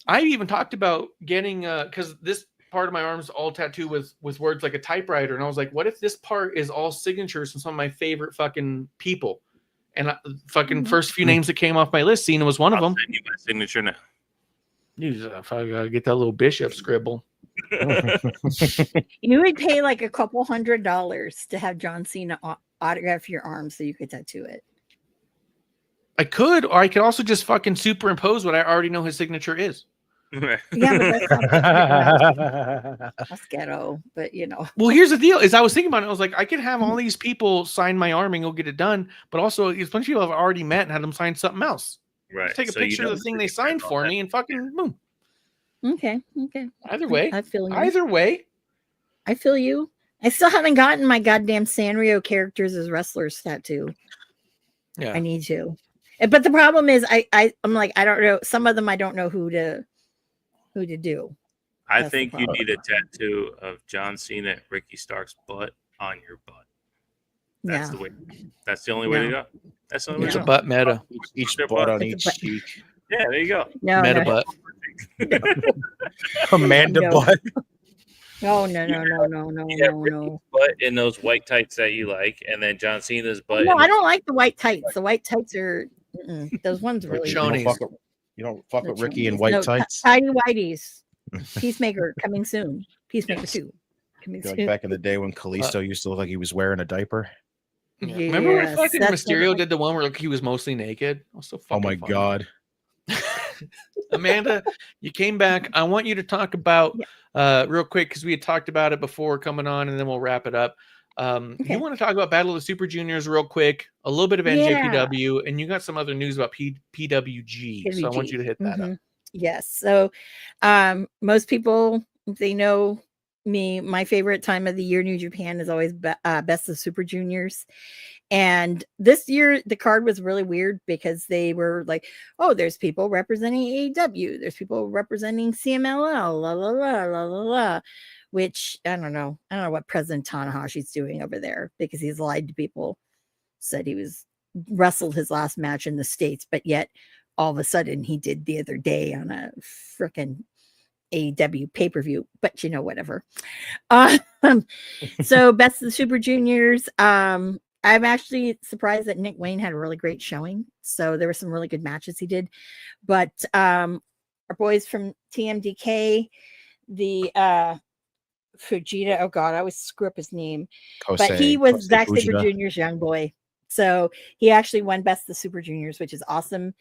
I even talked about getting because this part of my arm is all tattooed with words like a typewriter, and I was like, what if this part is all signatures from some of my favorite fucking people? And first few names that came off my list, Cena was one of them. Send you my signature now. If I gotta get that little bishop scribble. You would pay like a couple $100 to have John Cena autograph your arm so you could tattoo it. I could, or I could also just fucking superimpose what I already know his signature is. Yeah, but that's ghetto. But you know. Well, here's the deal: is I was thinking about it. I was like, I could have all these people sign my arm and go get it done, but also a bunch of people I've already met and had them sign something else. Right. Just take a picture of the thing they signed for me and fucking boom. Okay. Either way. I feel you. Either way. I feel you. I still haven't gotten my goddamn Sanrio characters as wrestlers tattoo. Yeah. I need to. But the problem is I'm like, I don't know. Some of them I don't know who to do. I think you need a tattoo of John Cena and Ricky Stark's butt on your butt. That's the way. That's the only way to go. That's the only way to go. It's a butt meta. Each butt on each cheek. Yeah, there you go. Meta butt. Amanda butt. No. Butt in those white tights that you like, and then John Cena's butt. No, I don't like the white tights. The white tights are those ones really. You don't fuck with Ricky in white tights. Tiny whiteys. Peacemaker coming soon. Peacemaker 2 coming soon. Back in the day when Kalisto used to look like he was wearing a diaper. Yeah. Remember when fucking Mysterio did the one where he was mostly naked? It was so fucking funny. God. Amanda, you came back. I want you to talk about real quick, because we had talked about it before coming on, and then we'll wrap it up. You want to talk about Battle of the Super Juniors real quick, a little bit of NJPW, and you got some other news about PWG. So I want you to hit that up. Yes. So most people, they know me. My favorite time of the year, New Japan, is always Best of Super Juniors. And this year, the card was really weird because they were like, oh, there's people representing AEW. There's people representing CMLL, la, la, la, la, la, la. Which, I don't know. I don't know what President Tanahashi's doing over there because he's lied to people. Said he wrestled his last match in the States, but yet all of a sudden he did the other day on a freaking AEW pay-per-view, but whatever. So Best of the Super Juniors. I'm actually surprised that Nick Wayne had a really great showing. So there were some really good matches he did. But our boys from TMDK, the Fujita, oh God, I always screw up his name. But he was Zack Sabre Jr.'s young boy. So he actually won Best of the Super Juniors, which is awesome.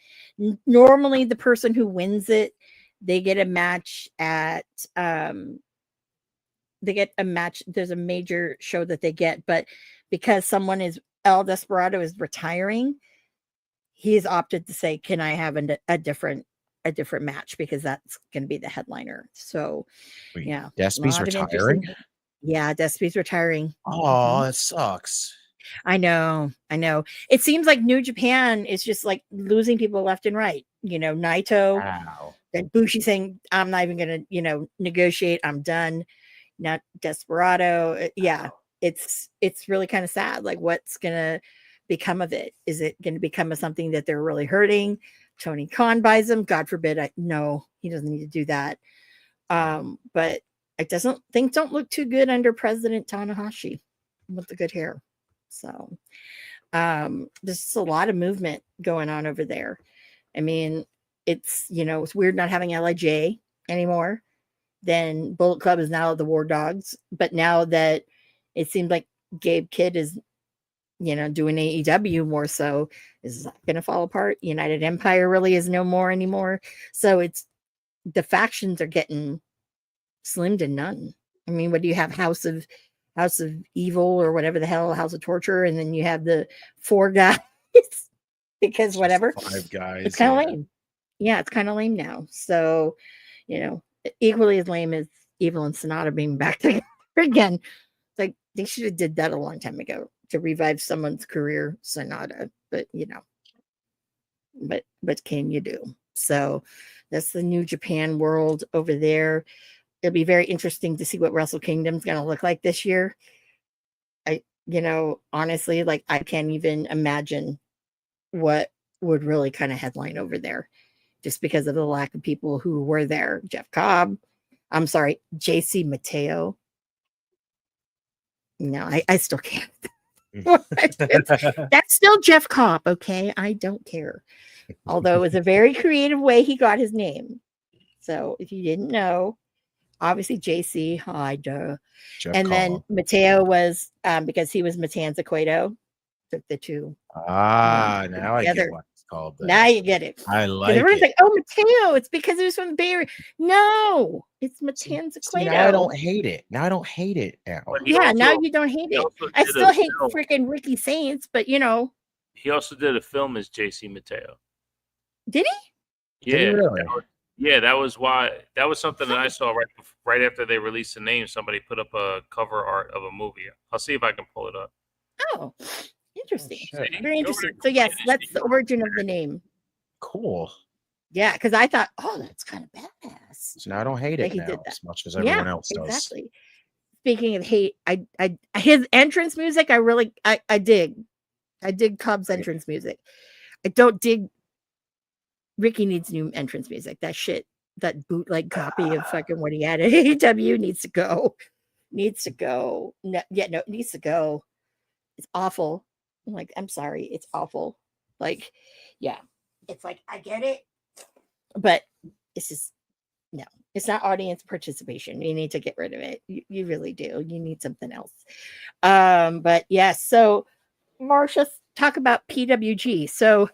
Normally the person who wins it, they get a match at there's a major show that they get, but because someone is El Desperado is retiring, he's opted to say, can I have a different match, because that's going to be the headliner. So yeah, Despy's retiring. Yeah, Despy's retiring. Oh, that sucks. I know. It seems like New Japan is just like losing people left and right. Naito. Wow. Then Bushi saying, I'm not even going to, negotiate. I'm done. Not Desperado. Yeah. It's really kind of sad. Like, what's going to become of it? Is it going to become something that they're really hurting? Tony Khan buys him. God forbid. No, he doesn't need to do that. But it don't look too good under President Tanahashi with the good hair. So there's a lot of movement going on over there. I mean, it's weird not having LIJ anymore. Then Bullet Club is now the War Dogs. But now that it seems like Gabe Kidd is, doing AEW more so, is that going to fall apart? United Empire really is no more anymore. So it's the factions are getting slim to none. I mean, what do you have? House of Evil or whatever the hell, House of Torture, and then you have the 4 guys because whatever. 5 guys. It's kind of lame. Yeah, it's kind of lame now. So, equally as lame as Evil and Sonata being back together again. It's like they should have did that a long time ago to revive someone's career, Sonata. But what can you do? So that's the New Japan world over there. It'll be very interesting to see what Wrestle Kingdom's going to look like this year. Honestly, like, I can't even imagine what would really kind of headline over there, just because of the lack of people who were there. Jeff Cobb. I'm sorry, JC Mateo. No, I still can't. That's still Jeff Cobb, okay? I don't care. Although it was a very creative way he got his name. So if you didn't know, obviously JC, hi, duh. Jeff and Cobb. then Mateo was because he was Matanza Cueto. Took the two. Now I get what it's called. Now you get it. I like everyone's it. like, oh, Mateo, it's because he was from the Bay Area. No, it's Matanza Cueto. Now I don't hate it. Now Yeah, now you don't hate it. I still hate freaking Ricky Saints, but he also did a film as JC Mateo. Did he? Yeah. Did he really? That was something that I saw right after they released the name. Somebody put up a cover art of a movie. I'll see if I can pull it up. Oh, interesting. Very interesting. So yes, that's the origin of the name. Cool. Yeah, because I thought, oh, that's kind of badass. So now I don't hate it now as much as everyone else does. Exactly. Speaking of hate, I his entrance music, I dig. I dig Cobb's entrance music. I don't dig. Ricky needs new entrance music. That shit, that bootleg copy of fucking what he had at AEW needs to go. Needs to go. No, it needs to go. It's awful. I'm sorry, it's awful. It's like, I get it, but it's just no. It's not audience participation. You need to get rid of it. You really do. You need something else. But yes. So, Marcia, talk about PWG. So,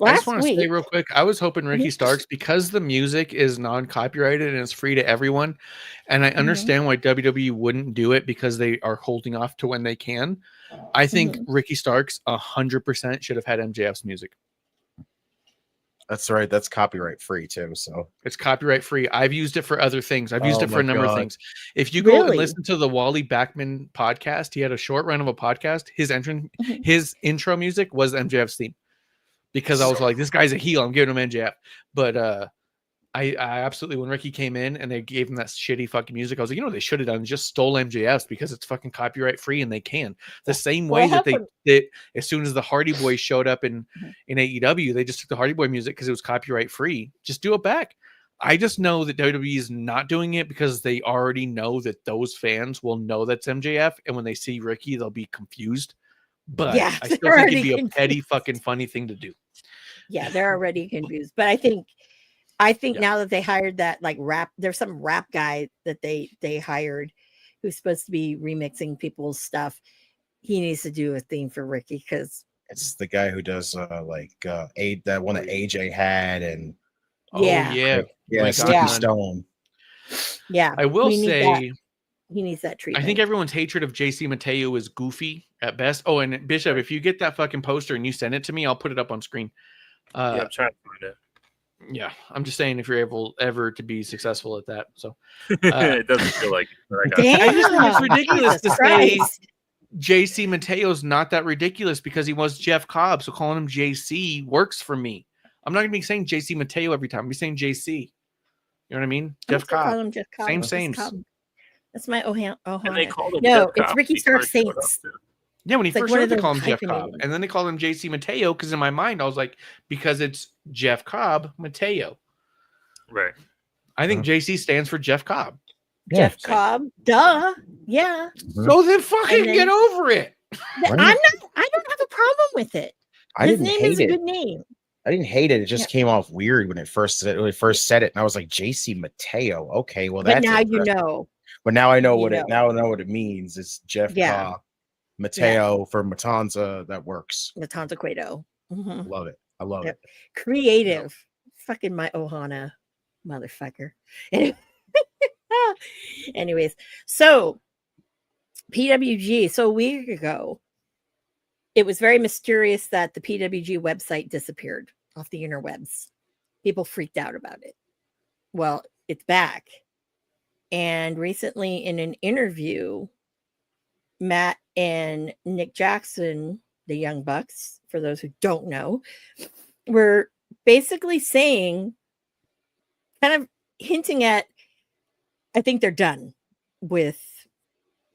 I just last want to say week. real quick, I was hoping Ricky Starks, because the music is non-copyrighted and it's free to everyone, and I understand why WWE wouldn't do it because they are holding off to when they can. I think Ricky Starks 100% should have had MJF's music. That's right. That's copyright free too. So It's copyright free. I've used it for other things. I've used Oh it for my a number of God. things. If you go and Really? listen to the Wally Backman podcast, he had a short run of a podcast. His intro music was MJF's theme, because I was like, this guy's a heel. I'm giving him MJF. But I absolutely, when Ricky came in and they gave him that shitty fucking music, I was like, you know what they should have done? Just stole MJF's, because it's fucking copyright free and they can. The same way that they did as soon as the Hardy Boys showed up in AEW, they just took the Hardy Boy music because it was copyright free. Just do it back. I just know that WWE is not doing it because they already know that those fans will know that's MJF, and when they see Ricky, they'll be confused. But Yeah, I still they're think already it'd be a confused. petty fucking funny thing to do. Yeah, they're already confused. But I think now that they hired that like rap, there's some rap guy that they hired who's supposed to be remixing people's stuff. He needs to do a theme for Ricky, because it's the guy who does that one that AJ had, and yeah, My Sticky God. Stone. yeah. I will we need that. say, He needs that I treatment. think everyone's hatred of JC Mateo is goofy at best. Oh, and Bishop, if you get that fucking poster and you send it to me, I'll put it up on screen. Yeah, I'm trying to find it. Yeah, I'm just saying, if you're ever to be successful at that. So It doesn't feel like it, but I got Damn. I just think it's ridiculous to Jesus say Christ. JC Mateo's not that ridiculous because he was Jeff Cobb. So calling him JC works for me. I'm not going to be saying JC Mateo every time. I'm saying JC. You know what I mean? Jeff still call Cobb. him Jeff Cobb. Same, Just same. Cobb. That's my Ohana. And they called him No, Jeff it's Cobb Ricky when he Stark first showed up, Saints. too. Yeah, when he It's like first one started, of they those called him Jeff Cobb. hyphenated. And then they called him JC Mateo because in my mind, I was like, because it's Jeff Cobb Mateo. Right. I think JC stands for Jeff Cobb. Jeff Cobb. Duh. Yeah. So then fucking And then- get over it. I don't have a problem with it. I His didn't name hate is a it. good name. I didn't hate it. It just came off weird when it first said it, and I was like, JC Mateo. Okay, well But that's now you interesting. know. But now I know You what know. it now I know what it means. It's Jeff Cobb. Mateo for Matanza. That works. Matanza Cueto. Mhm. Love it. I love Yep. it. Creative. Fucking my Ohana motherfucker. Anyways, so PWG. So a week ago, it was very mysterious that the PWG website disappeared off the interwebs. People freaked out about it. Well, it's back. And recently in an interview, Matt and Nick Jackson, the Young Bucks, for those who don't know, were basically saying, kind of hinting at, I think they're done with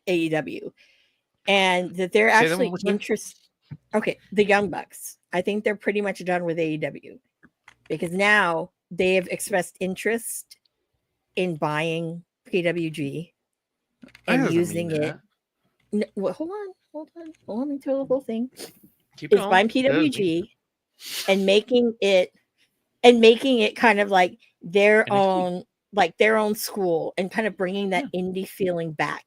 AEW, and that they're Say that actually one more time. interested. Okay, the Young Bucks. I think they're pretty much done with AEW because now they have expressed interest in buying PWG That and doesn't using mean it. that. Hold on. Let me tell the whole thing. Keep it It's on. buying That doesn't mean- PWG and making it kind of like their own school and kind of bringing that indie feeling back.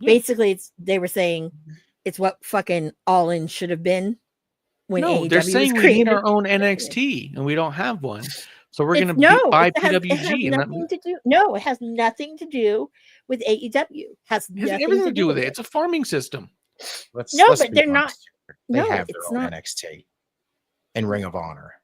Yeah. Basically, they were saying it's what fucking All In should have been when No, AEW they're was saying we created. need our own NXT and we don't have one. So we're going No, to buy it has PWG. And nothing to do. No, it has nothing to do with AEW. it has Nothing everything to do with with it. It's a farming system. Let's No, but be they're not- honest here. They no, have it's their own not. NXT and Ring of Honor.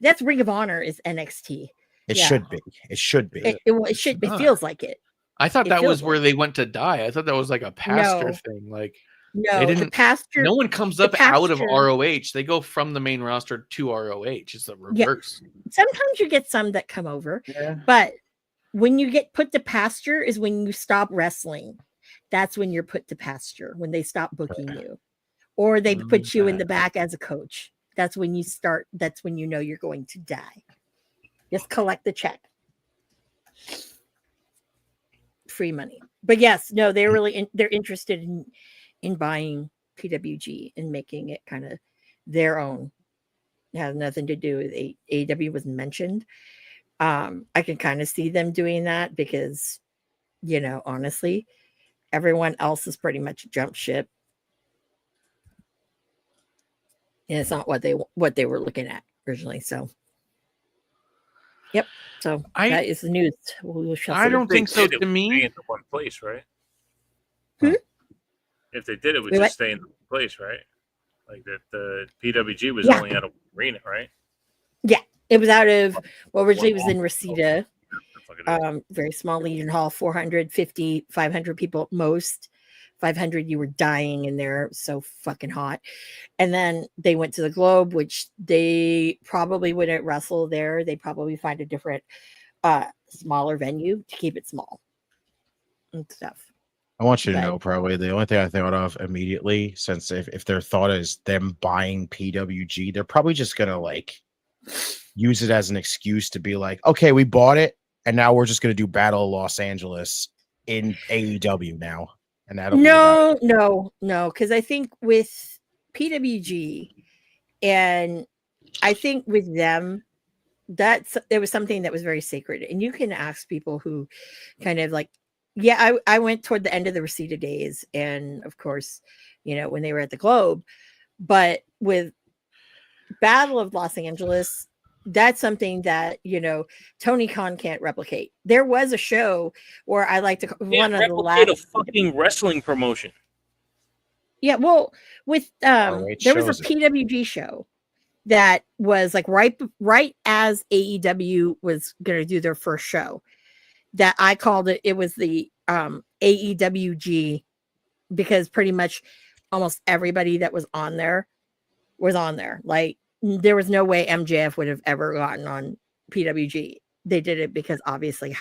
That's Ring of Honor is NXT. It Yeah. should be. It should be. It should. It not. feels like it. I thought It that was feels where like they went to die. I thought that was like a pastor No. thing. Like No, they the didn't. pastor. No one comes the up out of pastor- ROH. They go from the main roster to ROH. It's the reverse. Sometimes you get some that come over, Yeah. but when you get put to pasture is when you stop wrestling. That's when you're put to pasture, when they stop booking you, or they put you in the back as a coach. That's when you start. That's when you know you're going to die. Just collect the check. Free money. But yes, no, they're really they're interested in buying PWG and making it kind of their own. It has nothing to do with AEW was mentioned. I can kind of see them doing that because, honestly, everyone else is pretty much jump ship. And it's not what they were looking at originally. So, yep. So that is the news. We shall I see. don't think so. It To would me, stay in the one place, right? Hmm? If they did, it would Wait, just what? stay in the place, right? Like that, the PWG was Yeah. only at a arena, right? Yeah, it was out of originally it was in Reseda. The fuck it is. Very small Legion Hall, 450, 500 people at most. 500, you were dying in there, so fucking hot. And then they went to the Globe, which they probably wouldn't wrestle there. They probably find a different, smaller venue to keep it small and stuff. I want you to But- know, probably the only thing I thought of immediately, since if their thought is them buying PWG, they're probably just gonna like use it as an excuse to be like, okay, we bought it, and now we're just gonna do Battle of Los Angeles in AEW now, and that'll be about it. No, because I think with PWG, and I think with them, there was something that was very sacred, and you can ask people who kind of like. Yeah, I went toward the end of the Reseda days, and of course, when they were at the Globe. But with Battle of Los Angeles, that's something that Tony Khan can't replicate. There was a show where I like to one of the last a fucking wrestling promotion. Yeah, well, with ROH there was a shows it. PWG show that was like right as AEW was going to do their first show. That I called it was the AEWG, because pretty much almost everybody that was on there was on there. Like there was no way MJF would have ever gotten on PWG. They did it because obviously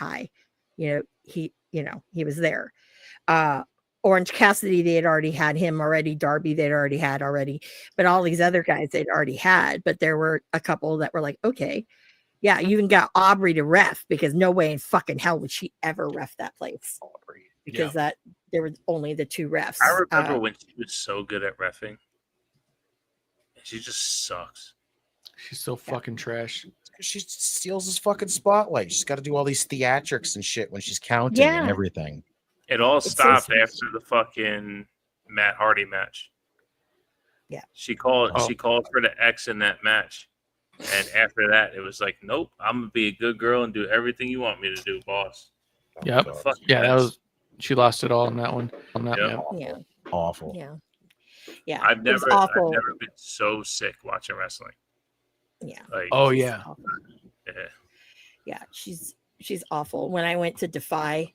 he was there. Orange Cassidy, they had already had him already. Darby, they'd already had already. But all these other guys they'd already had. But there were a couple that were like, okay. Yeah, you even got Aubrey to ref, because no way in fucking hell would she ever ref that place. Because there were only the two refs. I remember when she was so good at reffing. She just sucks. she's so fucking trash. She steals his fucking spotlight. She's got to do all these theatrics and shit when she's counting and everything. It all It's so stopped sweet. after the fucking Matt Hardy match. Yeah. She called for the X in that match. And after that, it was like, nope, I'm gonna be a good girl and do everything you want me to do, boss. Yep. God, Fuck Yeah, that yes. was. She lost it all on that one. On that, Yep. Yeah, awful. yeah. I've it was never awful. been so sick watching wrestling. Yeah. Like, Oh yeah. Awful. yeah. Yeah, she's awful. When I went to Defy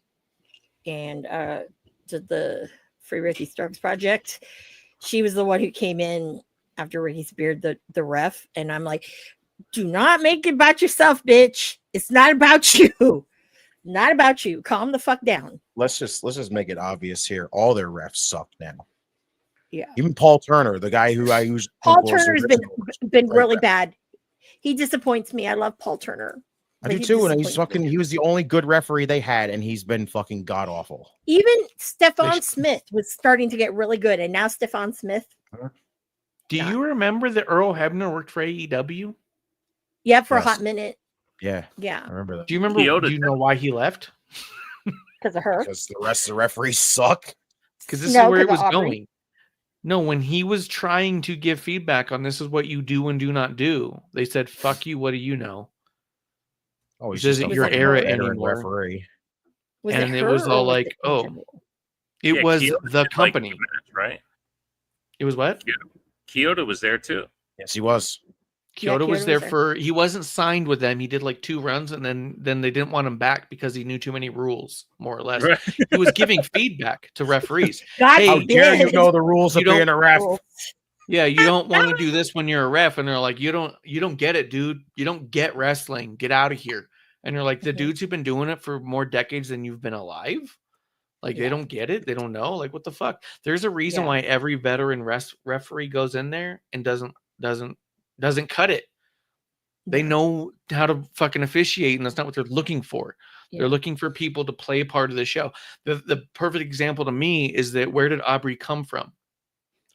and to the Free Ricky Starks project, she was the one who came in after Ricky Speared the ref, and I'm like, do not make it about yourself, bitch. It's not about you. Not about you. Calm the fuck down. Let's just make it obvious here. All their refs suck now. Yeah. Even Paul Turner, the guy who I use. Paul Turner's been Right really back. bad. He disappoints me. I love Paul Turner. I but do he too, and he's disappoints me. fucking. He was the only good referee they had, and he's been fucking god awful. Even Stephon should- Smith was starting to get really good, and now Stephon Smith. Do you remember that Earl Hebner worked for AEW? Yeah, for a Yes. hot minute. Yeah, I Yeah, remember that. Do you remember? Yoda Do you know why he left? because of her. Because the rest of the referees suck. Because this No, is where it 'cause was of Aubrey. going. No, when he was trying to give feedback on this is what you do and do not do, they said, "Fuck you. What do you know?" Oh, he's This just isn't a your fucking era veteran anymore. referee. Was And it her was or all was like, it in oh. general? It Yeah, was Kyoto the did, like, company. the match, right? It was what? Kyoto was there too. Yes, he was. Kyoto was Kyoto there was there. for. He wasn't signed with them. He did like 2 runs, and then they didn't want him back because he knew too many rules, more or less. Right. He was giving feedback to referees. God Hey, How dare you forbid. know the rules You of being don't- a ref? Yeah, you don't want to do this when you're a ref, and they're like, you don't get it, dude. You don't get wrestling. Get out of here. And you're like, the Mhm. dudes who've been doing it for more decades than you've been alive. Like they Yeah. don't get it. They don't know. Like what the fuck? There's a reason Yeah. why every veteran referee goes in there and doesn't cut it. They Yeah. know how to fucking officiate, and that's not what they're looking for. Yeah. They're looking for people to play a part of the show. The perfect example to me is that where did Aubrey come from?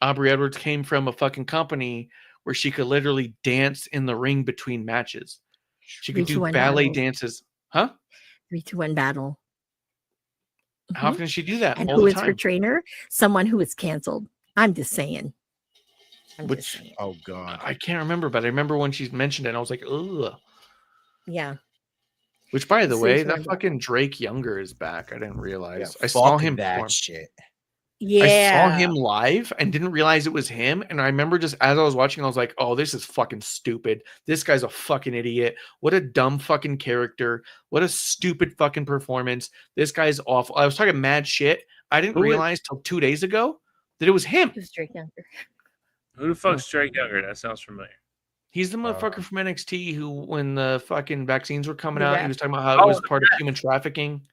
Aubrey Edwards came from a fucking company where she could literally dance in the ring between matches. She could do 3-2-1 ballet battle. dances. Huh? 3-2-1 battle. How Mhm. often does she do that? And All who the is her time. trainer? Someone who is canceled. I'm just saying. I'm just Which saying. Oh God. I can't remember, but I remember when she mentioned it, and I was like, ugh. Yeah. Which, by the So way, it's that one of fucking Drake Younger is back. I didn't Yeah, realize. I fuck saw him that perform. shit. Yeah. I saw him live and didn't realize it was him. And I remember just as I was watching, I was like, oh, this is fucking stupid. This guy's a fucking idiot. What a dumb fucking character. What a stupid fucking performance. This guy's awful. I was talking mad shit. I didn't Who is- realize till 2 days ago that it was him. Who's Drake Younger? Who the fuck's Drake Younger? That sounds familiar. He's the motherfucker from NXT who, when the fucking vaccines were coming The out, ref. he was talking about how it Oh, was the part of human trafficking.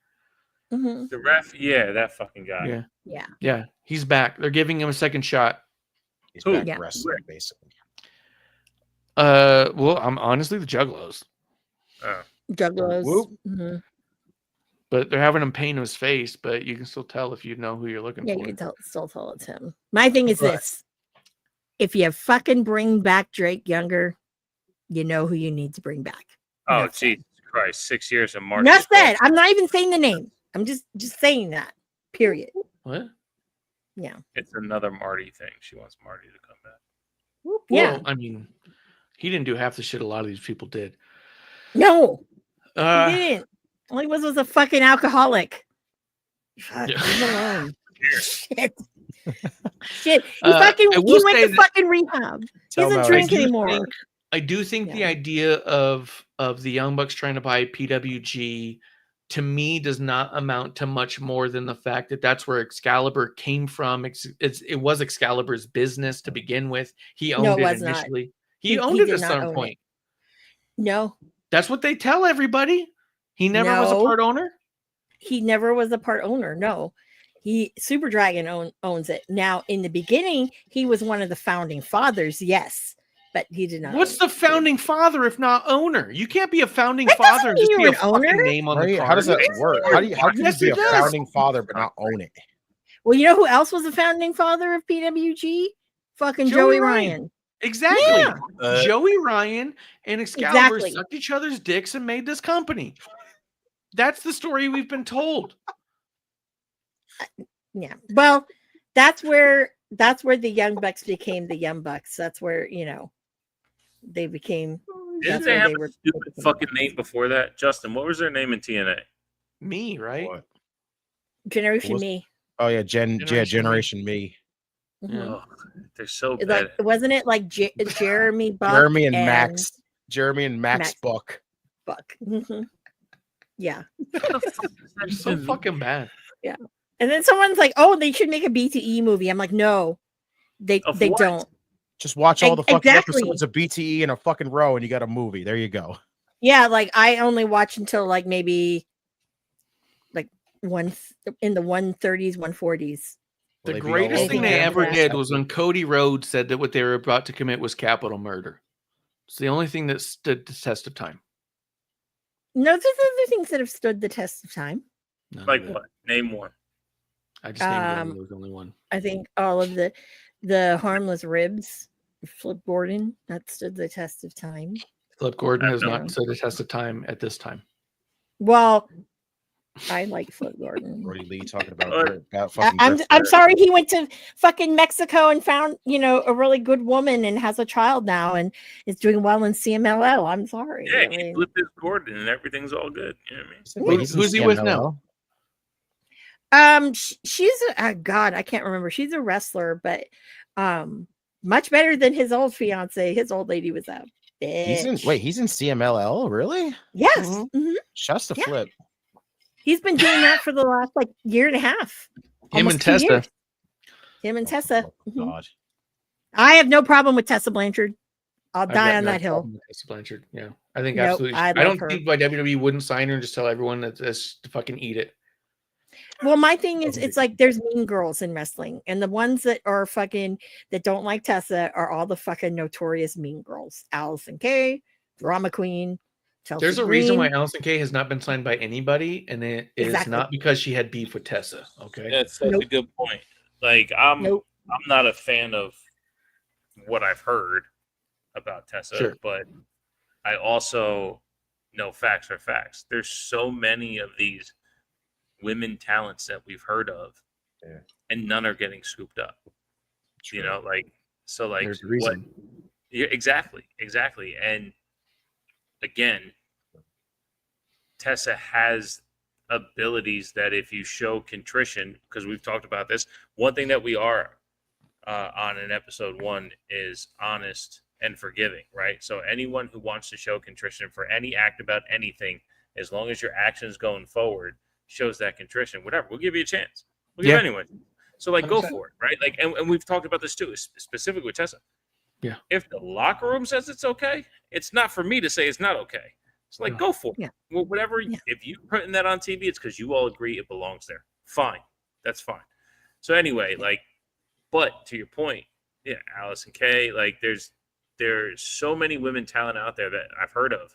Mm-hmm. The ref, yeah, that fucking guy. Yeah. Yeah. Yeah. He's back. They're giving him a second shot. He's Who? back Yeah. wrestling, basically. Well, I'm honestly the Juggalos. Oh. Juggalos. Whoop. Mm-hmm. But they're having him paint his face, but you can still tell if you know who you're looking Yeah, for. you can still tell it's him. My thing is Right. this. If you fucking bring back Drake Younger, you know who you need to bring back. Oh, Enough said. Jesus Christ. 6 years of Marty. Enough said. I'm not even saying the name. I'm just saying that. Period. What? Yeah. It's another Marty thing. She wants Marty to come back. Yeah. Well, I mean, he didn't do half the shit a lot of these people did. No, he Uh, didn't. All he was a fucking alcoholic. Fuck, Yeah. leave him alone. Shit. Shit. He I he will went say to that- fucking rehab. He Tell doesn't Mel, drink I do anymore. think- I do think the Yeah. idea of the Young Bucks trying to buy PWG to me does not amount to much more than the fact that that's where Excalibur came from. It was Excalibur's business to begin with. He owned No, it it was not. initially. He He owned it did at not some own it. point. No, That's what they tell everybody. He never was a No. part owner. he never was a part owner. No, Super Dragon owns it. Now, in the beginning, he was one of the founding fathers. Yes, but he did not. What's own the it. founding father if not owner? You can't be a founding That doesn't father and mean just be you're a an fucking owner. name on the Right? card. How does that Yes, work? How can yes, you it be a does. founding father but not own it? Well, you know who else was a founding father of PWG? Fucking Joey Joey Ryan. Ryan. Exactly. Yeah. Joey Ryan and Excalibur Exactly. sucked each other's dicks and made this company. That's the story we've been told. Yeah. Well, that's where the Young Bucks became the Young Bucks. That's where, they became. Didn't That's they where have they a were. stupid fucking name before that? Justin, what was their name in TNA? Me, right? What? Generation Was- Me. Oh yeah, Generation Generation Me. Mhm. Yeah. Oh, they're so It's bad. like, wasn't it like Jeremy Buck? Jeremy and Max Max. Buck. Buck. Mhm. Yeah. They're so fucking bad. And then someone's like, "Oh, they should make a BTE movie." I'm like, "No, they Of they what? don't." Just watch all the fucking Exactly. episodes of BTE in a fucking row, and you got a movie. There you go. Yeah, like I only watch until like maybe like one in the 130s, 140s. The Will they be greatest all thing over they the ever Yeah. did was when Cody Rhodes said that what they were about to commit was capital murder. It's the only thing that stood the test of time. No, there's other things that have stood the test of time. None Like of it. what? Name one. I just named one. Um, There was only one. I think all of the harmless ribs, Flip Gordon, that stood the test of time. Flip Gordon has Yeah. not stood the test of time at this time. Well, I like Flip Gordon. Brody Lee talking about, Uh, fucking I'm Griff. sorry he went to fucking Mexico and found a really good woman and has a child now and is doing well in CMLL. I'm sorry. Yeah, I he mean, flipped his Gordon and everything's all good. You know what I mean? Wait, he's in Who's he with CMLL? now? she's God, I can't remember. She's a wrestler, but much better than his old fiance. His old lady was a bitch. He's in CMLL, really? Yes, Mhm. mhm. Just to Yeah. flip. He's been doing that for the last like year and a half. Him Almost and 2 Tessa. years. Him and Tessa. Oh, Mhm. God. I have no problem with Tessa Blanchard. I'll I've die got on no that hill. problem with Tessa Blanchard. Yeah, I think Nope, absolutely. I I love don't her. think why WWE wouldn't sign her and just tell everyone that this to fucking eat it. Well, my thing is, it's like there's mean girls in wrestling, and the ones that are fucking that don't like Tessa are all the fucking notorious mean girls. Allison Kay, Drama Queen. Chelsea There's a reason why Green. Allison Kay has not been signed by anybody, and it is Exactly. not because she had beef with Tessa. Okay. That's a Nope. good point. Like I'm Nope. not a fan of what I've heard about Tessa, Sure. but I also know facts are facts. There's so many of these women talents that we've heard of, Yeah. and none are getting scooped up. You know, like So like There's a reason. Yeah, exactly. And again, Tessa has abilities that if you show contrition, because we've talked about this, one thing that we are on in episode 1 is honest and forgiving, right? So anyone who wants to show contrition for any act about anything, as long as your actions going forward shows that contrition, whatever, we'll give you a chance. We'll give anyone. So like, 100%. Go for it, right? Like, and we've talked about this too, specifically with Tessa. Yeah. If the locker room says it's okay, it's not for me to say it's not okay. So like, go for it. Yeah. Well, whatever. Yeah. If you're putting that on TV, it's because you all agree it belongs there. Fine. That's fine. So anyway, like, but to your point, yeah, Allison Kay, like there's so many women talent out there that I've heard of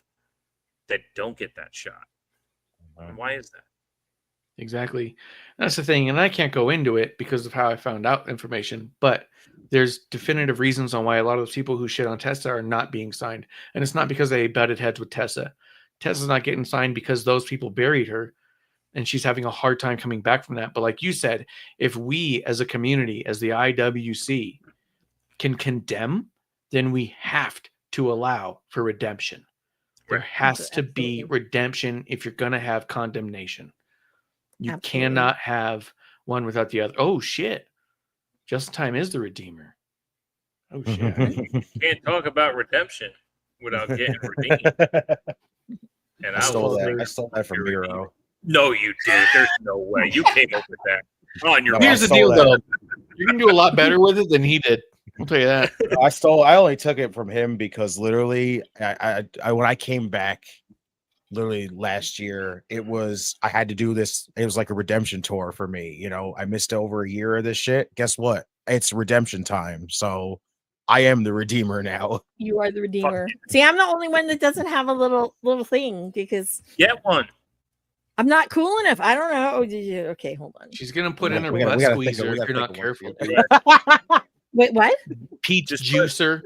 that don't get that shot. And why is that? Exactly. That's the thing. And I can't go into it because of how I found out information, but there's definitive reasons on why a lot of those people who shit on Tessa are not being signed. And it's not because they butted heads with Tessa. Tessa's not getting signed because those people buried her and she's having a hard time coming back from that. But like you said, if we as a community, as the IWC, can condemn, then we have to allow for redemption. There has to be redemption if you're going to have condemnation. You cannot have one without the other. Oh, shit. Just in Time is the Redeemer. Oh, shit. You can't talk about redemption without getting redeemed. And I stole that from Miro. No, you did. There's no way. You came up with that. On your Here's the deal, though. You're going to do a lot better with it than he did. I'll tell you that. I only took it from him because literally, I when I came back, literally last year, I had to do this. It was like a redemption tour for me. You know, I missed over a year of this shit. Guess what? It's redemption time. So I am the Redeemer now. You are the Redeemer. See, I'm the only one that doesn't have a little thing because get one. I'm not cool enough. I don't know. Okay, hold on. She's gonna put in a butt squeezer if you're not careful. Wait, what? Peach juicer.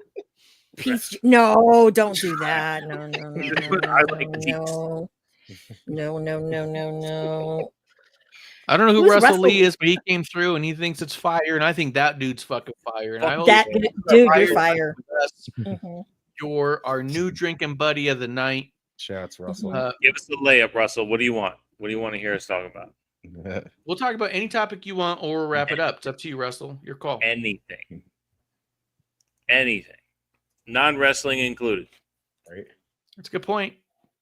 Peach? No, don't do that. No. I don't know who Russell Lee is, but he came through and he thinks it's fire, and I think that dude's fucking fire. And dude, you're fire. You're our new drinking buddy of the night. Shouts, Russell. Give us the layup, Russell. What do you want? What do you want to hear us talk about? We'll talk about any topic you want, or we'll wrap it up. It's up to you, Russell. Your call. Anything. Non-wrestling included. Right. That's a good point.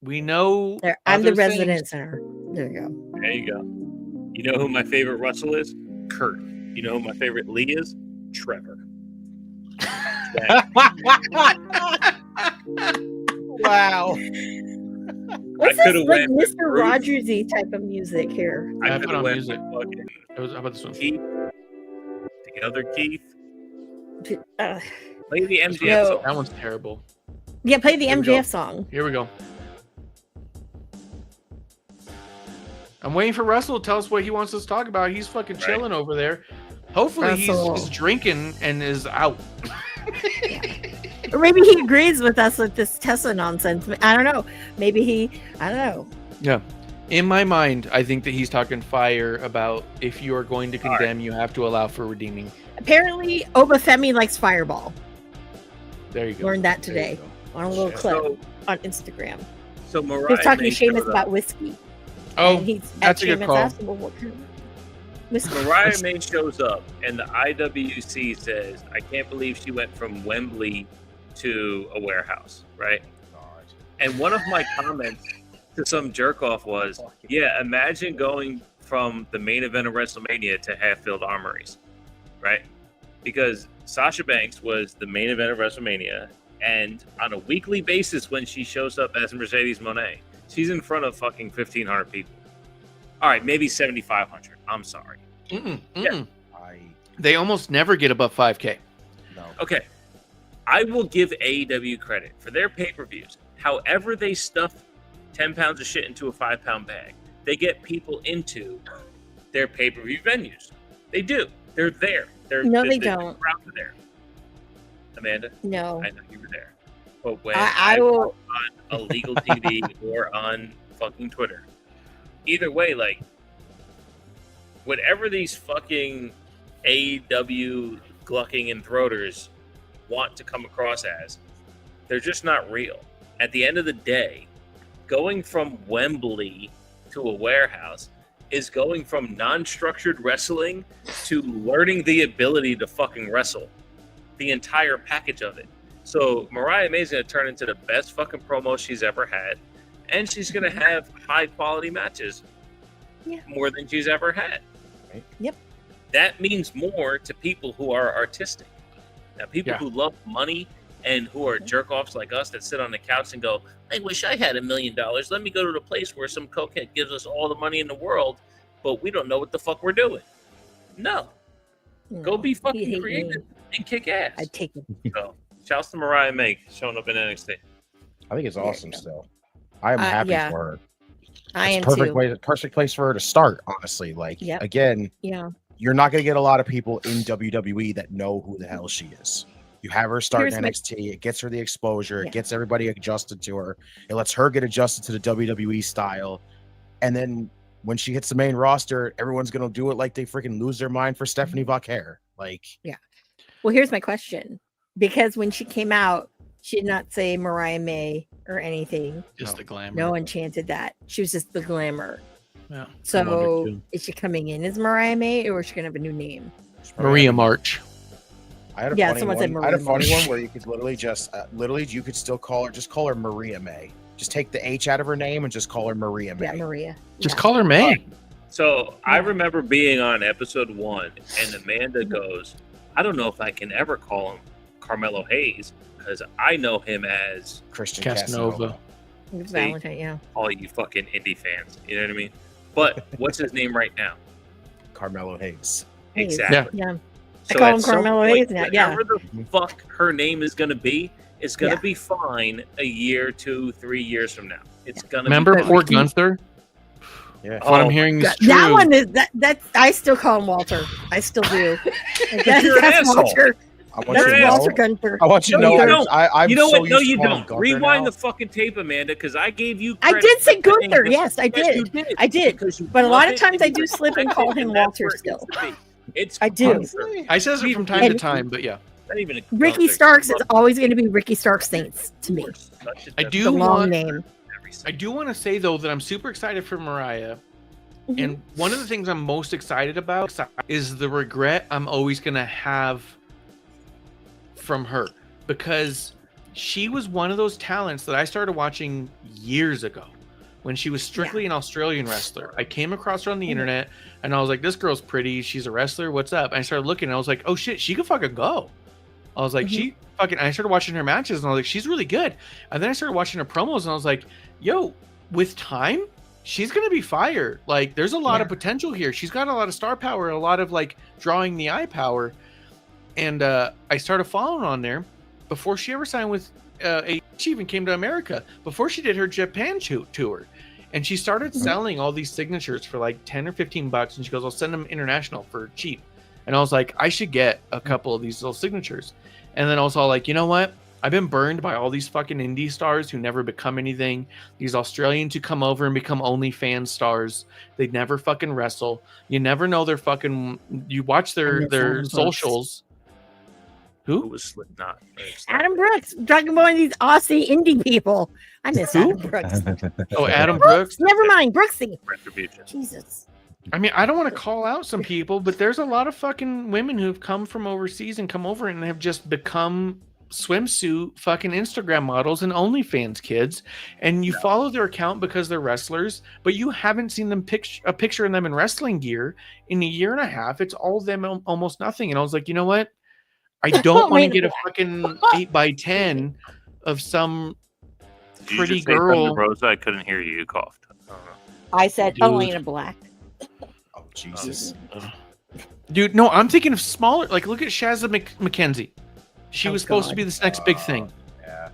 We know. I'm the resident center. There you go. There you go. You know who my favorite Russell is? Kurt. You know who my favorite Lee is? Trevor. Wow. What's this like Mr. Rogers-y type of music here? I put on music. How about this one? Keith. The other Keith. Play the MJF song. That one's terrible. Yeah, play the MJF song. Here we go. I'm waiting for Russell to tell us what he wants us to talk about. He's fucking chilling over there. Hopefully he's drinking and is out. Or maybe he agrees with us with this Tessa nonsense. I don't know. I don't know. Yeah. In my mind, I think that he's talking fire about if you are going to condemn, you have to allow for redeeming. Apparently, Obafemi likes Fireball. There you go. Learned that today on a little clip on Instagram. So Mariah, he was talking to Sheamus about whiskey. Oh, that's a good call. Asked him, well, what kind of Mariah May shows up, and the IWC says, "I can't believe she went from Wembley to a warehouse." Right? And one of my comments to some jerk off was, "Yeah, imagine going from the main event of WrestleMania to Hatfield Armories." Right? Because Sasha Banks was the main event of WrestleMania, and on a weekly basis when she shows up as Mercedes Moné, she's in front of fucking 1,500 people. All right, maybe 7,500. I'm sorry. Yeah. They almost never get above 5K. No. Okay. I will give AEW credit for their pay-per-views. However they stuff 10 pounds of shit into a 5-pound bag, they get people into their pay-per-view venues. They do. They're there. They don't. They're there. Amanda? No. I know you were there. But when I will on illegal TV or on fucking Twitter, either way, like, whatever these fucking AEW glucking and throaters want to come across as. They're just not real. At the end of the day, going from Wembley to a warehouse is going from non-structured wrestling to learning the ability to fucking wrestle. The entire package of it. So Mariah May is going to turn into the best fucking promo she's ever had, and she's going to have high quality matches more than she's ever had. Right. Yep. That means more to people who are artistic. Now, people who love money and who are jerk offs like us that sit on the couch and go, I wish I had $1 million. Let me go to the place where some cokehead gives us all the money in the world, but we don't know what the fuck we're doing. No. Go be fucking creative and kick ass. I'd take it. So, shouts to Mariah May showing up in NXT. I think it's awesome still. I am happy for her. I am perfect place for her to start, honestly. Like, again, you're not going to get a lot of people in WWE that know who the hell she is. You have her start in NXT. It gets her the exposure. It gets everybody adjusted to her. It lets her get adjusted to the WWE style. And then when she hits the main roster, everyone's going to do it like they freaking lose their mind for Stephanie Vaquer. Like, well, here's my question. Because when she came out, she did not say Mariah May or anything. Just the glamour. No one chanted that. She was just the glamour. Yeah. So is she coming in as Mariah May, or is she going to have a new name? Maria March. I had a funny someone one. said Maria I had a funny March. one where you could literally just, you could still call her Maria May. Just take the H out of her name and just call her Maria May. Yeah, Maria. Just call her May. So I remember being on episode 1, and Amanda goes, I don't know if I can ever call him Carmelo Hayes because I know him as Christian Casanova. Valentine, all you fucking indie fans. You know what I mean? But what's his name right now? Carmelo Hayes. Exactly. Yeah. So I call at him some Carmelo point, Hayes now. Yeah. whatever the fuck her name is going to be, it's going to be fine a year, 2, 3 years from now. It's going to Remember be poor Gunther? Yeah. What I'm hearing is true. That one is that I still call him Walter. I still do. That's Walter. That's Walter Gunther. I want you to know. I'm you know so what? No, used to you calling don't. Gunther Rewind now. the fucking tape, Amanda, because I gave you. I credit did say for saying Gunther. this. Yes, I Yes, you did. I did. Because you But a lot love of times it I and do you slip and respect call it, him and that's Walter where it still. needs to be. It's I do. Gunther. I says it from time to time, but yeah. Not even a Ricky Gunther. Starks is always going to be Ricky Starks Saints to me. I do The long want. name. I do want to say though that I'm super excited for Mariah. And one of the things I'm most excited about is the regret I'm always going to have from her, because she was one of those talents that I started watching years ago when she was strictly an Australian wrestler. I came across her on the internet and I was like, this girl's pretty. She's a wrestler. What's up? And I started looking and I was like, oh shit, she could fucking go. I was like, I started watching her matches and I was like, she's really good. And then I started watching her promos and I was like, yo, with time, she's going to be fire. Like, there's a lot of potential here. She's got a lot of star power, a lot of like drawing the eye power. And I started following on there before she ever signed with she even came to America, before she did her Japan tour. And she started selling all these signatures for like 10 or 15 bucks. And she goes, I'll send them international for cheap. And I was like, I should get a couple of these little signatures. And then I was all like, you know what? I've been burned by all these fucking indie stars who never become anything. These Australians who come over and become OnlyFans stars. They never fucking wrestle. You never know their fucking. You watch their socials. Who was Slipknot? Adam Brooks, talking about these Aussie indie people. I miss Adam Brooks. Oh, Adam Brooks. Never mind, Brooksy. Retribution. Jesus. I mean, I don't want to call out some people, but there's a lot of fucking women who've come from overseas and come over and have just become swimsuit fucking Instagram models and OnlyFans kids. And you follow their account because they're wrestlers, but you haven't seen them a picture of them in wrestling gear in a year and a half. It's all them almost nothing. And I was like, you know what? I don't want to get a fucking 8x10 of some pretty girl. Rosa, I couldn't hear you. You coughed. I said Dude. Elena Black. Oh, Jesus. Dude, no, I'm thinking of smaller. Like, look at Shazza McKenzie. She was supposed to be this next big thing. Yeah.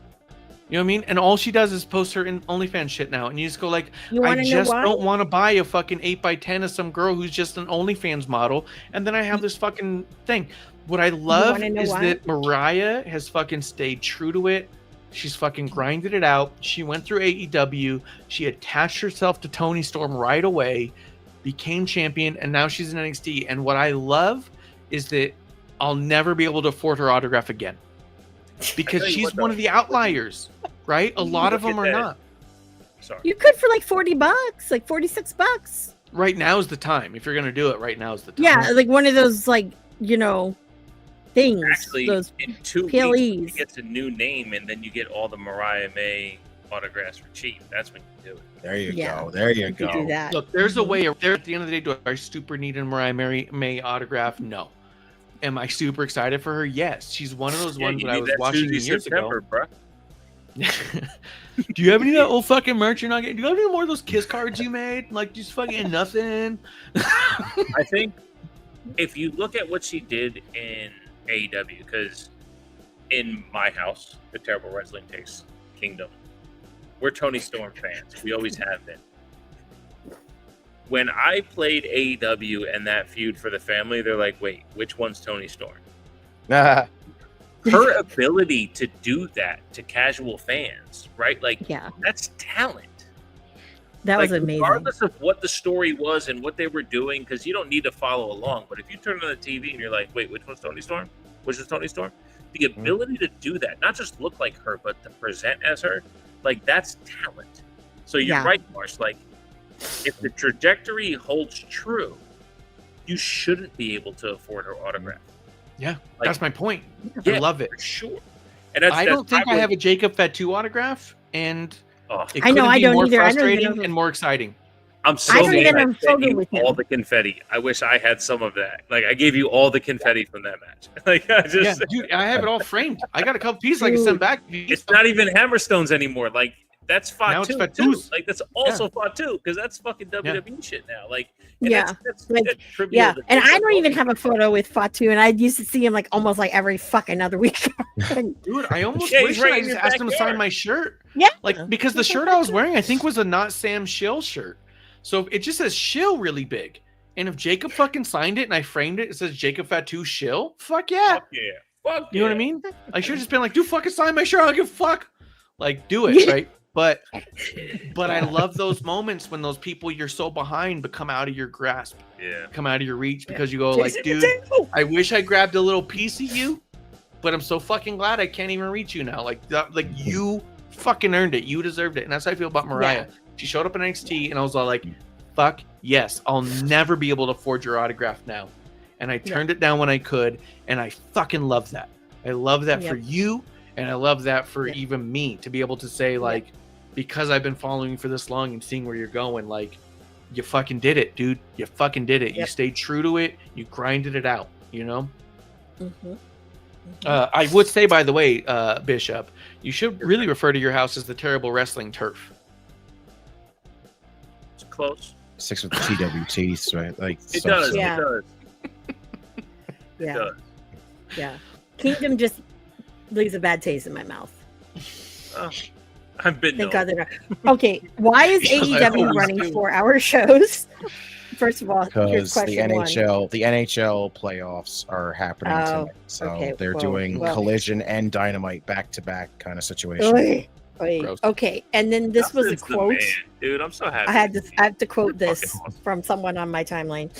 You know what I mean? And all she does is post her in OnlyFans shit now. And you just go like, You I wanna know just why? don't want to buy a fucking 8x10 of some girl who's just an OnlyFans model. And then I have this fucking thing. What I love wanna know is why? that Mariah has fucking stayed true to it. She's fucking grinded it out. She went through AEW. She attached herself to Tony Storm right away, became champion, and now she's in NXT. And what I love is that I'll never be able to afford her autograph again. because tell you she's what, one though. of the outliers, right? A lot of Look them at are that. not. Sorry. You could for like $40, like $46. Right now is the time. If you're gonna do it, right now is the time. Yeah, like one of those like things. Actually, those in 2 weeks, PLEs. it gets a new name, and then you get all the Mariah May autographs for cheap. That's when you do it. There you Yeah, go. There you you could go. do that. Look, there's a way. There at the end of the day, do I super need a Mariah May autograph? No. Am I super excited for her? Yes. She's one of those ones you that I need was that watching Tuesday, years September, ago. bro. Do you have any of that old fucking merch you're not getting? Do you have any more of those kiss cards you made? Like just fucking nothing. I think if you look at what she did in AEW, because in my house, the Terrible Wrestling Takes Kingdom, we're Tony Storm fans. We always have been. When I played AEW and that feud for the family, they're like, wait, which one's Tony Storm? Her ability to do that to casual fans, right? Like, Yeah, that's talent. that was Like, amazing. regardless of what the story was and what they were doing, because you don't need to follow along. But if you turn on the TV and you're like, wait, which one's Tony Storm? Which is Tony Storm? The ability to do that, not just look like her, but to present as her, like, that's talent. So you're Yeah. right, Marsh. Like, if the trajectory holds true, you shouldn't be able to afford her autograph. Yeah, Like, that's my point. yeah, I love it. for sure. And that's, I don't think I would- have a Jacob Fatu autograph, and oh, it I know, couldn't I be don't more either. I don't even frustrating know. and more exciting. I'm so I don't mad even I have a sent photo you with all him. the confetti. I wish I had some of that. Like, I gave you all the confetti from that match. Like, I just, Yeah, dude, I have it all framed. I got a couple pieces I can send back. it's not even Hammerstones anymore. Like, that's Now it's Fatu. Fatu's. Like, that's also Fatu, because that's fucking WWE shit now. Like, and Yeah. that's Like, trivial Yeah, to and think I don't about. even have a photo with Fatu, and I used to see him like almost like every fucking other week. Dude, I almost Yeah, he's wish right I in just your asked him to sign backyard. my shirt. Yeah. Like, because the shirt I was wearing, I think, was a Not Sam Shill shirt. So it just says Shill really big. And if Jacob fucking signed it and I framed it, it says Jacob Fatu Shill. Fuck yeah. Fuck yeah. Fuck You know what I yeah. mean? I should have just been like, dude, fucking sign my shirt. I don't give a fuck. Like, do it, right? But I love those moments when those people you're so behind but come out of your grasp, Yeah. come out of your reach, because you go like, dude, I wish I grabbed a little piece of you, but I'm so fucking glad I can't even reach you now. Like you fucking earned it. You deserved it. And that's how I feel about Mariah. She showed up in NXT and I was all like, fuck yes, I'll never be able to forge your autograph now. And I turned it down when I could, and I fucking love that. I love that for you, and I love that for even me to be able to say, like, because I've been following you for this long and seeing where you're going, like, you fucking did it, dude. You fucking did it. You stayed true to it. You grinded it out, you know? I would say, by the way, Bishop, you should really refer to your house as the Terrible Wrestling Turf. It's close. Six with the TWTs, right? Like It does. Yeah. It does. It Yeah, does. yeah. Kingdom just leaves a bad taste in my mouth. Oh, I've been Thank known. God they're not. Okay, why is I AEW always running do. 4-hour shows? First of all, here's Because the question one. NHL playoffs are happening Oh, tonight, so okay, they're well, doing well. Collision and Dynamite back to back kind of situation. Oy, oy. Gross. Okay, and then this was a Justin's the quote. man, dude. I'm so happy. I have to quote this Fucking awesome. from someone on my timeline.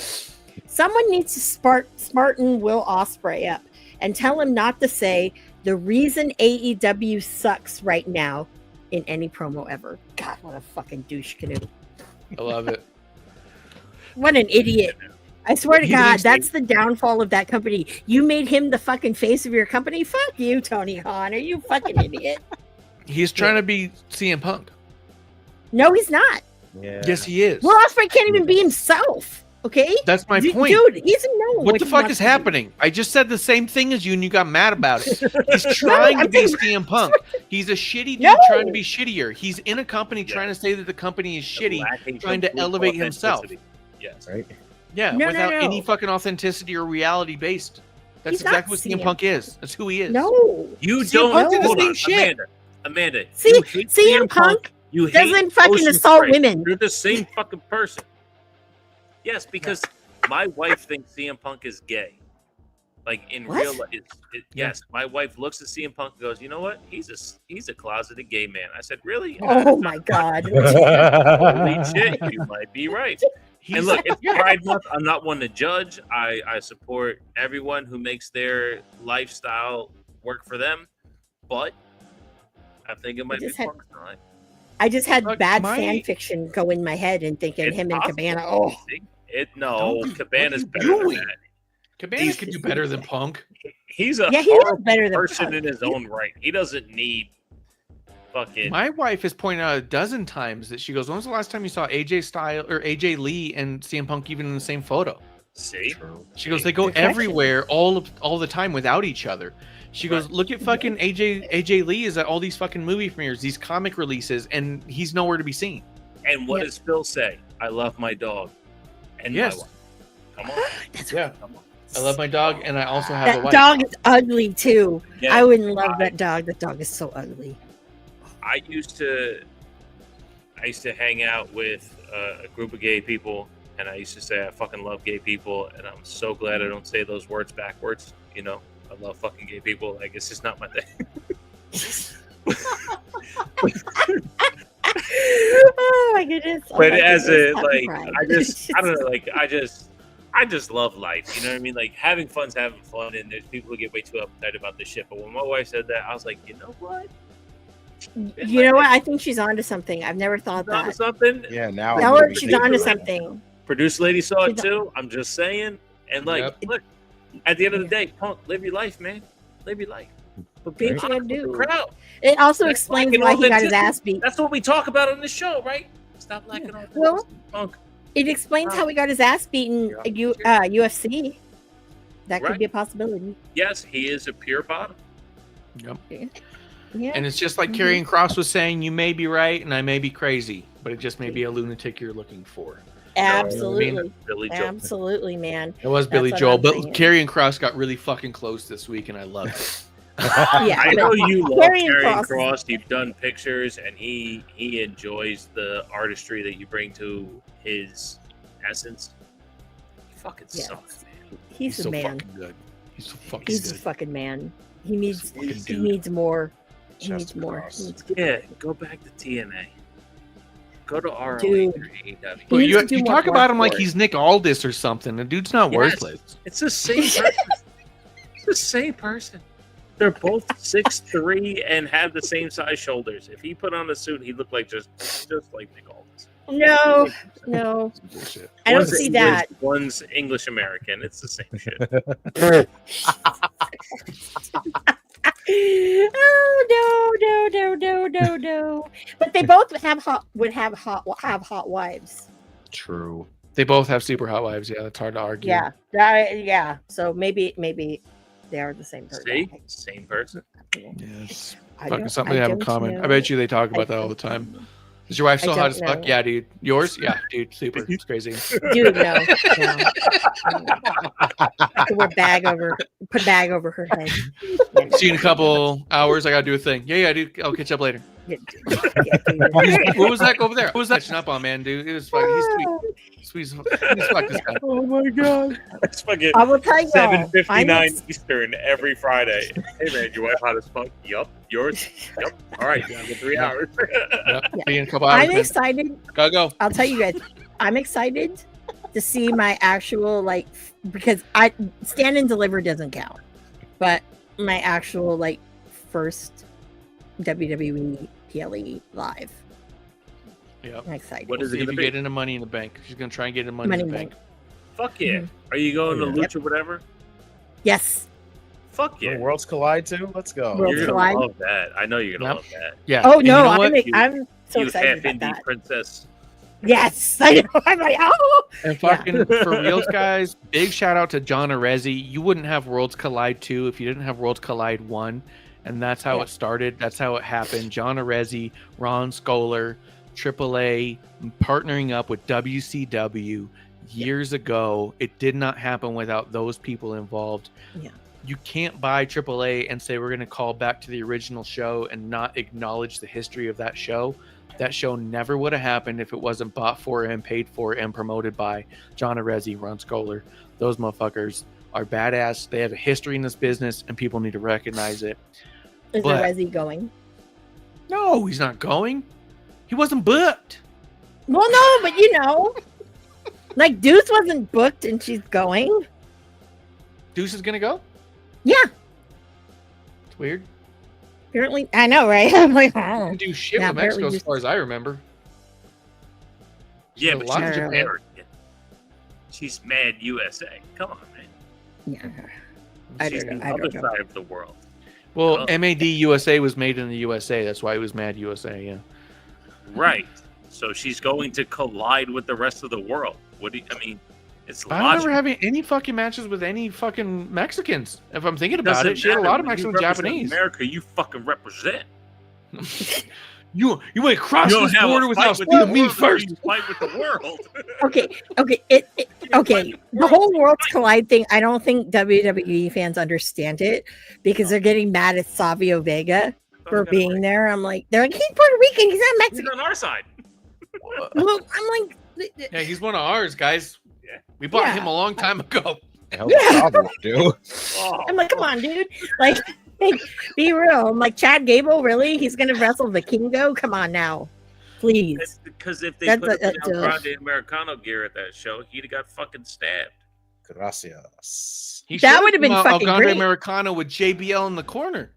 Someone needs to smarten Will Ospreay up and tell him not to say the reason AEW sucks right now in any promo ever. God, what a fucking douche canoe. I love it. What an idiot. I swear to He God, thinks that's the downfall of that company. You made him the fucking face of your company. Fuck you, Tony Khan. Are you fucking idiot? He's trying to be CM Punk. No, he's not. Yeah. Yes, he is. Will Ospreay can't even be himself. Okay? That's my point. Dude, he's no. What the fuck is happening? I just said the same thing as you, and you got mad about it. He's trying to be CM Punk. He's a shitty dude trying to be shittier. He's in a company trying to say that the company is shitty, Lacking trying to complete elevate himself. authenticity. Yes. Right? Yeah, No, no, without no. any fucking authenticity or reality based. That's He's not exactly what CM CM. Punk is. That's who he is. No. You CM don't Punk did the hold same on, shit. Amanda. See, you hate CM Punk You hate doesn't fucking Ocean assault Spray. women. You're the same fucking person. Yes, because my wife thinks CM Punk is gay. Like in What? real life, yes. My wife looks at CM Punk and goes, "You know what? He's a closeted gay man." I said, "Really?" Oh my God. Holy shit, you might be right. He's, And look, it's Pride Month. I'm not one to judge. I support everyone who makes their lifestyle work for them. but I think it might be just had- Punk's time. I just had Look, bad my- fan fiction go in my head and thinking It's him and possible. Cabana. Oh, Don't- Cabana's what are better you than doing? that. Cabana He's- could do better than Punk. He's a yeah, he is horrible better than person Punk. in his own right. He doesn't need fucking. My wife has pointed out a dozen times that she goes, "When was the last time you saw AJ Style or AJ Lee and CM Punk even in the same photo?" See, She goes, "They go Reflection. everywhere all the time without each other." She goes, "Look at fucking AJ Lee is at all these fucking movie premieres, these comic releases, and he's nowhere to be seen." and what Yeah. does Phil say? I love my dog and Yes. my wife. Come on, That's Yeah, come on. I love my dog, and I also have a that wife. dog is ugly too. Yeah, I wouldn't love that dog. That dog is so ugly. I used to hang out with a group of gay people, and I used to say I fucking love gay people, and I'm so glad I don't say those words backwards. You know, I love fucking gay people. Like it's just not my thing. Oh my goodness! Oh But my as goodness, a happy like, Pride. I don't know, like I just love life. You know what I mean? Like having fun's having fun, and there's people who get way too uptight about this shit. But when my wife said that, I was like, you know what? You know what? I think she's onto something. I've never thought Onto that. something. Yeah, now Tell I'm her gonna she's be onto thinking. something. Producer lady saw it She's- too. I'm just saying. And like, Yep. look, at the end of the day, Punk, live your life, man. Live your life. But Be be what you honest with do. the crowd. It also That's explains lacking why he got his authenticity. ass beat. That's what we talk about on the show, right? Stop lacking on Well, Punk. It explains how he got his ass beaten at UFC. That could Right. be a possibility. Yes, he is a pure bottom. Yep. Yeah. And it's just like Mhm. Karrion Kross was saying, "You may be right, and I may be crazy, but it just may be a lunatic you're looking for." Absolutely. Billy Joe. Absolutely, man. It was That's Billy what Joel, I'm but saying. Karrion Kross got really fucking close this week, and I loved it. Yeah. I know you love Karrion Karrion Kross. Kross. You've done pictures, and he enjoys the artistry that you bring to his essence. He fucking Yes. sucks, man. He's a so man. fucking good. He's so fucking He's a good. fucking man. He needs fucking he dude. needs more. He Chest needs more. across. He needs- Yeah, go back to TNA. Go to ROH Dude. or AEW. But He needs you to do you more talk about him like hardcore. he's Nick Aldis or something. The dude's not Yes. worthless. It's the same person. It's the same person. They're both 6'3" and have the same size shoulders. If he put on a suit, he looked like just like Nick Aldis. No, no. Bullshit. I don't One's see English, that. One's English American. It's the same shit. Oh no. But they both would have hot wives. True. They both have super hot wives. Yeah, that's hard to argue. Yeah. Yeah. So maybe they are the same person. See, same person. Yes. I Fucking don't- something I they have in don't common. know. I bet you they talk about I that all the don't time. Is your wife I so hot don't as fuck? know. Yeah, dude. Yours? Yeah, dude. Super. It's crazy. Dude, no. Wear put bag over her head. See you in a couple hours. I gotta do a thing. Yeah, dude. I'll catch up later. Yeah, dude. What was that over there? What was that catching up on, man, dude? It was fucking. He's sweet. Sweet. He's fuck this guy. Oh my god. It's fucking I will tell you. 7:59 Eastern every Friday. Hey man, your wife hot as fuck? Yup. Yours? Yup. All right, down to 3 hours. Yep. See you in a couple hours. I'm man. excited. Gotta go. I'll tell you guys, I'm excited to see my actual because stand and deliver doesn't count, but my actual first WWE PLE live. Yep. I'm excited. What is See it if gonna you be? get into Money in the Bank. She's gonna try and get into Money, Money in in the the Bank. Fuck yeah. Are you going to Yeah. Lucha whatever? Yes. Fuck yeah. Worlds collide too. Let's go. Worlds You're collide. gonna love that. I know you're gonna Yep. love that. Yeah. Oh And you no, know what? I'm so you excited half about indie that. princess. Yes, I know. I'm like, oh. And fucking for reals, guys, big shout out to John Arezzi. You wouldn't have Worlds Collide 2 if you didn't have Worlds Collide 1. And that's how Yeah. it started. That's how it happened. John Arezzi, Ron Scholar, AAA, partnering up with WCW years ago. It did not happen without those people involved. Yeah. You can't buy AAA and say we're going to call back to the original show and not acknowledge the history of that show. That show never would have happened if it wasn't bought for and paid for and promoted by John Arezzi, Ron Scholar. Those motherfuckers are badass. They have a history in this business, and people need to recognize it. Is But- Resi going? No, he's not going. He wasn't booked. Well, no, but Deuce wasn't booked and she's going. Deuce is gonna go. Yeah. It's weird. Apparently, I know, right? I'm like, oh. Didn't do shit Yeah, with Mexico apparently as far as I remember. Yeah, a but lot she's of Japan. American. She's mad USA. Come on, man. Yeah. I She's don't the know. I other don't know. side of the world. Well, Oh. MAD USA was made in the USA. That's why it was Mad USA. Yeah. Right. So she's going to collide with the rest of the world. What do you, I mean? It's I don't remember logical. having any fucking matches with any fucking Mexicans. If I'm thinking about Doesn't it, she had a matter. lot of When you Mexican represent Japanese. America, you fucking represent. You went across You don't this have border a without fight with seeing the me world, first. you fight with the world. Okay. Okay. The whole Worlds Collide thing, I don't think WWE fans understand it because they're getting mad at Savio Vega for being there. I'm like, they're like, he's Puerto Rican, he's not He's Mexican. on our side. Well, I'm like, Yeah, he's one of ours, guys. Yeah. We bought Yeah. him a long time ago. Hell, Savio, dude. Oh, I'm like, come on, dude. Like, be real. I'm like, Chad Gable, really? He's gonna wrestle the Kingo? Come on now. Please. because if they That's put him in that's a- Grande Americano gear at that show, he'd have got fucking stabbed. Gracias. He That should've would've been come out fucking El Grande great. Americano with JBL in the corner.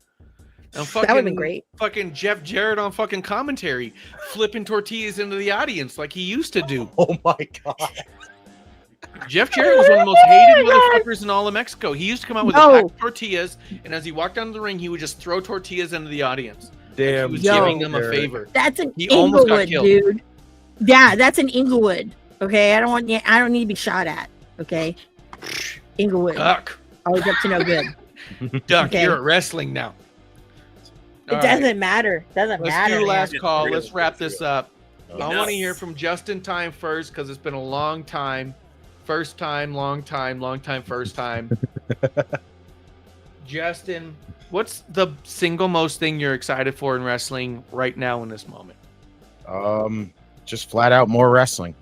And That would've been great. Fucking Jeff Jarrett on fucking commentary, flipping tortillas into the audience like he used to do. Oh my god. Jeff Jarrett was one of the most hated motherfuckers in all of Mexico. He used to come out with a pack of tortillas, and as he walked down the ring, he would just throw tortillas into the audience. Damn. He was Yo. giving them a favor. That's an He almost got Inglewood, killed. dude. Yeah, that's an Inglewood. Okay, I don't need to be shot at. Okay, Inglewood. Duck. Always up to no good. Duck, Okay. you're at wrestling now. It doesn't matter. Doesn't Let's matter. do man. last call. Let's wrap this up. Oh, I no. want to hear from Just in Time first because it's been a long time. First time, long time, first time. Justin, what's the single most thing you're excited for in wrestling right now in this moment? Just flat out more wrestling.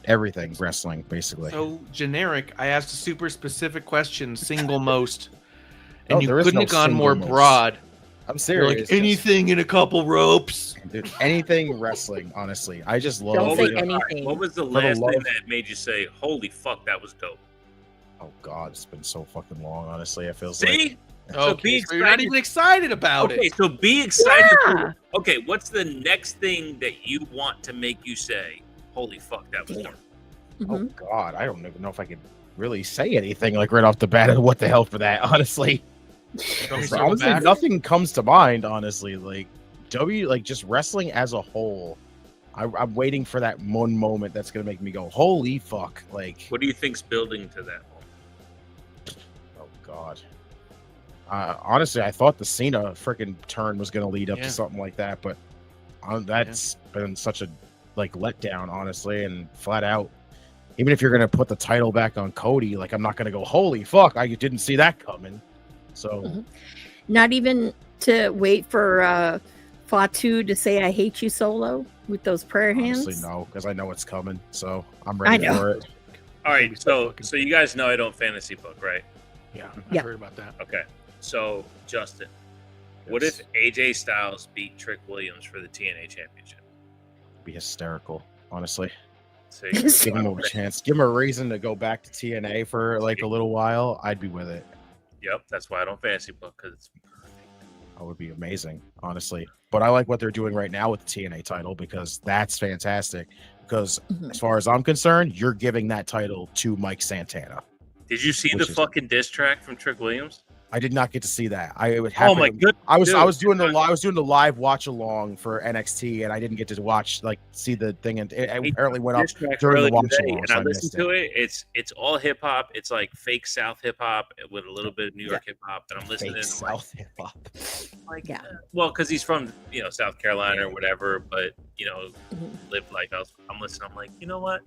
Everything wrestling, basically. So generic. I asked a super specific question, single most. And No, you there is couldn't no have gone single more most. broad. I'm You're serious. like, anything in a couple ropes. Dude, anything wrestling, honestly. I just love Don't say it. anything. What was the the last thing love- that made you say, "Holy fuck, that was dope"? Oh god, it's been so fucking long, honestly. It feels See, Okay, be so you're not excited. even excited about okay, it. so be excited. Yeah. Okay, what's the next thing that you want to make you say, "Holy fuck, that was dope"? Oh Mhm. god, I don't even know if I could really say anything like right off the bat. What the hell for that? Honestly, honestly, nothing comes to mind. Honestly, like just wrestling as a whole. I'm waiting for that one moment that's gonna make me go, "Holy fuck!" Like, What do you think's building to that moment? oh god. Honestly, I thought the Cena freaking turn was gonna lead up Yeah. to something like that, but that's been such a letdown, honestly, and flat out. Even if you're gonna put the title back on Cody, like I'm not gonna go, "Holy fuck!" I didn't see that coming. So. Mhm. Not even to wait for Fatu to say "I hate you" solo with those prayer hands. Honestly, no, because I know it's coming, so I'm I ready know. for it. All right, so you guys know I don't fantasy book, right? Yeah, Yeah. I've heard about that. Okay, so Justin, what if AJ Styles beat Trick Williams for the TNA Championship? Be hysterical, honestly. See, Give him a chance. Give him a reason to go back to TNA for like a little while. I'd be with it. Yep, that's why I don't fantasy book, because it's That would be amazing, honestly. But I like what they're doing right now with the TNA title because that's fantastic. Because Mhm. as far as I'm concerned, you're giving that title to Mike Santana. Did you see Which the is- fucking diss track from Trick Williams? I did not get to see that. Oh my goodness! I was dude. doing the live watch along for NXT, and I didn't get to see the thing, and it apparently went up Diss track during the earlier watch today, along. and So I I listened missed to it. it. It's all hip hop. It's like fake South hip hop with a little bit of New York hip hop. And I'm listening. Fake And I'm South hip hop. like, Yeah. well, because he's from South Carolina or whatever, but Mhm. lived life else. I'm listening. I'm like, you know what?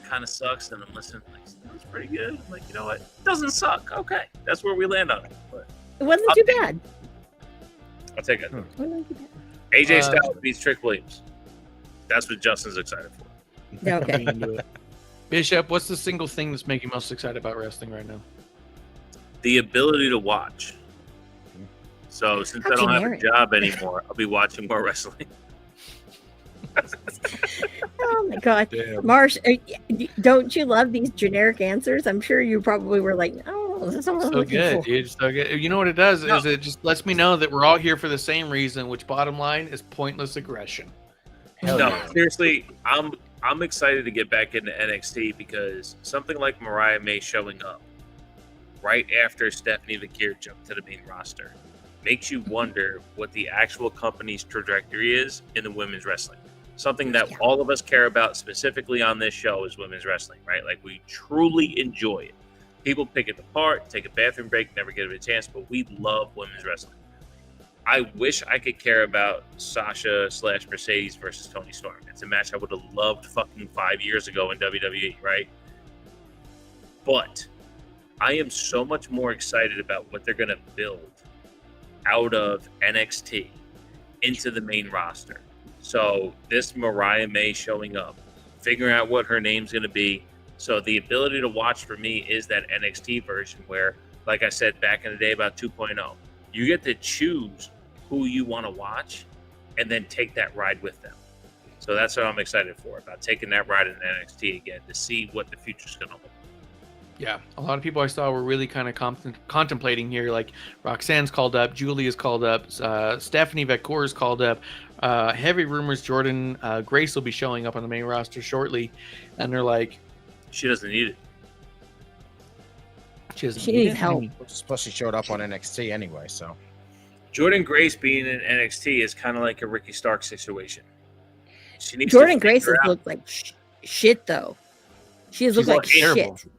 Kind of sucks, and I'm listening. Like, it's pretty good. I'm like, you know what? Doesn't suck. Okay, that's where we land on it. But It wasn't I'll too take bad. I'll take it. It wasn't too bad. AJ Styles beats Trick Williams. That's what Justin's excited for. Okay. Bishop, what's the single thing that's making you most excited about wrestling right now? The ability to watch. So since How I don't generic. have a job anymore, I'll be watching more wrestling. Oh my god, Damn. Marsh, don't you love these generic answers? I'm sure you probably were like, oh, That's what we're So looking good, for. dude. So good. You know what it does is it just lets me know that we're all here for the same reason, which bottom line is pointless aggression. Hell No, yeah. seriously, I'm excited to get back into NXT because something like Mariah May showing up right after Stephanie McGeer jumped to the main roster makes you wonder what the actual company's trajectory is in the women's wrestling. Something that all of us care about specifically on this show is women's wrestling, right? Like, we truly enjoy it. People pick it apart, take a bathroom break, never give it a chance, but we love women's wrestling. I wish I could care about Sasha/Mercedes versus Toni Storm. It's a match I would have loved fucking 5 years ago in WWE, right? But I am so much more excited about what they're going to build out of NXT into the main roster. So this Mariah May showing up, figuring out what her name's going to be. So the ability to watch for me is that NXT version where, like I said back in the day about 2.0, you get to choose who you want to watch and then take that ride with them. So that's what I'm excited for, about taking that ride in NXT again to see what the future's going to hold. Yeah, a lot of people I saw were really kind of contemplating here. Like Roxanne's called up, Julia's called up, Stephanie Vetkour's called up. Heavy rumors Jordan Grace will be showing up on the main roster shortly, and they're like, she doesn't need it. She needs help. Plus, she showed up on NXT anyway, so. Jordan Grace being in NXT is kind of like a Ricky Stark situation. She needs Jordan to Grace has figure out- looked like shit, though. She has looked like terrible. shit.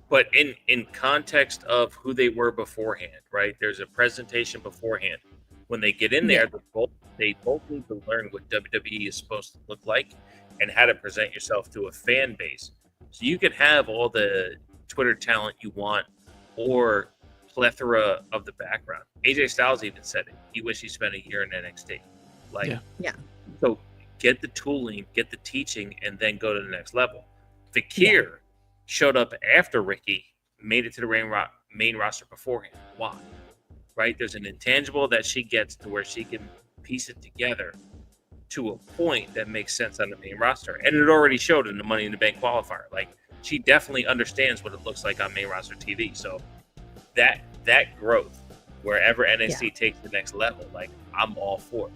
But in context of who they were beforehand, right? There's a presentation beforehand. When they get in there, they both need to learn what WWE is supposed to look like and how to present yourself to a fan base. So you can have all the Twitter talent you want or plethora of the background. AJ Styles even said it. He wished he spent a year in NXT. Like, Yeah. So get the tooling, get the teaching, and then go to the next level. Fakir showed up after Ricky made it to the main roster beforehand. Why? Right? There's an intangible that she gets to where she can piece it together to a point that makes sense on the main roster. And it already showed in the Money in the Bank qualifier. Like, she definitely understands what it looks like on main roster TV. So that growth, wherever NXT takes the next level, like, I'm all for it.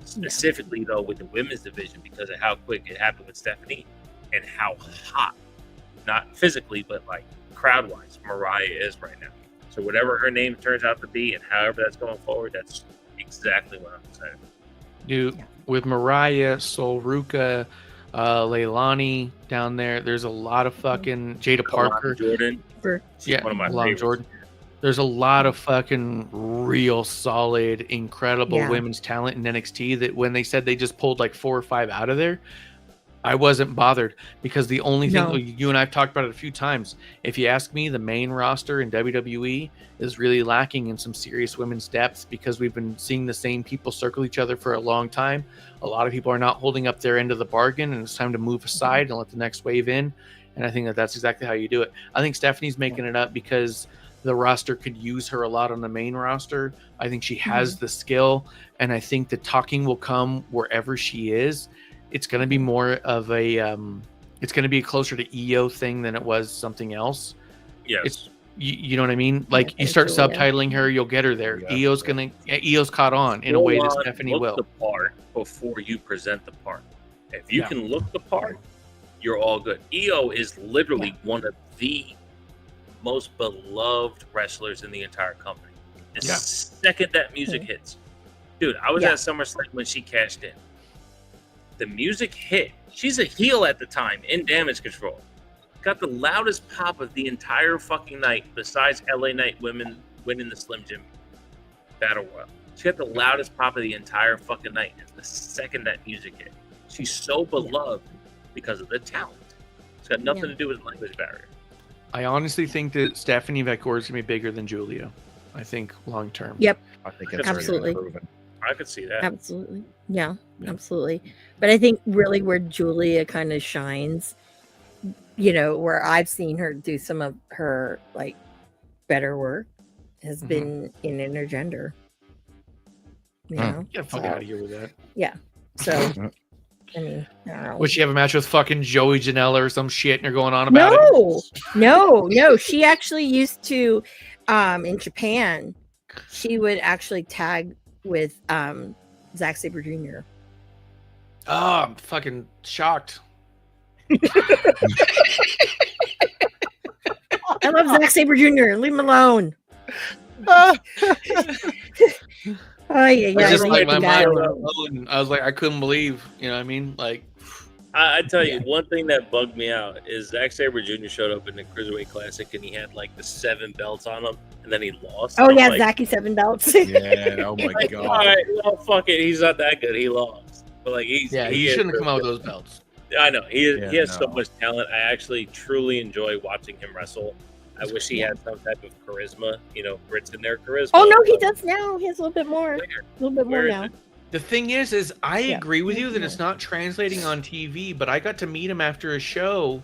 Specifically, though, with the women's division, because of how quick it happened with Stephanie and how hot, not physically, but like crowd-wise, Mariah is right now. So whatever her name turns out to be and however that's going forward, that's exactly what I'm excited about. Dude, with Mariah, Solruka, Leilani down there, there's a lot of fucking Jada Parker. Jordan. Yeah, One of my Alana favorites. Jordan. There's a lot of fucking real solid, incredible women's talent in NXT that when they said they just pulled like 4 or 5 out of there, I wasn't bothered, because the only thing, you and I've talked about it a few times, if you ask me, the main roster in WWE is really lacking in some serious women's depth, because we've been seeing the same people circle each other for a long time. A lot of people are not holding up their end of the bargain, and it's time to move aside and let the next wave in. And I think that that's exactly how you do it. I think Stephanie's making it up because the roster could use her a lot on the main roster. I think she has the skill, and I think the talking will come wherever she is. It's going to be more of a it's going to be closer to EO thing than it was something else. Yes. It's you know what I mean? Like, you start subtitling her, you'll get her there. EO's caught on in a way that Stephanie will. Look the part before you present the part. If you can look the part, you're all good. EO is literally one of the most beloved wrestlers in the entire company. The second that music hits, dude, I was at SummerSlam when she cashed in. The music hit. She's a heel at the time in Damage Control. Got the loudest pop of the entire fucking night, besides LA Knight women winning the Slim Jim Battle Royal. She got the loudest pop of the entire fucking night. And the second that music hit, she's so beloved because of the talent. It's got nothing to do with language barrier. I honestly think that Stephanie Vetkour is going to be bigger than Julia. I think long term. Yep. I think it's Absolutely. I could see that. Absolutely. Yeah, absolutely. But I think really where Julia kind of shines, you know, where I've seen her do some of her like better work has been in intergender. You know? Get the fuck out of here with that. Yeah. So I mean, I don't know. Would she have a match with fucking Joey Janela or some shit and you're going on about it? No. She actually used to, in Japan, she would actually tag with Zack Sabre Jr. Oh, I'm fucking shocked. I love Zack Sabre Jr. Leave him alone. Oh yeah. I just leave like the my guy mind alone. blown. I was like, I couldn't believe, you know what I mean? Like, I tell you, one thing that bugged me out is Zack Sabre Jr. showed up in the Cruiserweight Classic and he had like the 7 belts on him, and then he lost. Oh I'm yeah, like, Zachy 7 belts. Yeah. Oh my like, god. all right, well, fuck it, he's not that good. He lost, but like he shouldn't have come out with those belts. I know he has so no. much talent. I actually truly enjoy watching him wrestle. I wish he had some type of charisma. You know, Brits in their charisma. Oh no, he does now. He has a little bit more. Where is now. it? The thing is I Yeah. agree with you that it's not translating on TV, but I got to meet him after a show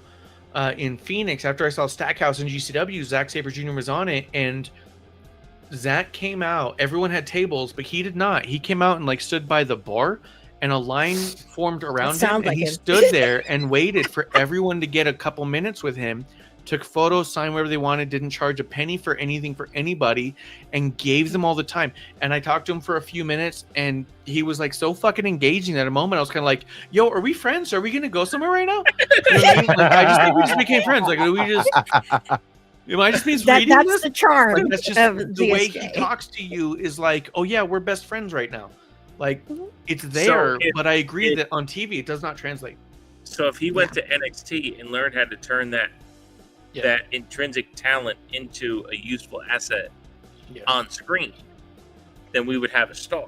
in Phoenix after I saw Stackhouse and GCW. Zack Sabre Jr. was on it, and Zack came out. Everyone had tables, but he did not. He came out and like stood by the bar, and a line formed around him, sounds and like he him. stood there and waited for everyone to get a couple minutes with him. Took photos, signed wherever they wanted, didn't charge a penny for anything for anybody, and gave them all the time. And I talked to him for a few minutes, and he was like so fucking engaging. At a moment, I was kind of like, "Yo, are we friends? Are we gonna go somewhere right now?" You know what I mean? Like, I just think we just became friends. Like, we just. Am I just reading That's this? the charm Like, that's just of the way he ZSJ. talks to you is like, "Oh yeah, we're best friends right now." Like, Mhm. it's there, if- but I agree if- that on TV it does not translate. So if he went to NXT and learned how to turn that intrinsic talent into a useful asset Yeah. on screen, then we would have a star.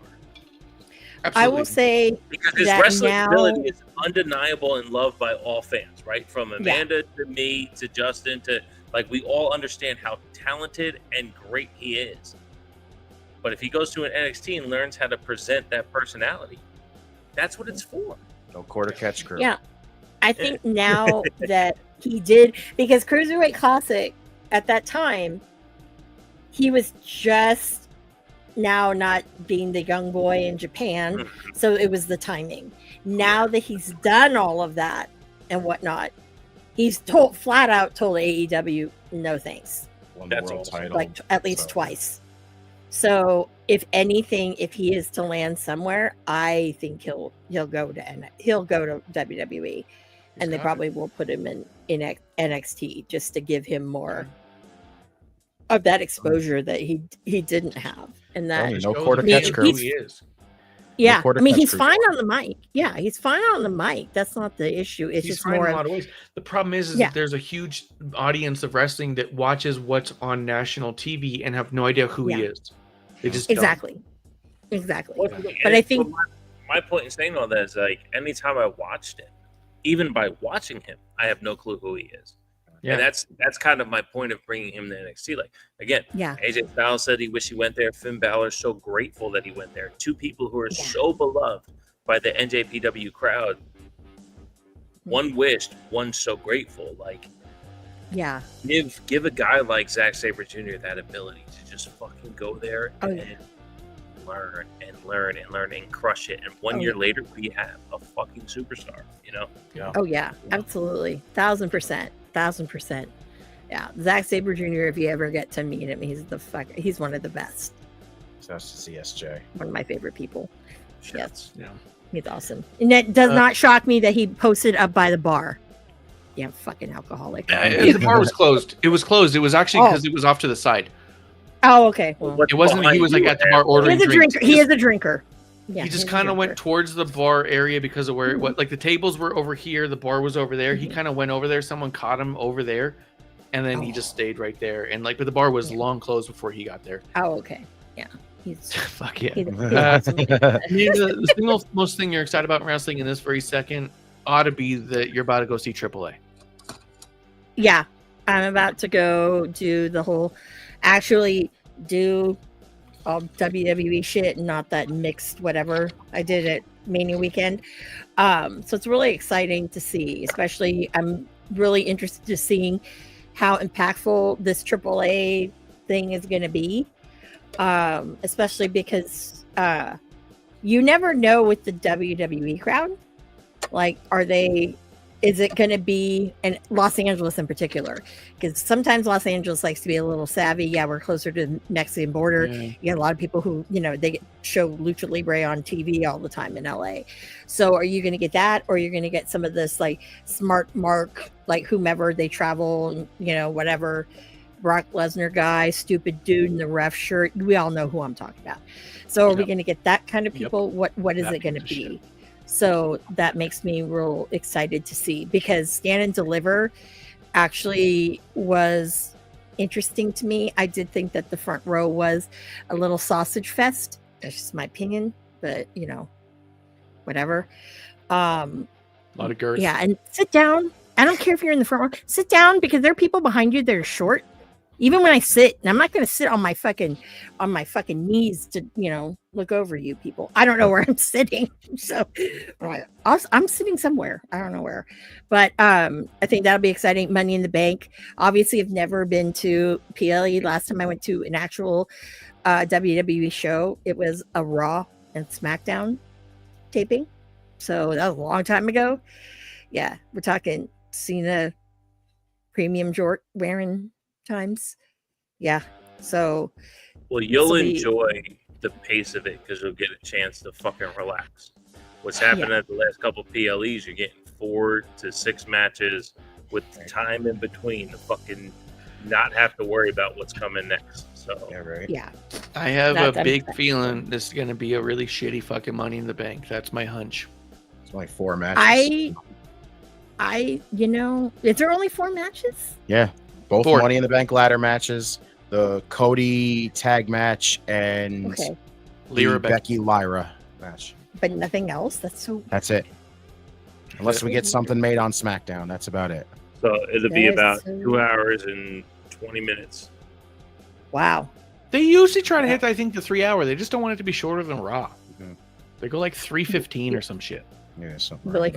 I will say Because his that wrestling now- ability is undeniable and loved by all fans, right? From Amanda to me to Justin to like we all understand how talented and great he is. But if he goes to an NXT and learns how to present that personality, that's what it's for. No quarter catch crew. Yeah. I think now that he did, because Cruiserweight Classic at that time, he was just now not being the young boy in Japan. So it was the timing. Now that he's done all of that and whatnot, he's flat out told AEW, no thanks. Won That's the world awesome. title. Like at least so- twice. So if anything, if he is to land somewhere, I think he'll go to WWE. And they got it. probably will put him in NXT just to give him more of that exposure that he didn't have. And that, No Shows quarter the catch man crew. who he is. yeah, quarter I mean, catch he's crew fine for on the mic. Yeah, he's fine on the mic. That's not the issue. It's He's just fine in more a of, lot of ways. The problem is Yeah. that there's a huge audience of wrestling that watches what's on national TV and have no idea who he Yeah. is. They just don't. exactly. But And I think- my point in saying all that is like anytime I watched it, even by watching him, I have no clue who he is. Yeah. And that's kind of my point of bringing him to NXT. Like again, Yeah. AJ Styles said he wished he went there. Finn Balor's so grateful that he went there. Two people who are Yeah. so beloved by the NJPW crowd. One wished, one so grateful. Like Yeah. give a guy like Zack Sabre Jr. that ability to just fucking go there Oh, and yeah. learn and crush it. And one Oh, year yeah. later, we have a fucking superstar. You know. Oh yeah, absolutely. 1,000%. Yeah. Zack Sabre Jr., if you ever get to meet him, he's one of the best. So that's CSJ. One of my favorite people. Yes. Yeah. He's awesome. And that does not shock me that he posted up by the bar. Yeah, fucking alcoholic. The bar was closed. It was closed. It was actually because it was off to the side. Oh, okay. Well, What's It wasn't. He behind was like you at the there? bar he ordering is a drinks. drinker. He is a drinker. Yeah, He just he's a kind of went drinker. towards the bar area because of where it was. Like the tables were over here, the bar was over there. He kind of went over there. Someone caught him over there, and then he just stayed right there. And like, but the bar was long closed before he got there. Oh, okay. Yeah. He's Fuck yeah. he's Uh, awesome. The single most thing you're excited about in wrestling in this very second ought to be that you're about to go see AAA. Yeah. I'm about to go do the whole actually do all WWE shit and not that mixed whatever I did at Mania weekend. So it's really exciting to see, especially I'm really interested to seeing how impactful this AAA thing is going to be. Especially because you never know with the WWE crowd Like, is it going to be, and Los Angeles in particular, because sometimes Los Angeles likes to be a little savvy. Yeah, we're closer to the Mexican border. Yeah. You got a lot of people who, they show Lucha Libre on TV all the time in LA. So are you going to get that, or you're going to get some of this like smart mark, like whomever they travel, whatever, Brock Lesnar guy, stupid dude in the ref shirt. We all know who I'm talking about. So are we going to get that kind of people? What is it going to be? So that makes me real excited to see, because Stand and Deliver actually was interesting to me. I did think that the front row was a little sausage fest. That's just my opinion, but whatever. A lot of girth. Yeah, and sit down. I don't care if you're in the front row. Sit down, because there are people behind you that are short. Even when I sit, and I'm not going to sit on my fucking knees to look over you people. I don't know where I'm sitting, so I'm sitting somewhere. I don't know where, but I think that'll be exciting. Money in the Bank. Obviously, I've never been to PLE. Last time I went to an actual WWE show, it was a Raw and SmackDown taping, so that was a long time ago. Yeah, we're talking Cena, premium jort wearing times. Yeah, so well, you'll enjoy the pace of it because you'll get a chance to fucking relax. What's happened at the last couple of PLEs, you're getting 4 to 6 matches with time in between to fucking not have to worry about what's coming next. So yeah, I have a big feeling this is going to be a really shitty fucking Money in the Bank. That's my hunch. It's only 4 matches. Is there only 4 matches? Yeah. Both 4. Money in the Bank ladder matches, the Cody tag match, and the Becky Lyra match. But nothing else? That's it. Unless we get something made on SmackDown. That's about it. So it'll be about 2 hours and 20 minutes. Wow. They usually try to hit, I think, the 3 hour. They just don't want it to be shorter than Raw. Mm-hmm. They go like 3:15 or some shit. Yeah, something like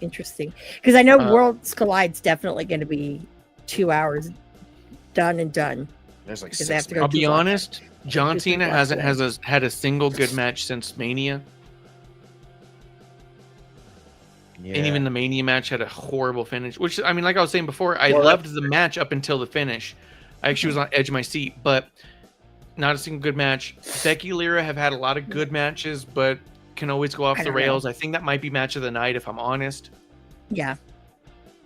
interesting. Because I know Worlds Collide's definitely going to be 2 hours done and done. There's like they have to go I'll be honest, John Cena hasn't had a single good match since Mania. Yeah. And even the Mania match had a horrible finish, which, I mean, like I was saying before, I loved the match up until the finish. I actually was on the edge of my seat, but not a single good match. Becky Lyra have had a lot of good matches, but can always go off the rails. I think that might be match of the night, if I'm honest. Yeah.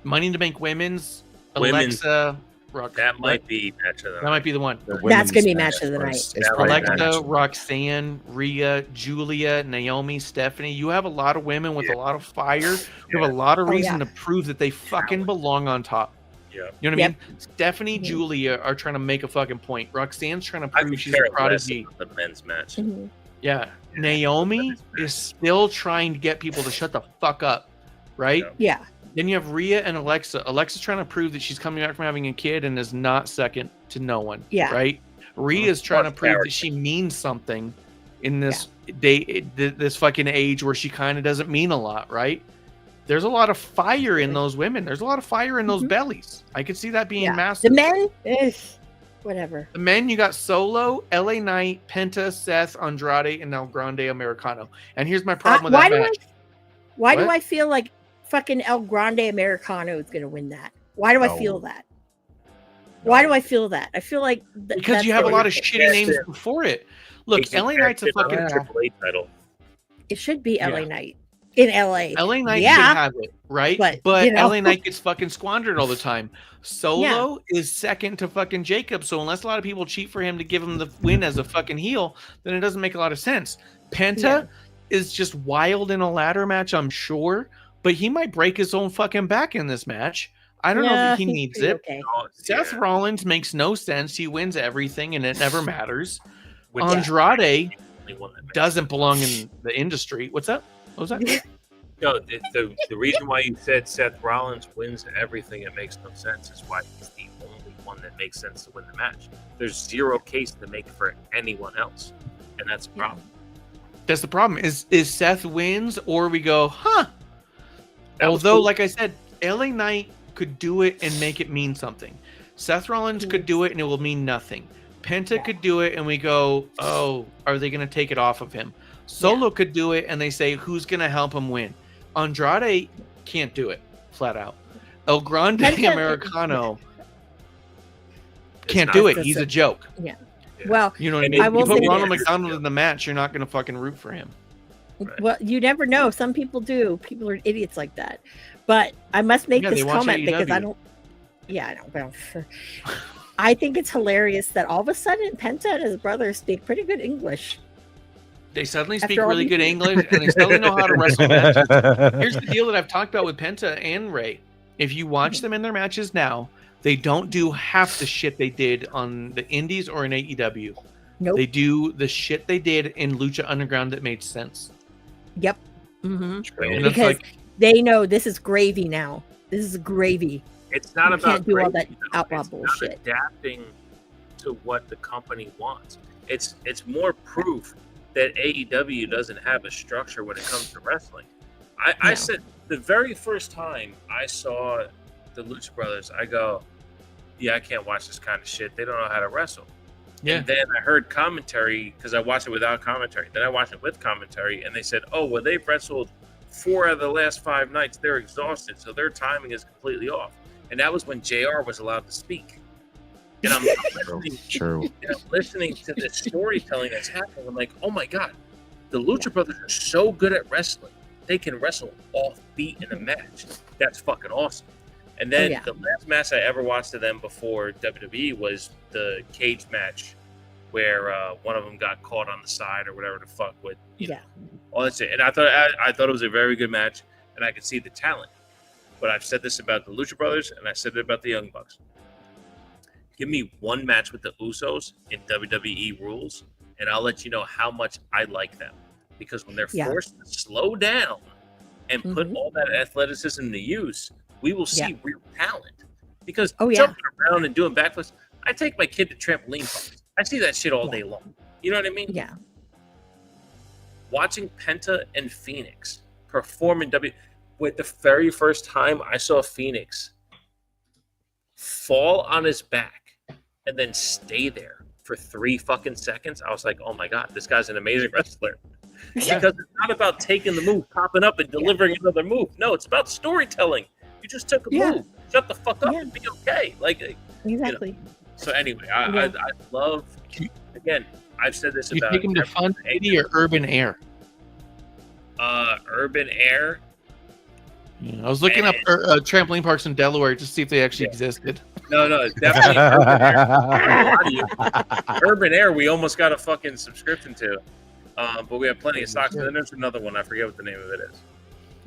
Money in the Bank women's Alexa, that might be match of the night. That might be the one. That's going to be match of the night. It's Alexa, Roxanne, Rhea, Julia, Naomi, Stephanie. You have a lot of women with a lot of fire. You have a lot of reason to prove that they fucking belong on top. Yeah. You know what I mean? Stephanie, Julia are trying to make a fucking point. Roxanne's trying to prove she's a prodigy. The men's match. Mm-hmm. Yeah. Naomi is still trying to get people to shut the fuck up. Right? Yeah. Then you have Rhea and Alexa. Alexa's trying to prove that she's coming back from having a kid and is not second to no one. Yeah. Right? Rhea's trying to prove that she means something in this this fucking age where she kind of doesn't mean a lot, right? There's a lot of fire in those women. There's a lot of fire in those bellies. I could see that being massive. The men, whatever. The men, you got Solo, LA Knight, Penta, Seth, Andrade, and El Grande Americano. And here's my problem with that match. Why do I feel like fucking El Grande Americano is going to win that? Why do I feel that? Why do I feel that? I feel like because you have a lot of shitty names before it. Look, LA Knight's a fucking AAA title. It should be LA Knight in LA. LA Knight should have it, right? But LA Knight gets fucking squandered all the time. Solo is second to fucking Jacob, so unless a lot of people cheat for him to give him the win as a fucking heel, then it doesn't make a lot of sense. Penta is just wild in a ladder match, I'm sure, but he might break his own fucking back in this match. I don't know if he needs it. Okay. Seth Rollins makes no sense. He wins everything and it never matters. Andrade doesn't belong in the industry. What's that? What was that? No, the reason why you said Seth Rollins wins everything, it makes no sense, is why he's the only one that makes sense to win the match. There's zero case to make for anyone else, and that's the problem. That's the problem. Is Seth wins, or we go, huh? Although, like I said, LA Knight could do it and make it mean something. Seth Rollins could do it and it will mean nothing. Penta could do it and we go, oh, are they going to take it off of him? Solo could do it and they say, who's going to help him win? Andrade can't do it flat out. El Grande Penta- Americano It's can't not- do it. He's a joke. Yeah. Well, You know what I And mean? I will You put say Ronald this. McDonald in the match, you're not going to fucking root for him. well, you never know. Some people do. People are idiots like that. But I must make Yeah, this they watch comment because I AEW. don't. Yeah, I know. Well, I think it's hilarious that all of a sudden Penta and his brother speak pretty good English. They suddenly After speak all really these good years. English, and they suddenly know how to wrestle matches. Here's the deal that I've talked about with Penta and Ray. If you watch them in their matches now, they don't do half the shit they did on the Indies or in AEW. Nope. They do the shit they did in Lucha Underground that made sense. Yep. Mm-hmm. And it's Because like, they know this is gravy now. This is gravy. It's not You about can't do all gravy, that though. outlaw It's bullshit. About adapting to what the company wants. It's more proof that AEW doesn't have a structure when it comes to wrestling. I No. said the very first time I saw the Lucha Brothers, I go, yeah, I can't watch this kind of shit. They don't know how to wrestle. yeah, And then I heard commentary because I watched it without commentary. Then I watched it with commentary, and they said, "Oh, well, they've wrestled 4 out of the last 5 nights. They're exhausted, so their timing is completely off." And that was when JR was allowed to speak. And I'm True. and I'm listening to this storytelling that's happening. I'm like, "Oh my god, the Lucha Brothers are so good at wrestling. They can wrestle off beat in a match. That's fucking awesome." And then yeah. the last match I ever watched of them before WWE was the cage match where one of them got caught on the side or whatever the fuck with Yeah. all that shit. And I thought it was a very good match, and I could see the talent. But I've said this about the Lucha Brothers, and I said it about the Young Bucks. Give me one match with the Usos in WWE rules, and I'll let you know how much I like them. Because when they're Yeah. forced to slow down and put Mhm. all that athleticism to use, we will see real talent. Because Oh, yeah. jumping around and doing backflips, I take my kid to trampoline parks. I see that shit all Yeah. day long. You know what I mean? Yeah. Watching Penta and Phoenix perform in with the very first time I saw Phoenix fall on his back and then stay there for 3 fucking seconds, I was like, oh my god, this guy's an amazing wrestler. Because it's not about taking the move, popping up and delivering another move. No, it's about storytelling. You just took a Yeah. move. Shut the fuck up Yeah. and be okay. Like, Exactly. so anyway, Yeah. I love, again, I've said this you about take him to Fun City or Urban Air. Urban Air. Yeah, I was looking up trampoline parks in Delaware to see if they actually existed. No, it's definitely Urban Air. Urban Air, we almost got a fucking subscription to. But we have plenty of stocks. And then there's another one. I forget what the name of it is.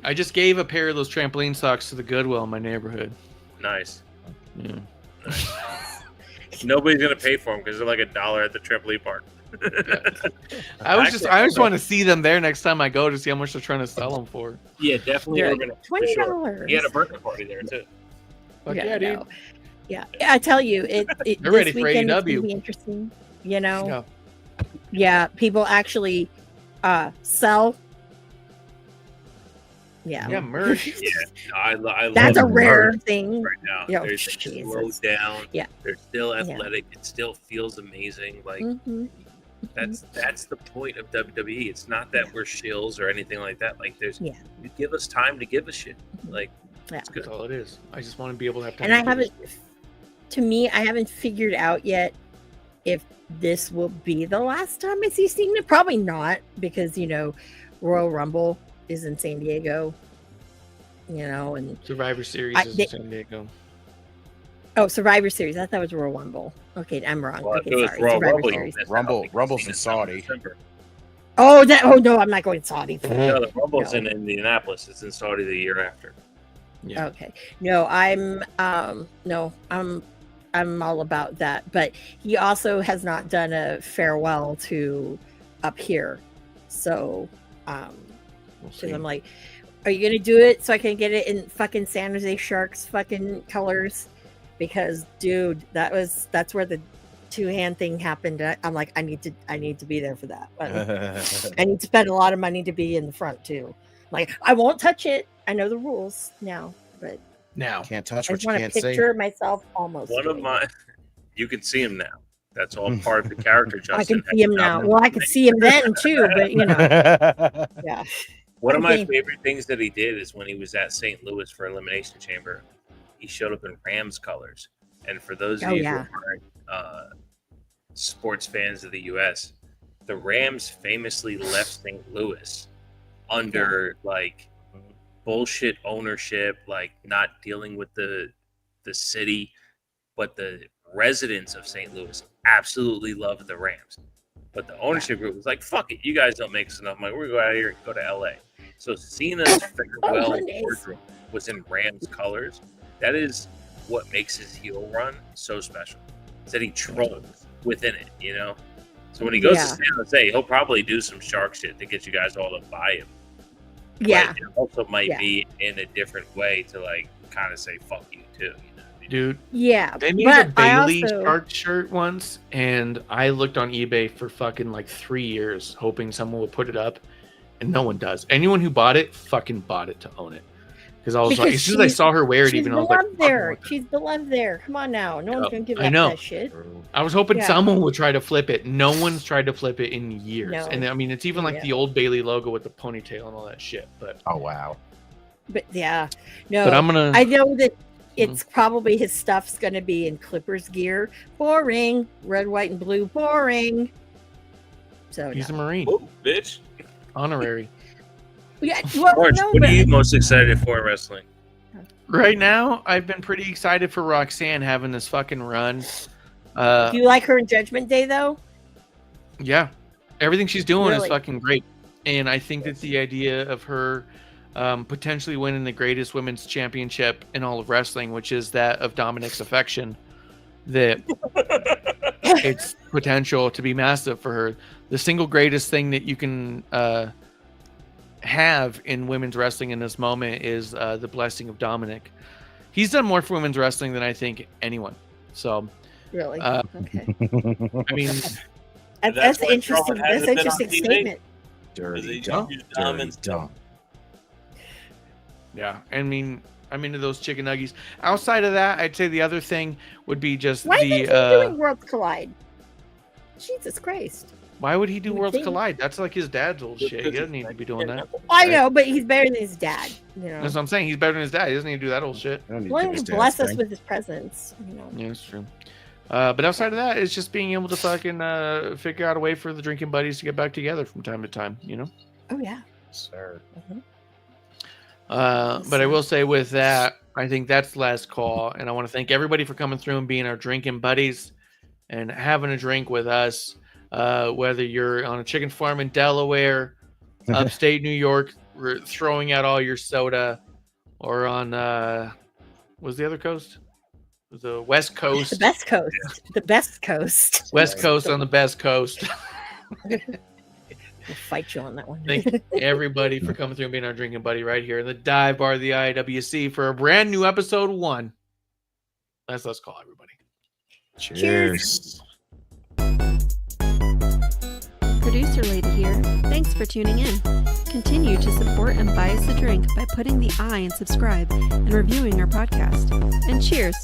I just gave a pair of those trampoline socks to the Goodwill in my neighborhood. Nice. Yeah. Nobody's going to pay for them because they're like $1 at the trampoline park. I just want to see them there next time I go to see how much they're trying to sell them for. Yeah, definitely They're Urban Air. for sure. $20. He had a birthday party there, too. Fuck yeah, dude. no. Yeah, I tell you, They're this ready for weekend is AEW. gonna be interesting. You know, Yeah. yeah, people actually sell. Yeah, Yeah, merch. Yeah, no, I love that's a the rare merch thing. right now. Yeah, They're Jesus. slowed down. Yeah. They're still athletic. It still feels amazing. Like, Mhm. that's the point of WWE. It's not that we're shills or anything like that. Like, there's Yeah. you give us time to give a shit. Like, Yeah. it's good. That's all it is. I just want to be able to have time. And I to do haven't. To me, I haven't figured out yet if this will be the last time I see Cena. Probably not, because Royal Rumble is in San Diego. And this. Survivor Series is they- in San Diego. Survivor Series. I thought it was Royal Rumble. Okay, I'm wrong. Well, Okay, if it was sorry. Royal Survivor Rumble, Series. you missed Rumble- out because Rumble's in Cena's Saudi. December. Oh no, I'm not going to Saudi. No, the Rumble's No. in Indianapolis. It's in Saudi the year after. Yeah. Okay. No, I'm all about that. But he also has not done a farewell to up here. So We'll because see. I'm like, are you gonna do it so I can get it in fucking San Jose Sharks fucking colors? Because dude, that's where the 2-hand thing happened. I'm like, I need to be there for that. I need to spend a lot of money to be in the front too. Like, I won't touch it. I know the rules now, but Now, Can't touch I what just you want to can't say. picture myself almost. One of doing my, you can see him now. That's all part of the character. it. I Justin. can see him now. Well, I could see him then too, but yeah. One of my favorite things that he did is when he was at St. Louis for Elimination Chamber, he showed up in Rams colors. And for those of you who aren't sports fans of the U.S., the Rams famously left St. Louis under like bullshit ownership, like not dealing with the city, but the residents of St. Louis absolutely loved the Rams. But the ownership group was like, fuck it, you guys don't make us enough money. We're going to go out here and go to L.A. So Cena's farewell wardrobe was in Rams colors. That is what makes his heel run so special. Is that he trolls within it, you know? So when he goes to San Jose, he'll probably do some shark shit to get you guys all to buy him. Yeah. But it also might be in a different way to like kind of say fuck you too. You know what I mean? Dude. Yeah. They made a Bailey shark shirt once, and I looked on eBay for fucking like 3 years, hoping someone would put it up, and no one does. Anyone who bought it fucking bought it to own it. Because I was like, as soon as I saw her wear it, even I was like, there. She's beloved there. Come on now. No one's gonna give up that shit. I was hoping someone would try to flip it. No one's tried to flip it in years. No. And I mean, it's even like the old Bailey logo with the ponytail and all that shit. But oh wow. But yeah, no. But I know that it's probably his stuff's gonna be in Clippers gear. Boring. Red, white, and blue. Boring. So he's a Marine. Ooh, bitch. Honorary. Yeah, well, Orange, what are you most excited for in wrestling? Right now, I've been pretty excited for Roxanne having this fucking run. Do you like her in Judgment Day, though? Yeah. Everything she's doing is fucking great. And I think that the idea of her potentially winning the greatest women's championship in all of wrestling, which is that of Dominic's affection, that it's potential to be massive for her. The single greatest thing that you can have in women's wrestling in this moment is the blessing of Dominic. He's done more for women's wrestling than I think anyone. So really, okay. I mean, that's interesting. That's an interesting statement. Dirty, dumb. Yeah, I mean, I'm into those chicken nuggies. Outside of that, I'd say the other thing would be just Why is he doing Worlds Collide? Jesus Christ. Why would he do Worlds Collide? That's like his dad's old shit. He doesn't need to be doing that. I know, but he's better than his dad. You know? That's what I'm saying. He's better than his dad. He doesn't need to do that old shit. Let him bless us with his presence. You know? Yeah, that's true. But outside of that, it's just being able to fucking figure out a way for the drinking buddies to get back together from time to time, you know? Oh, yeah. Sir. But I will say with that, I think that's the last call. And I want to thank everybody for coming through and being our drinking buddies and having a drink with us. Whether you're on a chicken farm in Delaware, upstate New York, throwing out all your soda, or on what's the other coast? The West Coast. The best coast. The best coast. West Coast on the best coast. We'll fight you on that one. Thank everybody for coming through and being our drinking buddy right here in the dive bar of the IWC for a brand new episode 1. Let's call everybody. Cheers. Producer Lady here. Thanks for tuning in. Continue to support and buy us a drink by putting the I in subscribe and reviewing our podcast. And cheers.